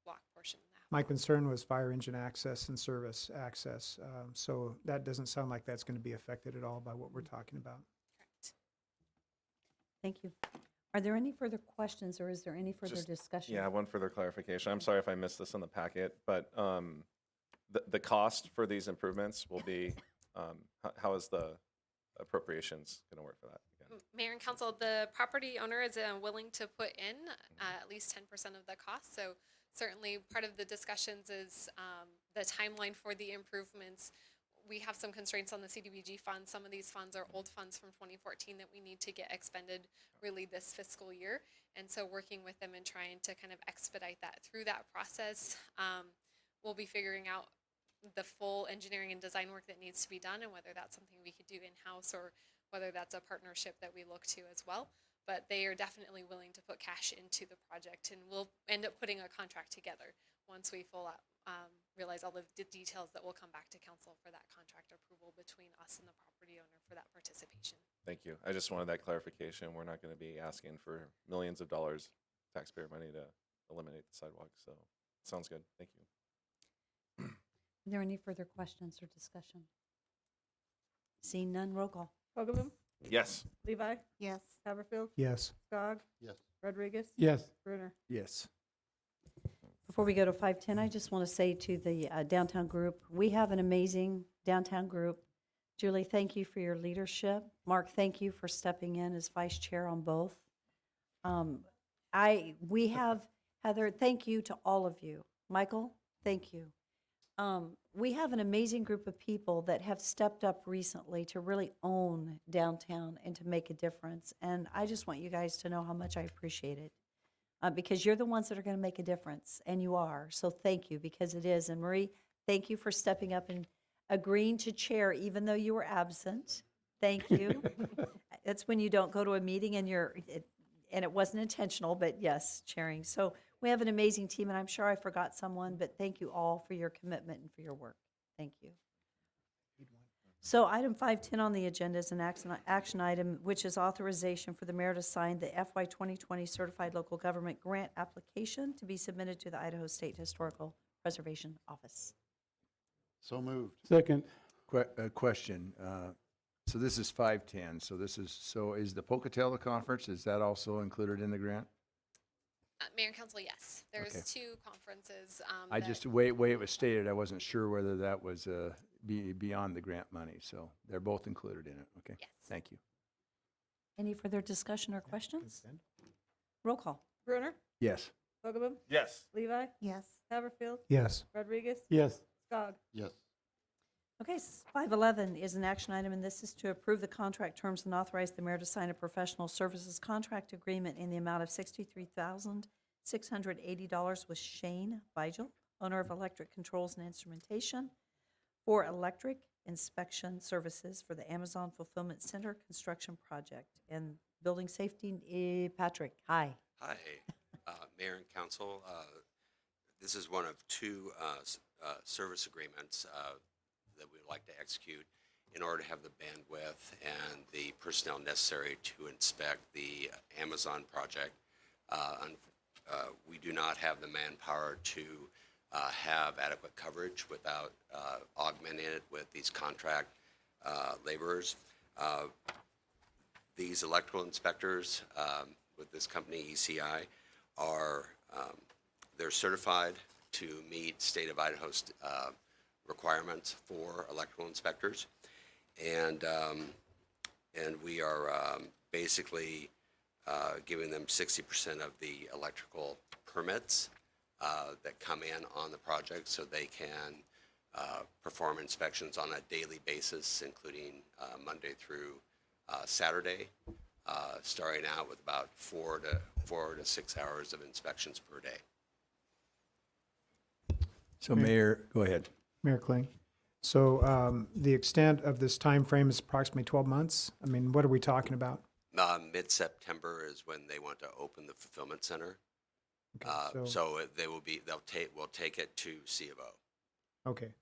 block portion. My concern was fire engine access and service access. So that doesn't sound like that's going to be affected at all by what we're talking about. Correct. Thank you. Are there any further questions or is there any further Just- discussion? Yeah, one further clarification. I'm sorry if I missed this in the packet, but the cost for these improvements will be, how is the appropriations going to work for that? Again? Mayor and council, the property owner is willing to put in at least 10% of the cost. So certainly part of the discussions is the timeline for the improvements. We have some constraints on the CDBG funds. Some of these funds are old funds from 2014 that we need to get expended really this fiscal year. And so working with them and trying to kind of expedite that through that process, we'll be figuring out the full engineering and design work that needs to be done and whether that's something we could do in-house or whether that's a partnership that we look to as well. But they are definitely willing to put cash into the project and we'll end up putting a contract together once we realize all the details that will come back to council for that contract approval between us and the property owner for that participation. Thank you. I just wanted that clarification. We're not going to be asking for millions of dollars taxpayer money to eliminate the sidewalk. So sounds good. Thank you. Are there any further questions or discussion? Seeing none, roll call. Hogaboom, Yes. Levi, Yes. Haverfield, Yes. Gog, Yes. Rodriguez. Yes. Brunner. Yes. Before we go to 510, I just want to say to the downtown group, we have an amazing downtown group. Julie, thank you for your leadership. Mark, thank you for stepping in as vice chair on both. We have, Heather, thank you to all of you. Michael, thank you. We have an amazing group of people that have stepped up recently to really own downtown and to make a difference. And I just want you guys to know how much I appreciate it. Because you're the ones that are going to make a difference, and you are. So thank you, because it is. And Marie, thank you for stepping up and agreeing to chair even though you were absent. Thank you. That's when you don't go to a meeting and and it wasn't intentional, but yes, chairing. So we have an amazing team, and I'm sure I forgot someone, but thank you all for your commitment and for your work. Thank you. So item 510 on the agenda is an action item, which is authorization for the mayor to sign the FY 2020 Certified Local Government Grant application to be submitted to the Idaho State Historical Preservation Office. So moved. Second. Question. So this is 510. So is the Pocatello Conference, is that also included in the grant? Mayor and Council, yes. There's Okay. 2 conferences. I that- just, way it was stated, I wasn't sure whether that was beyond the grant money. So they're both included in it. Okay. Yes. Thank you. Any further discussion or questions? Roll call. Brunner, Yes. Vogelbaum, Yes. Levi, Yes. Haverfield, Yes. Rodriguez, Yes. Skog. Yes. Okay, 511 is an action item, and this is to approve the contract terms and authorize the mayor to sign a professional services contract agreement in the amount of $63,680 with Shane Vigil, owner of Electric Controls and Instrumentation, for electric inspection services for the Amazon Fulfillment Center construction project. And building safety, Patrick, hi. Hi, Mayor and Council. This is one of 2 service agreements that we would like to execute in order to have the bandwidth and the personnel necessary to inspect the Amazon project. We do not have the manpower to have adequate coverage without augmenting it with these contract laborers. These electrical inspectors with this company, ECI, are they're certified to meet state of Idaho's requirements for electrical inspectors, and we are basically giving them 60% of the electrical permits that come in on the project, so they can perform inspections on a daily basis, including Monday through Saturday, starting out with about 4 to 6 hours of inspections per day. So Mayor, go ahead. Mayor Kling. So the extent of this time frame is approximately 12 months. I mean, what are we talking about? Mid-September is when they want to open the fulfillment center. Okay, So we'll take it to C of O. Okay.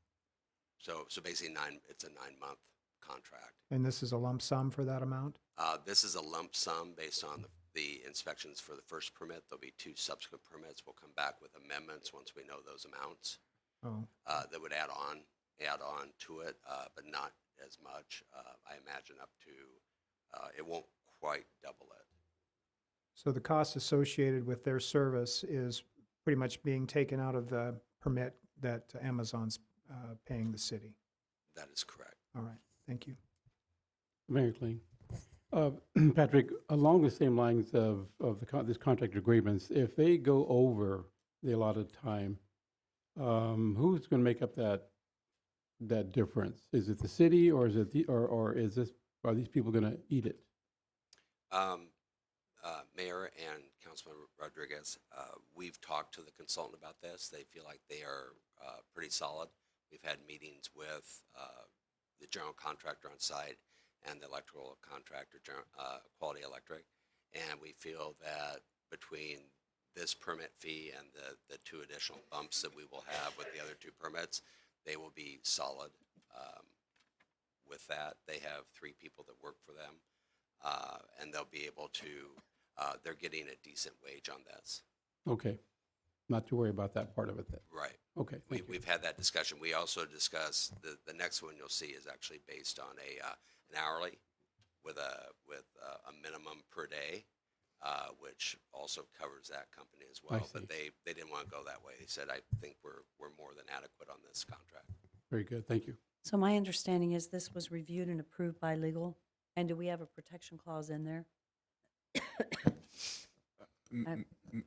So basically it's a 9-month contract. And this is a lump sum for that amount? This is a lump sum based on the inspections for the first permit. There'll be 2 subsequent permits. We'll come back with amendments once we know those amounts. Oh, That would add on to it, but not as much. I imagine up to, it won't quite double it. so the cost associated with their service is pretty much being taken out of the permit that Amazon's paying the city? That is correct. All right, thank you. Mayor Kling. Patrick, along the same lines of this contract agreements, if they go over the allotted time, who's going to make up that difference? Is it the city, or is it or is this, are these people going to eat it? Mayor and Councilman Rodriguez, we've talked to the consultant about this. They feel like they are pretty solid. We've had meetings with the general contractor on site and the electrical contractor, Quality Electric, and we feel that between this permit fee and the 2 additional bumps that we will have with the other 2 permits, they will be solid with that. They have 3 people that work for them, and they'll be able to, they're getting a decent wage on this. Okay, not to worry about that part of it then. Right. Okay, thank you. We've had that discussion. We also discussed, the next one you'll see is actually based on an hourly with a minimum per day, which also covers that company as well. But they didn't want to go that way. They said, I think we're more than adequate on this contract. Very good, thank you. So my understanding is this was reviewed and approved by legal, and do we have a protection clause in there?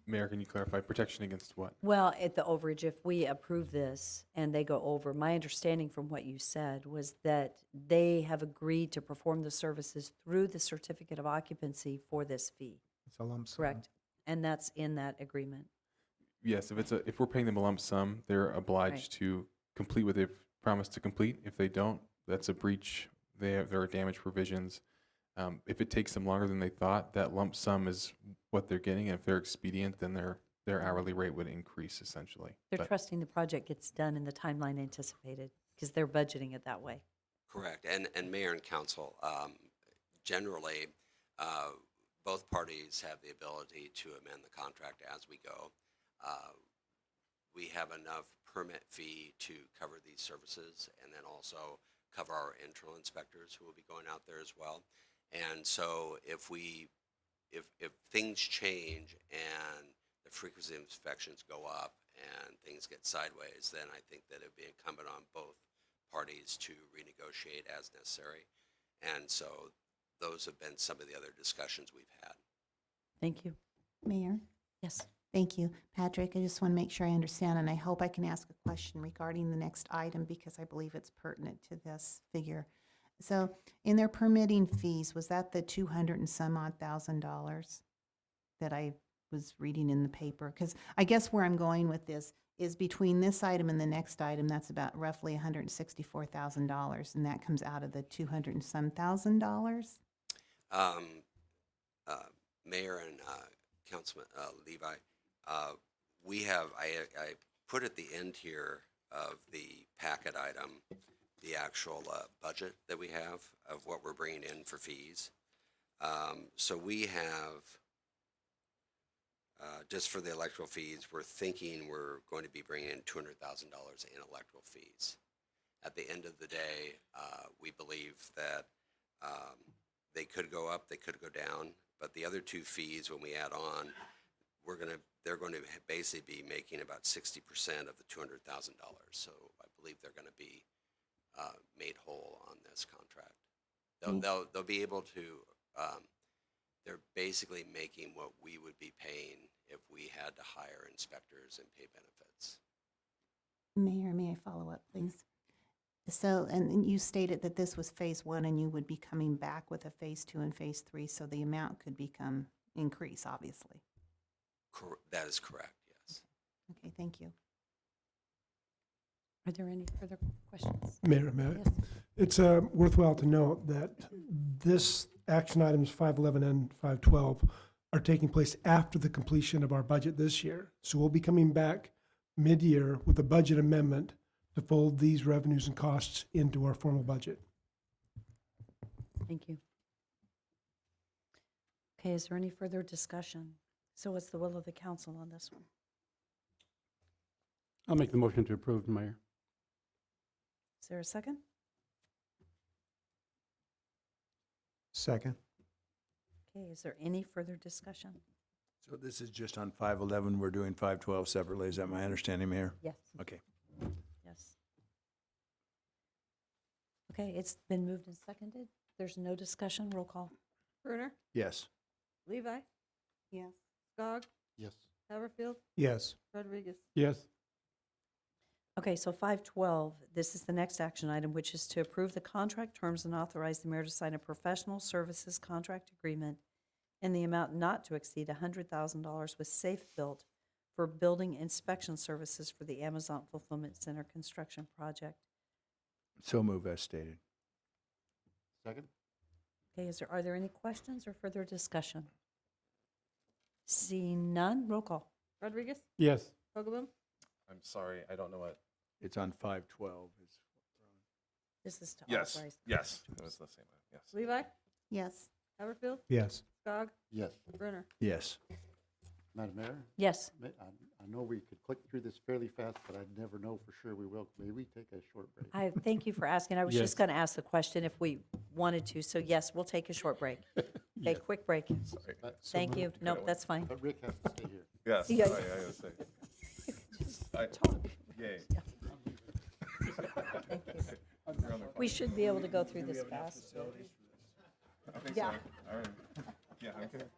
Mayor, can you clarify protection against what? Well, at the overage, if we approve this and they go over, my understanding from what you said was that they have agreed to perform the services through the certificate of occupancy for this fee. It's a lump sum. Correct. And that's in that agreement. Yes, if we're paying them a lump sum, they're obliged Right. to complete what they've promise to complete. If they don't, that's a breach. There are damage provisions. If it takes them longer than they thought, that lump sum is what they're getting. And if they're expedient, then their hourly rate would increase essentially. They're But- trusting the project gets done in the timeline anticipated because they're budgeting it that way. Correct. And Mayor and Council, generally, both parties have the ability to amend the contract as we go. We have enough permit fee to cover these services and then also cover our internal inspectors who will be going out there as well. And so if things change and the frequency of inspections go up and things get sideways, then I think that it'd be incumbent on both parties to renegotiate as necessary. And so those have been some of the other discussions we've had. Thank you. Mayor? Yes. Thank you. Patrick, I just want to make sure I understand, and I hope I can ask a question regarding the next item because I believe it's pertinent to this figure. So in their permitting fees, was that the 200 and some odd $1,000 that I was reading in the paper? Because I guess where I'm going with this is between this item and the next item, that's about roughly $164,000, and that comes out of the 200 and some $1,000? Mayor and Councilman Levi, we have, I put at the end here of the packet item, the actual budget that we have of what we're bringing in for fees. So we have, just for the electrical fees, we're thinking we're going to be bringing in $200,000 in electrical fees. At the end of the day, we believe that they could go up, they could go down, but the other two fees, when we add on, they're going to basically be making about 60% of the $200,000. So I believe they're going to be made whole on this contract. They'll be able to. They're basically making what we would be paying if we had to hire inspectors and pay benefits. Mayor, may I follow up, please? So, and you stated that this was phase 1 and you would be coming back with a phase 2 and phase 3, so the amount could increase, obviously. That is correct, yes. Okay, thank you. Are there any further questions? Mayor, Yes. it's worthwhile to note that this action items 511 and 512 are taking place after the completion of our budget this year. So we'll be coming back mid-year with a budget amendment to fold these revenues and costs into our formal budget. Thank you. Okay, is there any further discussion? So what's the will of the council on this one? I'll make the motion to approve, Mayor. Is there a second? Second. Okay, is there any further discussion? So this is just on 511, we're doing 512 separately, is that my understanding, Mayor? Yes. Okay. Yes. Okay, it's been moved and seconded. There's no discussion. Roll call. Brunner, Yes. Levi, Yes. Skog, Yes. Haverfield, Yes. Rodriguez. Yes. Okay, so 512, this is the next action item, which is to approve the contract terms and authorize the mayor to sign a professional services contract agreement in the amount not to exceed $100,000 with Safe Built for building inspection services for the Amazon Fulfillment Center construction project. So move as stated. Second? Okay, are there any questions or further discussion? Seeing none, roll call. Rodriguez, Yes. Hoagland, I'm sorry, I don't know what. It's on 512. This is to Yes, authorize. yes, it was the same one, yes. Levi, Yes. Haverfield, Yes. Skog, Yes. Brunner. Yes. Madam Mayor? Yes. I know we could click through this fairly fast, but I never know for sure we will. May we take a short break? I thank you for asking. I was Yes. just going to ask the question if we wanted to. So yes, we'll take a short break. Okay, quick break. Sorry. Thank you. No, that's fine. But Rick has to stay here. Yes, Yeah. I gotta say. Yay. Thank you. We should be able to go through this fast. I think Yeah. so. All right. Yeah, I'm good.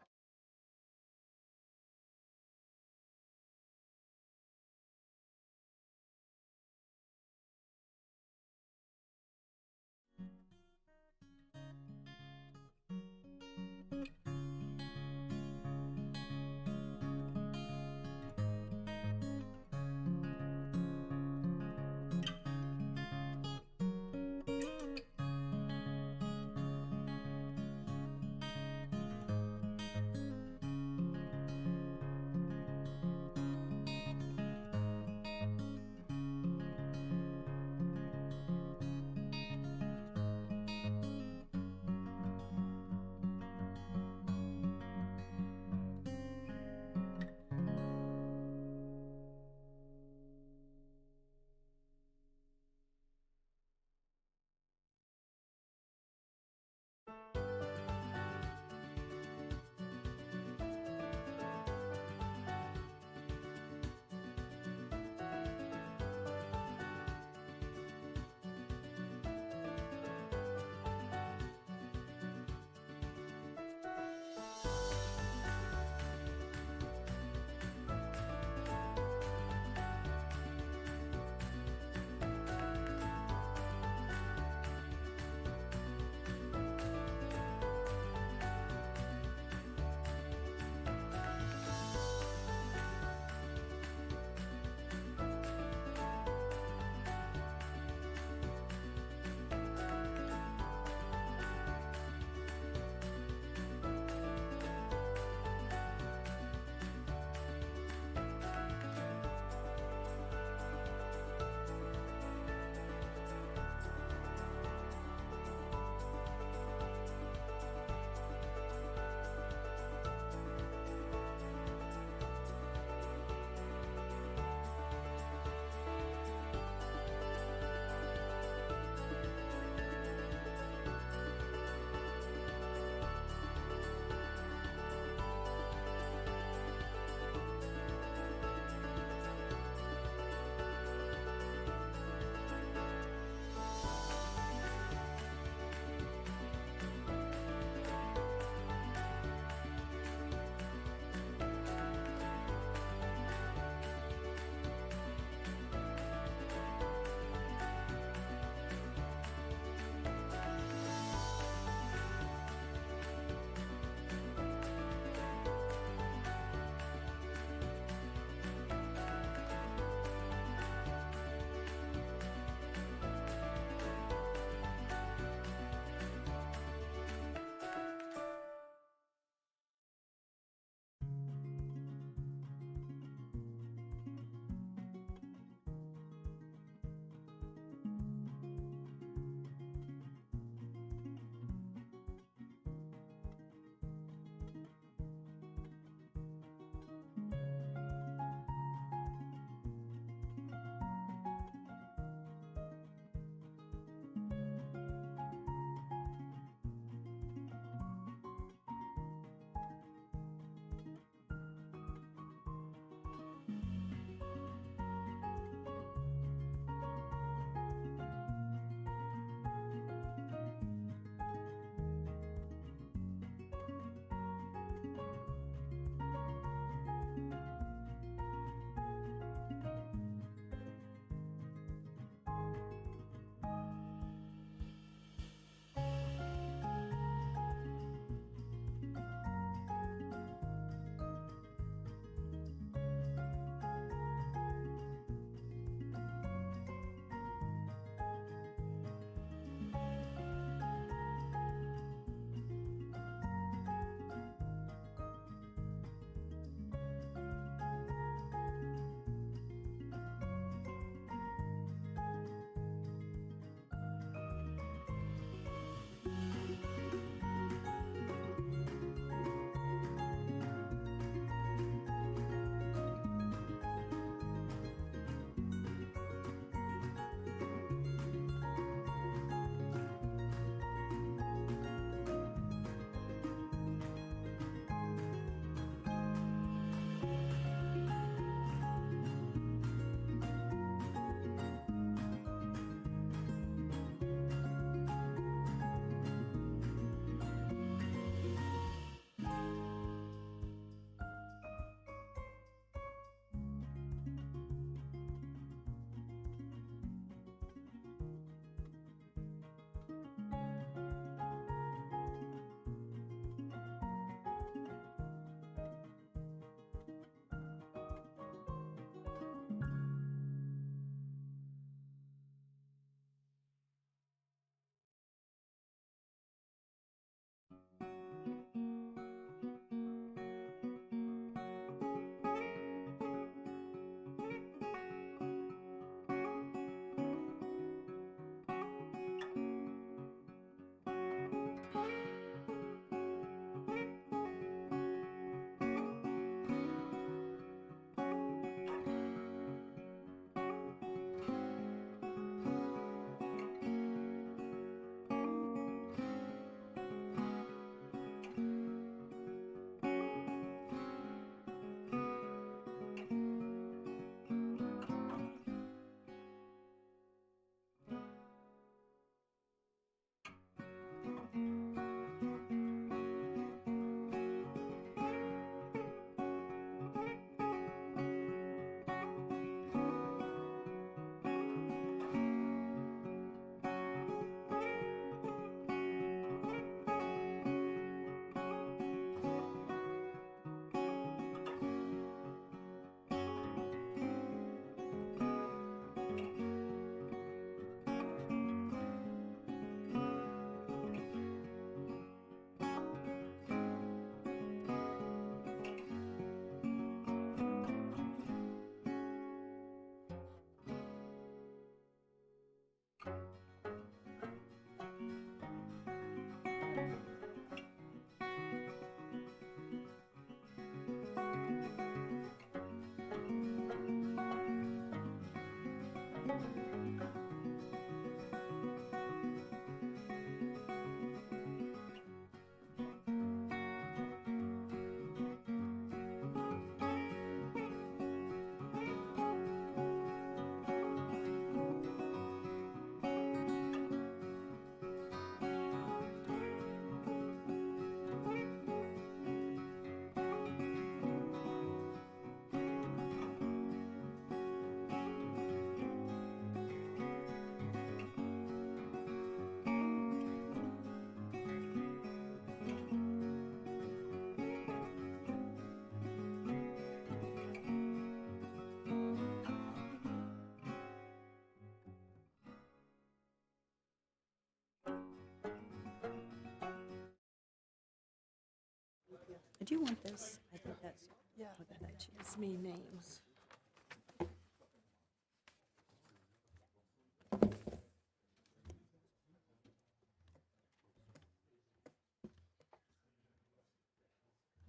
Do you want this? I think that's, Yeah, what that is. it's me names.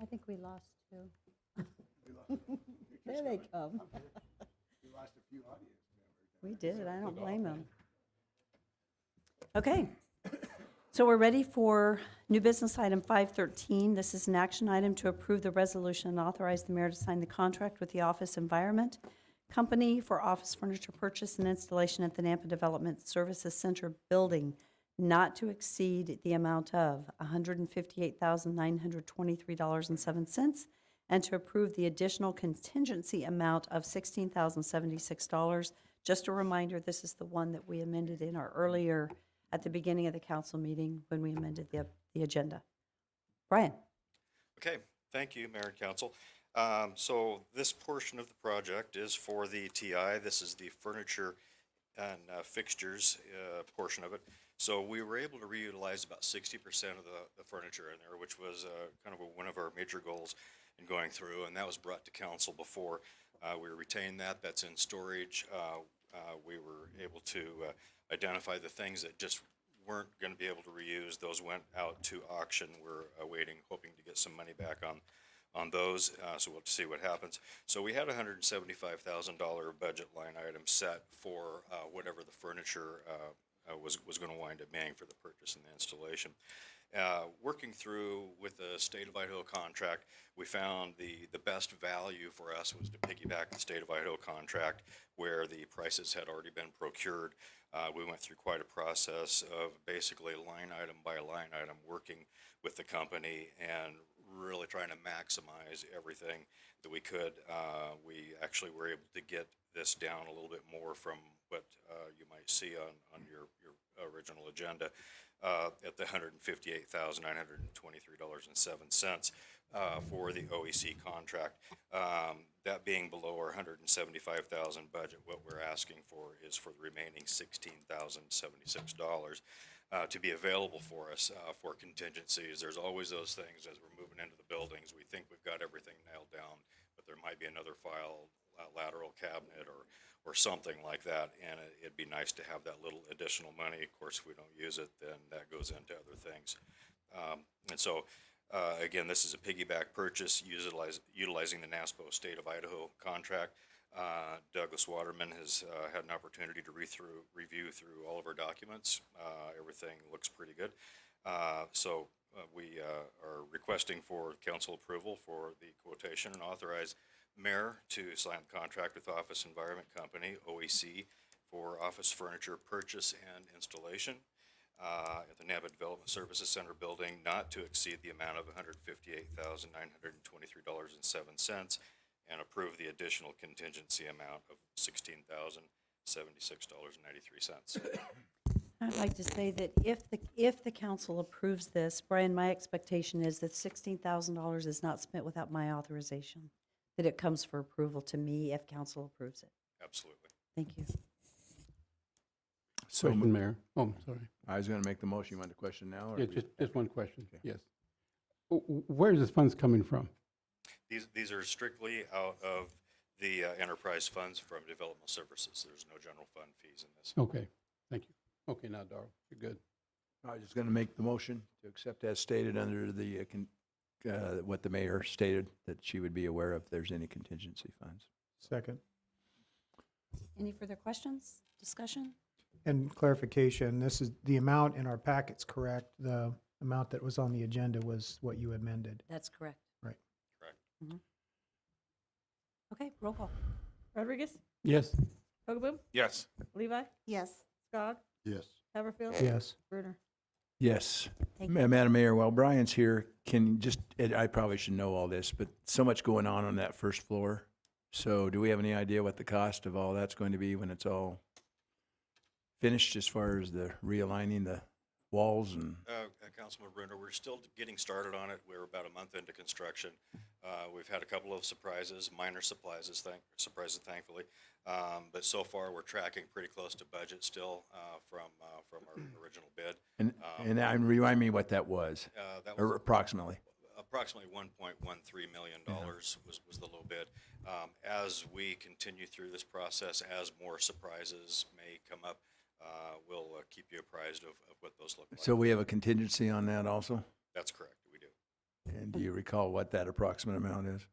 I think we lost two. There they come. We did, I don't blame them. Okay, so we're ready for new business item 513. This is an action item to approve the resolution and authorize the mayor to sign the contract with the Office Environment Company for office furniture purchase and installation at the Nampa Development Services Center building, not to exceed the amount of $158,923.07, and to approve the additional contingency amount of $16,076. Just a reminder, this is the one that we amended in our earlier, at the beginning of the council meeting, when we amended the agenda. Brian? Okay, thank you, Mayor and Council. So this portion of the project is for the TI. This is the furniture and fixtures portion of it. So we were able to reutilize about 60% of the furniture in there, which was kind of one of our major goals in going through, and that was brought to council before. We retained that. That's in storage. We were able to identify the things that just weren't going to be able to reuse. Those went out to auction. We're waiting, hoping to get some money back on those, so we'll see what happens. So we had a $175,000 budget line item set for whatever the furniture was going to wind up being for the purchase and the installation. Working through with the State of Idaho contract, we found the best value for us was to piggyback the State of Idaho contract where the prices had already been procured. We went through quite a process of basically line item by line item working with the company and really trying to maximize everything that we could. We actually were able to get this down a little bit more from what you might see on your original agenda at the $158,923.07 for the OEC contract. That being below our $175,000 budget, what we're asking for is for the remaining $16,076 to be available for us for contingencies. There's always those things as we're moving into the buildings. We think we've got everything nailed down, but there might be another file, lateral cabinet, or something like that, and it'd be nice to have that little additional money. Of course, if we don't use it, then that goes into other things. And so, again, this is a piggyback purchase utilizing the NASPO State of Idaho contract. Douglas Waterman has had an opportunity to review through all of our documents. Everything looks pretty good. So we are requesting for council approval for the quotation and authorize mayor to sign the contract with Office Environment Company, OEC, for office furniture purchase and installation at the Nampa Development Services Center building, not to exceed the amount of $158,923.07, and approve the additional contingency amount of $16,076.93. I'd like to say that if the council approves this, Brian, my expectation is that $16,000 is not spent without my authorization, that it comes for approval to me if council approves it. Absolutely. Thank you. So, Question, Mayor. Oh, sorry. I was going to make the motion. You want the question now? Or Yeah, just one question, yes. Where is this funds coming from? These are strictly out of the enterprise funds from development services. There's no general fund fees in this. Okay, thank you. Okay, now, Darrell, you're good. I was just going to make the motion to accept as stated under the, what the mayor stated, that she would be aware of if there's any contingency funds. Second. Any further questions, discussion? And clarification, this is, the amount in our packet's correct. The amount that was on the agenda was what you amended. That's correct. Right. Correct. Mhm. Okay, roll call. Rodriguez? Yes. Hogaboom? Yes. Levi? Yes. Skog? Yes. Haverfield? Yes. Brunner? Yes. Thank you. Madam Mayor, while Brian's here, I probably should know all this, but so much going on that first floor. So do we have any idea what the cost of all that's going to be when it's all finished, as far as the realigning the walls and? Councilman Brunner, we're still getting started on it. We're about a month into construction. We've had a couple of surprises, minor surprises, thankfully. But so far, we're tracking pretty close to budget still from our original bid. And remind me what that was, That or was approximately. approximately $1.13 million was the low bid. As we continue through this process, as more surprises may come up, we'll keep you apprised of what those look like. So we have a contingency on that also? That's correct, we do. And do you recall what that approximate amount is?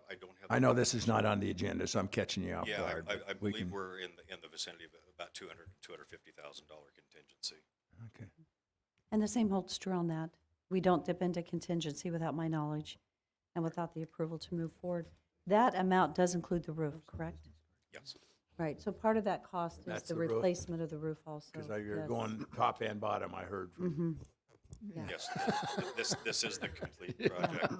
I don't have. I know this is not on the agenda, so I'm catching you off Yeah, guard. I but we believe can- we're in the vicinity of about $250,000 contingency. Okay. And the same holds true on that. We don't dip into contingency without my knowledge and without the approval to move forward. That amount does include the roof, correct? Yes. Right, so part of that cost is That's the the roof? replacement of the roof also. Because you're yes. going top and bottom, I heard from. Mhm. Yeah. Yes, this is the complete project.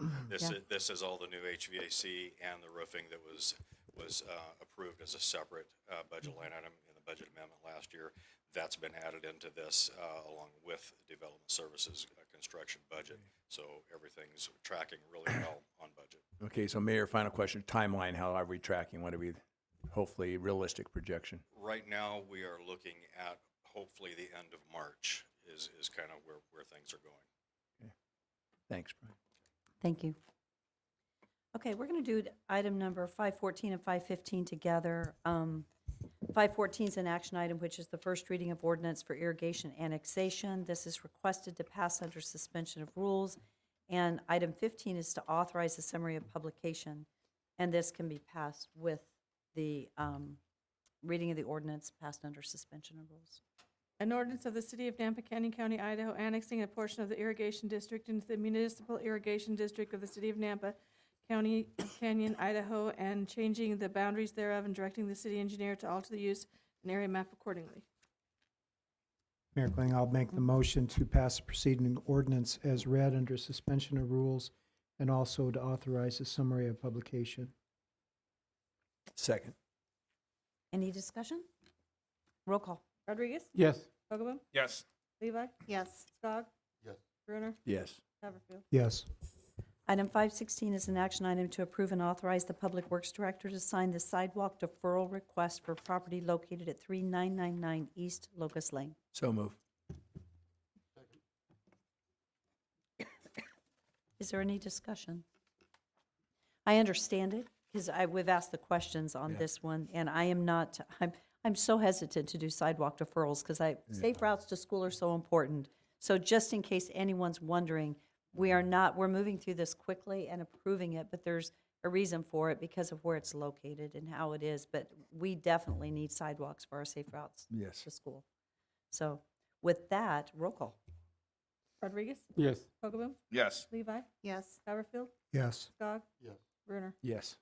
This is all the new HVAC and the roofing that was approved as a separate budget line item in the budget amendment last year. That's been added into this along with development services construction budget. So everything's tracking really well on budget. Okay, so Mayor, final question, timeline, how are we tracking? What are we, hopefully realistic projection? Right now, we are looking at hopefully the end of March is kind of where things are going. Thanks, Brian. Thank you. Okay, we're going to do item number 514 and 515 together. 514 is an action item, which is the first reading of ordinance for irrigation annexation. This is requested to pass under suspension of rules. And item 15 is to authorize the summary of publication. And this can be passed with the reading of the ordinance passed under suspension of rules. An ordinance of the City of Nampa, Canyon County, Idaho, annexing a portion of the irrigation district into the municipal irrigation district of the City of Nampa, County of Canyon, Idaho, and changing the boundaries thereof and directing the city engineer to alter the use and area map accordingly. Mayor Kling, I'll make the motion to pass the preceding ordinance as read under suspension of rules and also to authorize a summary of publication. Second. Any discussion? Roll call. Rodriguez? Yes. Hoagland? Yes. Levi? Yes. Skog? Yes. Brunner? Yes. Haverfield? Yes. Item 516 is an action item to approve and authorize the Public Works Director to sign the sidewalk deferral request for property located at 3999 East Locust Lane. So move. Is there any discussion? I understand it, because we've asked the questions on Yeah. this one, and I am not, I'm so hesitant to do sidewalk deferrals, because safe routes to school are so important. So just in case anyone's wondering, we're moving through this quickly and approving it, but there's a reason for it because of where it's located and how it is. But we definitely need sidewalks for our safe routes Yes. to school. So with that, roll call. Rodriguez? Yes. Hoagland? Yes. Levi? Yes. Haverfield? Yes. Skog? Yes. Brunner? Yes.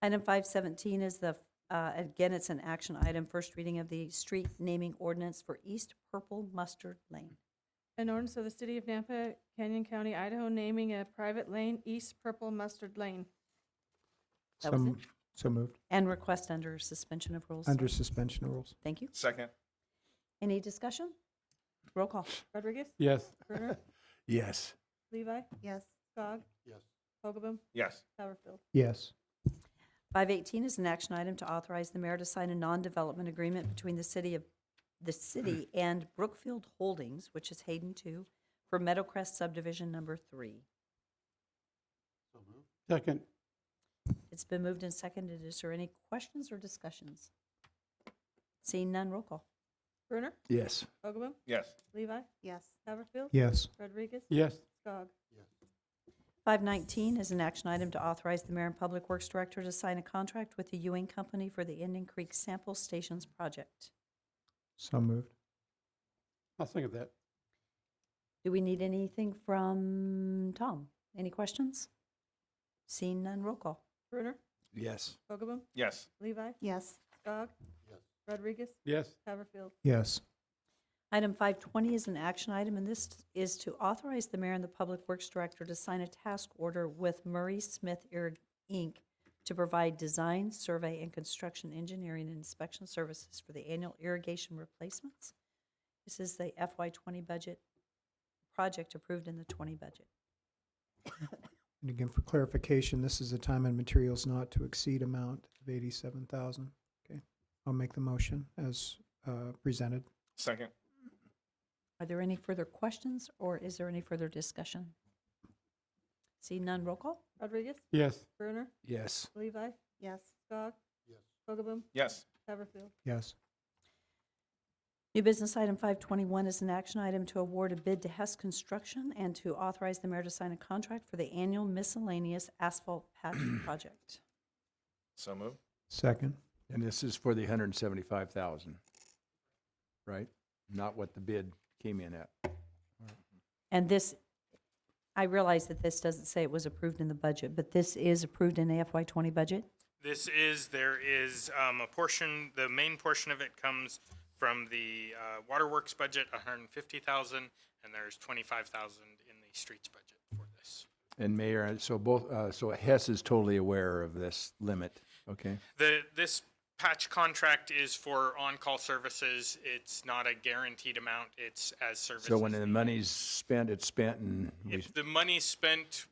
Item 517 is again, it's an action item, first reading of the street naming ordinance for East Purple Mustard Lane. An ordinance of the City of Nampa, Canyon County, Idaho, naming a private lane East Purple Mustard Lane. That was it? So moved. And request under suspension of rules. Under suspension of rules. Thank you. Second. Any discussion? Roll call. Rodriguez? Yes. Brunner? Yes. Levi? Yes. Skog? Yes. Hoagland? Yes. Haverfield? Yes. 518 is an action item to authorize the mayor to sign a non-development agreement between the city and Brookfield Holdings, which is Hayden 2, for Meadowcrest subdivision number 3. So moved. Second. It's been moved and seconded. Is there any questions or discussions? Seeing none, roll call. Brunner? Yes. Hoagland? Yes. Levi? Yes. Haverfield? Yes. Rodriguez? Yes. Skog? Yes. 519 is an action item to authorize the mayor and public works director to sign a contract with the Ewing Company for the Indian Creek Sample Stations project. So moved. I'll second that. Do we need anything from Tom? Any questions? Seeing none, roll call. Brunner? Yes. Hoagland? Yes. Levi? Yes. Skog? Yes. Rodriguez? Yes. Haverfield? Yes. Item 520 is an action item, and this is to authorize the mayor and the public works director to sign a task order with Murray Smith Inc. to provide design, survey, and construction engineering and inspection services for the annual irrigation replacements. This is the FY20 budget project approved in the 20 budget. And again, for clarification, this is a time and materials not to exceed amount of 87,000. Okay. I'll make the motion as presented. Second. Are there any further questions, or is there any further discussion? See none, roll call? Rodriguez? Yes. Brunner? Yes. Levi? Yes. Skog? Yes. Hogaboom? Yes. Haverfield? Yes. New business item 521 is an action item to award a bid to Hess Construction and to authorize the mayor to sign a contract for the annual miscellaneous asphalt patch project. So moved. Second. And this is for the 175,000, right? Not what the bid came in at. And this, I realize that this doesn't say it was approved in the budget, but this is approved in the FY20 budget? There is a portion, the main portion of it comes from the waterworks budget, 150,000, and there's 25,000 in the streets budget for this. And Mayor, so Hess is totally aware of this limit, okay? This patch contract is for on-call services. It's not a guaranteed amount. It's as services. So when the money's spent, it's spent, and If the money's spent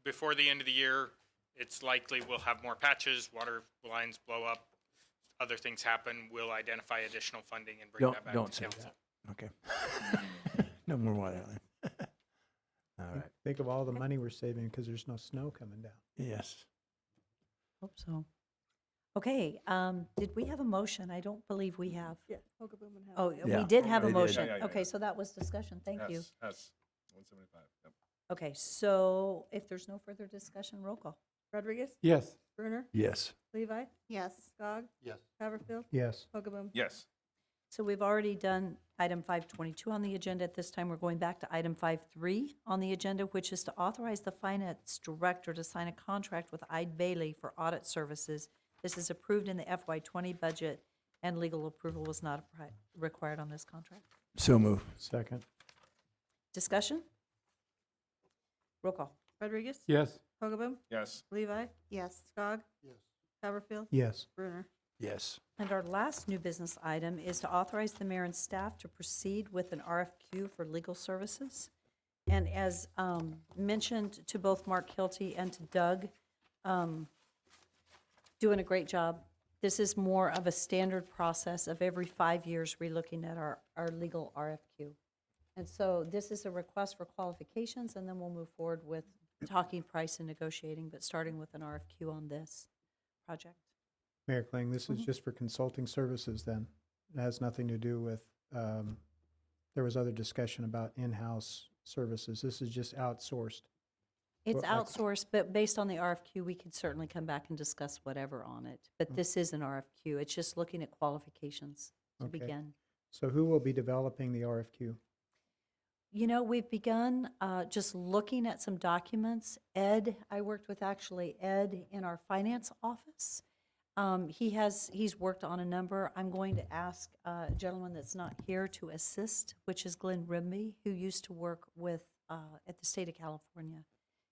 before the end of the year, it's likely we'll have more patches, water lines blow up, other things happen. We'll identify additional funding and bring that back don't to say council. that. Okay. No more water. All right. Think of all the money we're saving because there's no snow coming down. Yes. Hope so. Okay, did we have a motion? I don't believe we have. Yeah, Hogaboom and Oh, Haverfield. Yeah. we did have a We did. motion. Yeah. Okay, so that was discussion. Thank you. Yes. 175. Yep. Okay, so if there's no further discussion, roll call. Rodriguez? Yes. Brunner? Yes. Levi? Yes. Skog? Yes. Haverfield? Yes. Hogaboom? Yes. So we've already done item 522 on the agenda. At this time, we're going back to item 53 on the agenda, which is to authorize the finance director to sign a contract with Eid Bailey for audit services. This is approved in the FY20 budget, and legal approval was not required on this contract. So move. Second. Discussion? Roll call. Rodriguez? Yes. Hogaboom? Yes. Levi? Yes. Skog? Yes. Haverfield? Yes. Brunner? Yes. And our last new business item is to authorize the mayor and staff to proceed with an RFQ for legal services. And as mentioned to both Mark Hilty and to Doug, doing a great job. This is more of a standard process of every 5 years relooking at our legal RFQ. And so this is a request for qualifications, and then we'll move forward with talking price and negotiating, but starting with an RFQ on this project. Mayor Kling, this is just for consulting services then? It has nothing to do with, there was other discussion about in-house services. This is just outsourced. It's Well, I- outsourced, but based on the RFQ, we could certainly come back and discuss whatever on it. But this is an RFQ. It's just looking at qualifications to Okay. begin. So who will be developing the RFQ? You know, we've begun just looking at some documents. Ed, I worked with actually Ed in our finance office. He's worked on a number. I'm going to ask a gentleman that's not here to assist, which is Glenn Rimby, who used to work with at the state of California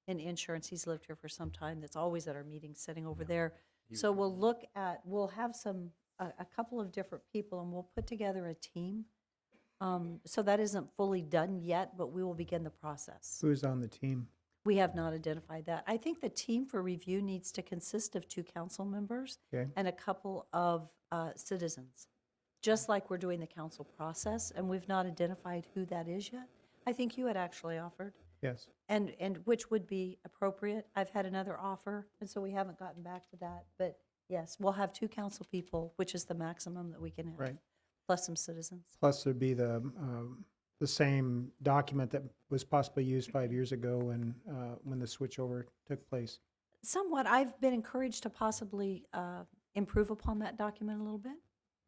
in insurance. He's lived here for some time. That's always at our meetings, sitting over there. So we'll have a couple of different people, and we'll put together a team. So that isn't fully done yet, but we will begin the process. Who's on the team? We have not identified that. I think the team for review needs to consist of 2 council members Okay. and a couple of citizens, just like we're doing the council process, and we've not identified who that is yet. I think you had actually offered, Yes. and which would be appropriate. I've had another offer, and so we haven't gotten back to that. But yes, we'll have 2 council people, which is the maximum that we can have, Right. plus some citizens. Plus there'd be the same document that was possibly used 5 years ago when the switchover took place. Somewhat, I've been encouraged to possibly improve upon that document a little bit.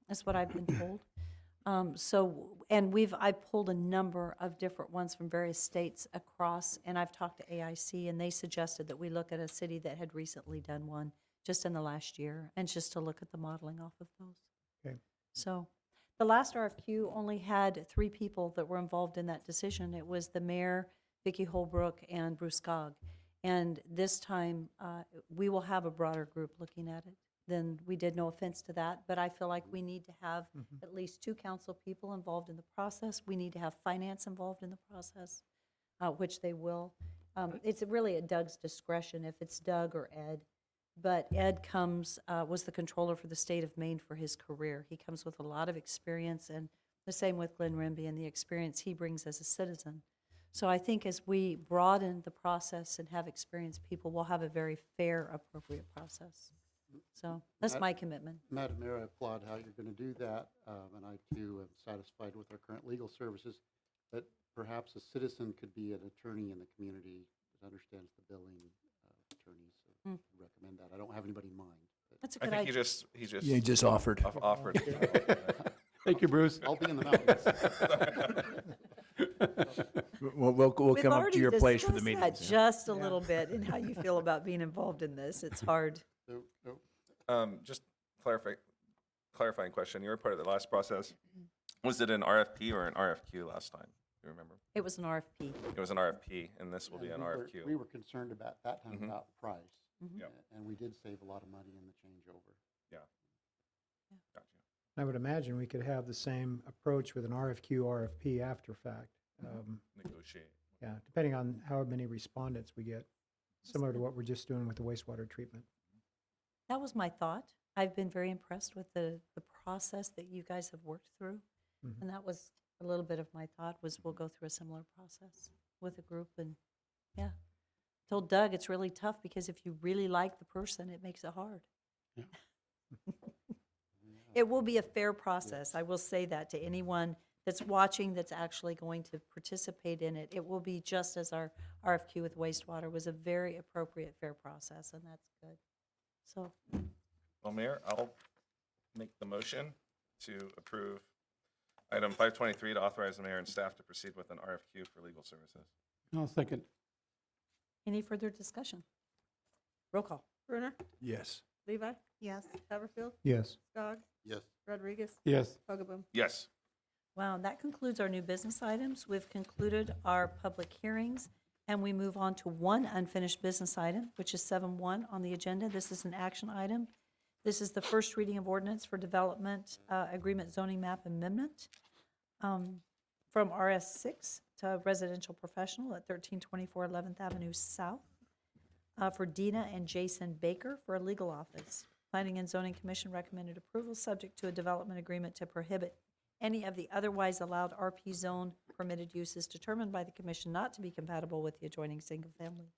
That's what I've been told. I pulled a number of different ones from various states across, and I've talked to AIC, and they suggested that we look at a city that had recently done one just in the last year, and just to look at the modeling off of those. Okay. So the last RFQ only had 3 people that were involved in that decision. It was the mayor, Vicki Holbrook, and Bruce Gogg. And this time, we will have a broader group looking at it than we did, no offense to that, but I feel like we need to have at least 2 council people involved in the process. We need to have finance involved in the process, which they will. It's really at Doug's discretion if it's Doug or Ed. But Ed was the controller for the state of Maine for his career. He comes with a lot of experience, and the same with Glenn Rimby and the experience he brings as a citizen. So I think as we broaden the process and have experienced people, we'll have a very fair, appropriate process. So that's my commitment. Madam Mayor, I applaud how you're going to do that, and I too am satisfied with our current legal services. But perhaps a citizen could be an attorney in the community that understands the billing attorneys. So I recommend that. I don't have anybody in mind. but- That's a I good think idea. he just Yeah, he just offered. offered. Thank you, Bruce. I'll be in the mountains. We'll We've come up already to your place for the discussed meetings. that just a little bit and how you feel about being involved in this. It's hard. Just clarifying question. You were part of the last process. Was it an RFP or an RFQ last time? Do you remember? It was an RFP. It was an RFP, and this will be an RFQ. We were concerned about that time Mhm. about price. Yep. And we did save a lot of money in the changeover. Yeah. Gotcha. I would imagine we could have the same approach with an RFQ, RFP after fact. Negotiate. Yeah, depending on how many respondents we get, similar to what we're just doing with the wastewater treatment. That was my thought. I've been very impressed with the process that you guys have worked through. Mhm. And that was a little bit of my thought, was we'll go through a similar process with a group. And yeah, told Doug it's really tough because if you really like the person, it makes it hard. Yeah. It will be a fair process. I will say that to anyone that's watching, that's actually going to participate in it. It will be just as our RFQ with wastewater was a very appropriate, fair process, and that's good. So, Well, Mayor, I'll make the motion to approve item 523 to authorize the mayor and staff to proceed with an RFQ for legal services. I'll second. any further discussion? Roll call. Brunner, Yes. Levi, Yes. Haverfield, Yes. Skog, Yes. Rodriguez, Yes. Hogaboom. Yes. Wow, that concludes our new business items. We've concluded our public hearings, and we move on to one unfinished business item, which is 7.1 on the agenda. This is an action item. This is the first reading of ordinance for development agreement zoning map amendment from RS6 to residential professional at 1324 11th Avenue South for Dina and Jason Baker for a legal office. Planning and Zoning Commission recommended approval, subject to a development agreement to prohibit any of the otherwise allowed RP zone permitted uses determined by the commission not to be compatible with the adjoining single-family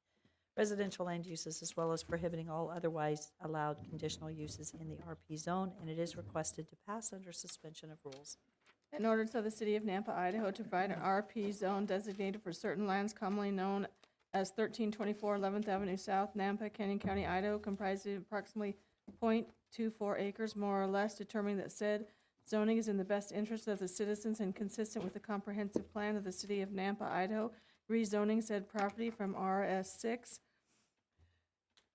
residential land uses, as well as prohibiting all otherwise allowed conditional uses in the RP zone, and it is requested to pass under suspension of rules. In order to the city of Nampa, Idaho, to provide an RP zone designated for certain lands commonly known as 1324 11th Avenue South, Nampa, Canyon County, Idaho, comprising approximately 0.24 acres, more or less, determining that said zoning is in the best interest of the citizens and consistent with the comprehensive plan of the city of Nampa, Idaho, rezoning said property from RS6,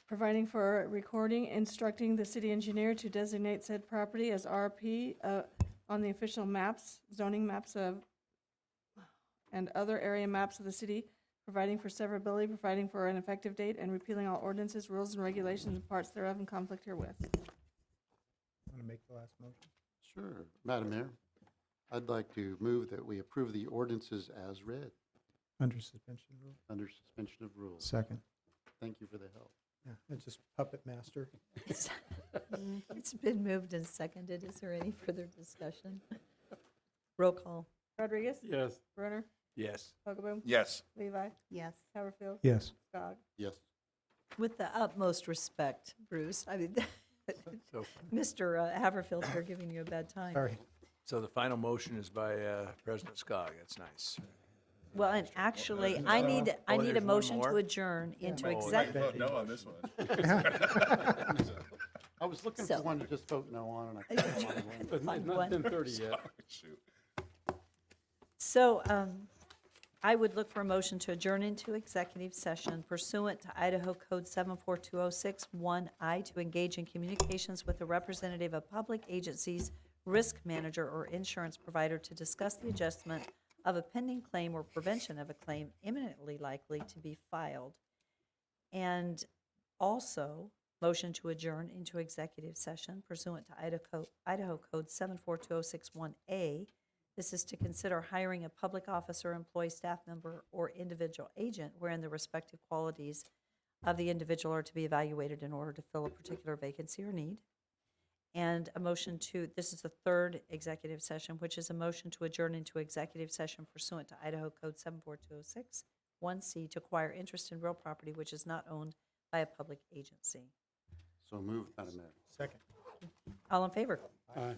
providing for recording, instructing the city engineer to designate said property as RP on the official maps, zoning maps of, and other area maps of the city, providing for severability, providing for an effective date, and repealing all ordinances, rules, and regulations and parts thereof in conflict herewith. Want to make the last motion? Sure. Madam Mayor, I'd like to move that we approve the ordinances as read, Under suspension rule? under suspension of rules. Second. Thank you for the help. Yeah, it's just puppet master. It's been moved and seconded. Is there any further discussion? Roll call. Rodriguez? Yes. Brunner? Yes. Hogaboom? Yes. Levi? Yes. Haverfield? Yes. Skog? Yes. With the utmost respect, Bruce, I mean, So, Mr. Haverfield, we're giving you a bad time. Sorry. so the final motion is by President Skog. That's nice. Well, and actually, I need a there's one motion to more? adjourn into Oh, executive. Vote no on this one. I was looking So- for one to just vote no on, and I couldn't find one. But Find not one. 10:30 yet. Shoot. So I would look for a motion to adjourn into executive session pursuant to Idaho Code 74206-1I to engage in communications with a representative of public agencies, risk manager, or insurance provider to discuss the adjustment of a pending claim or prevention of a claim imminently likely to be filed. And also, motion to adjourn into executive session pursuant to Idaho Code 74206-1A. This is to consider hiring a public officer, employee, staff member, or individual agent wherein the respective qualities of the individual are to be evaluated in order to fill a particular vacancy or need. and a motion to, this is the third executive session, which is a motion to adjourn into executive session pursuant to Idaho Code 74206, 1C, to acquire interest in real property which is not owned by a public agency. So moved, Madam Mayor. Second. All in favor? Aye.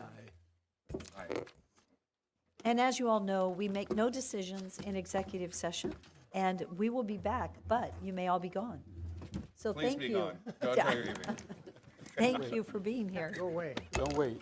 And as you all know, we make no decisions in executive session, and we will be back, but you may all be gone. So Please thank be you. gone. Go enjoy your evening. Thank you for being here. Go away. Don't wait.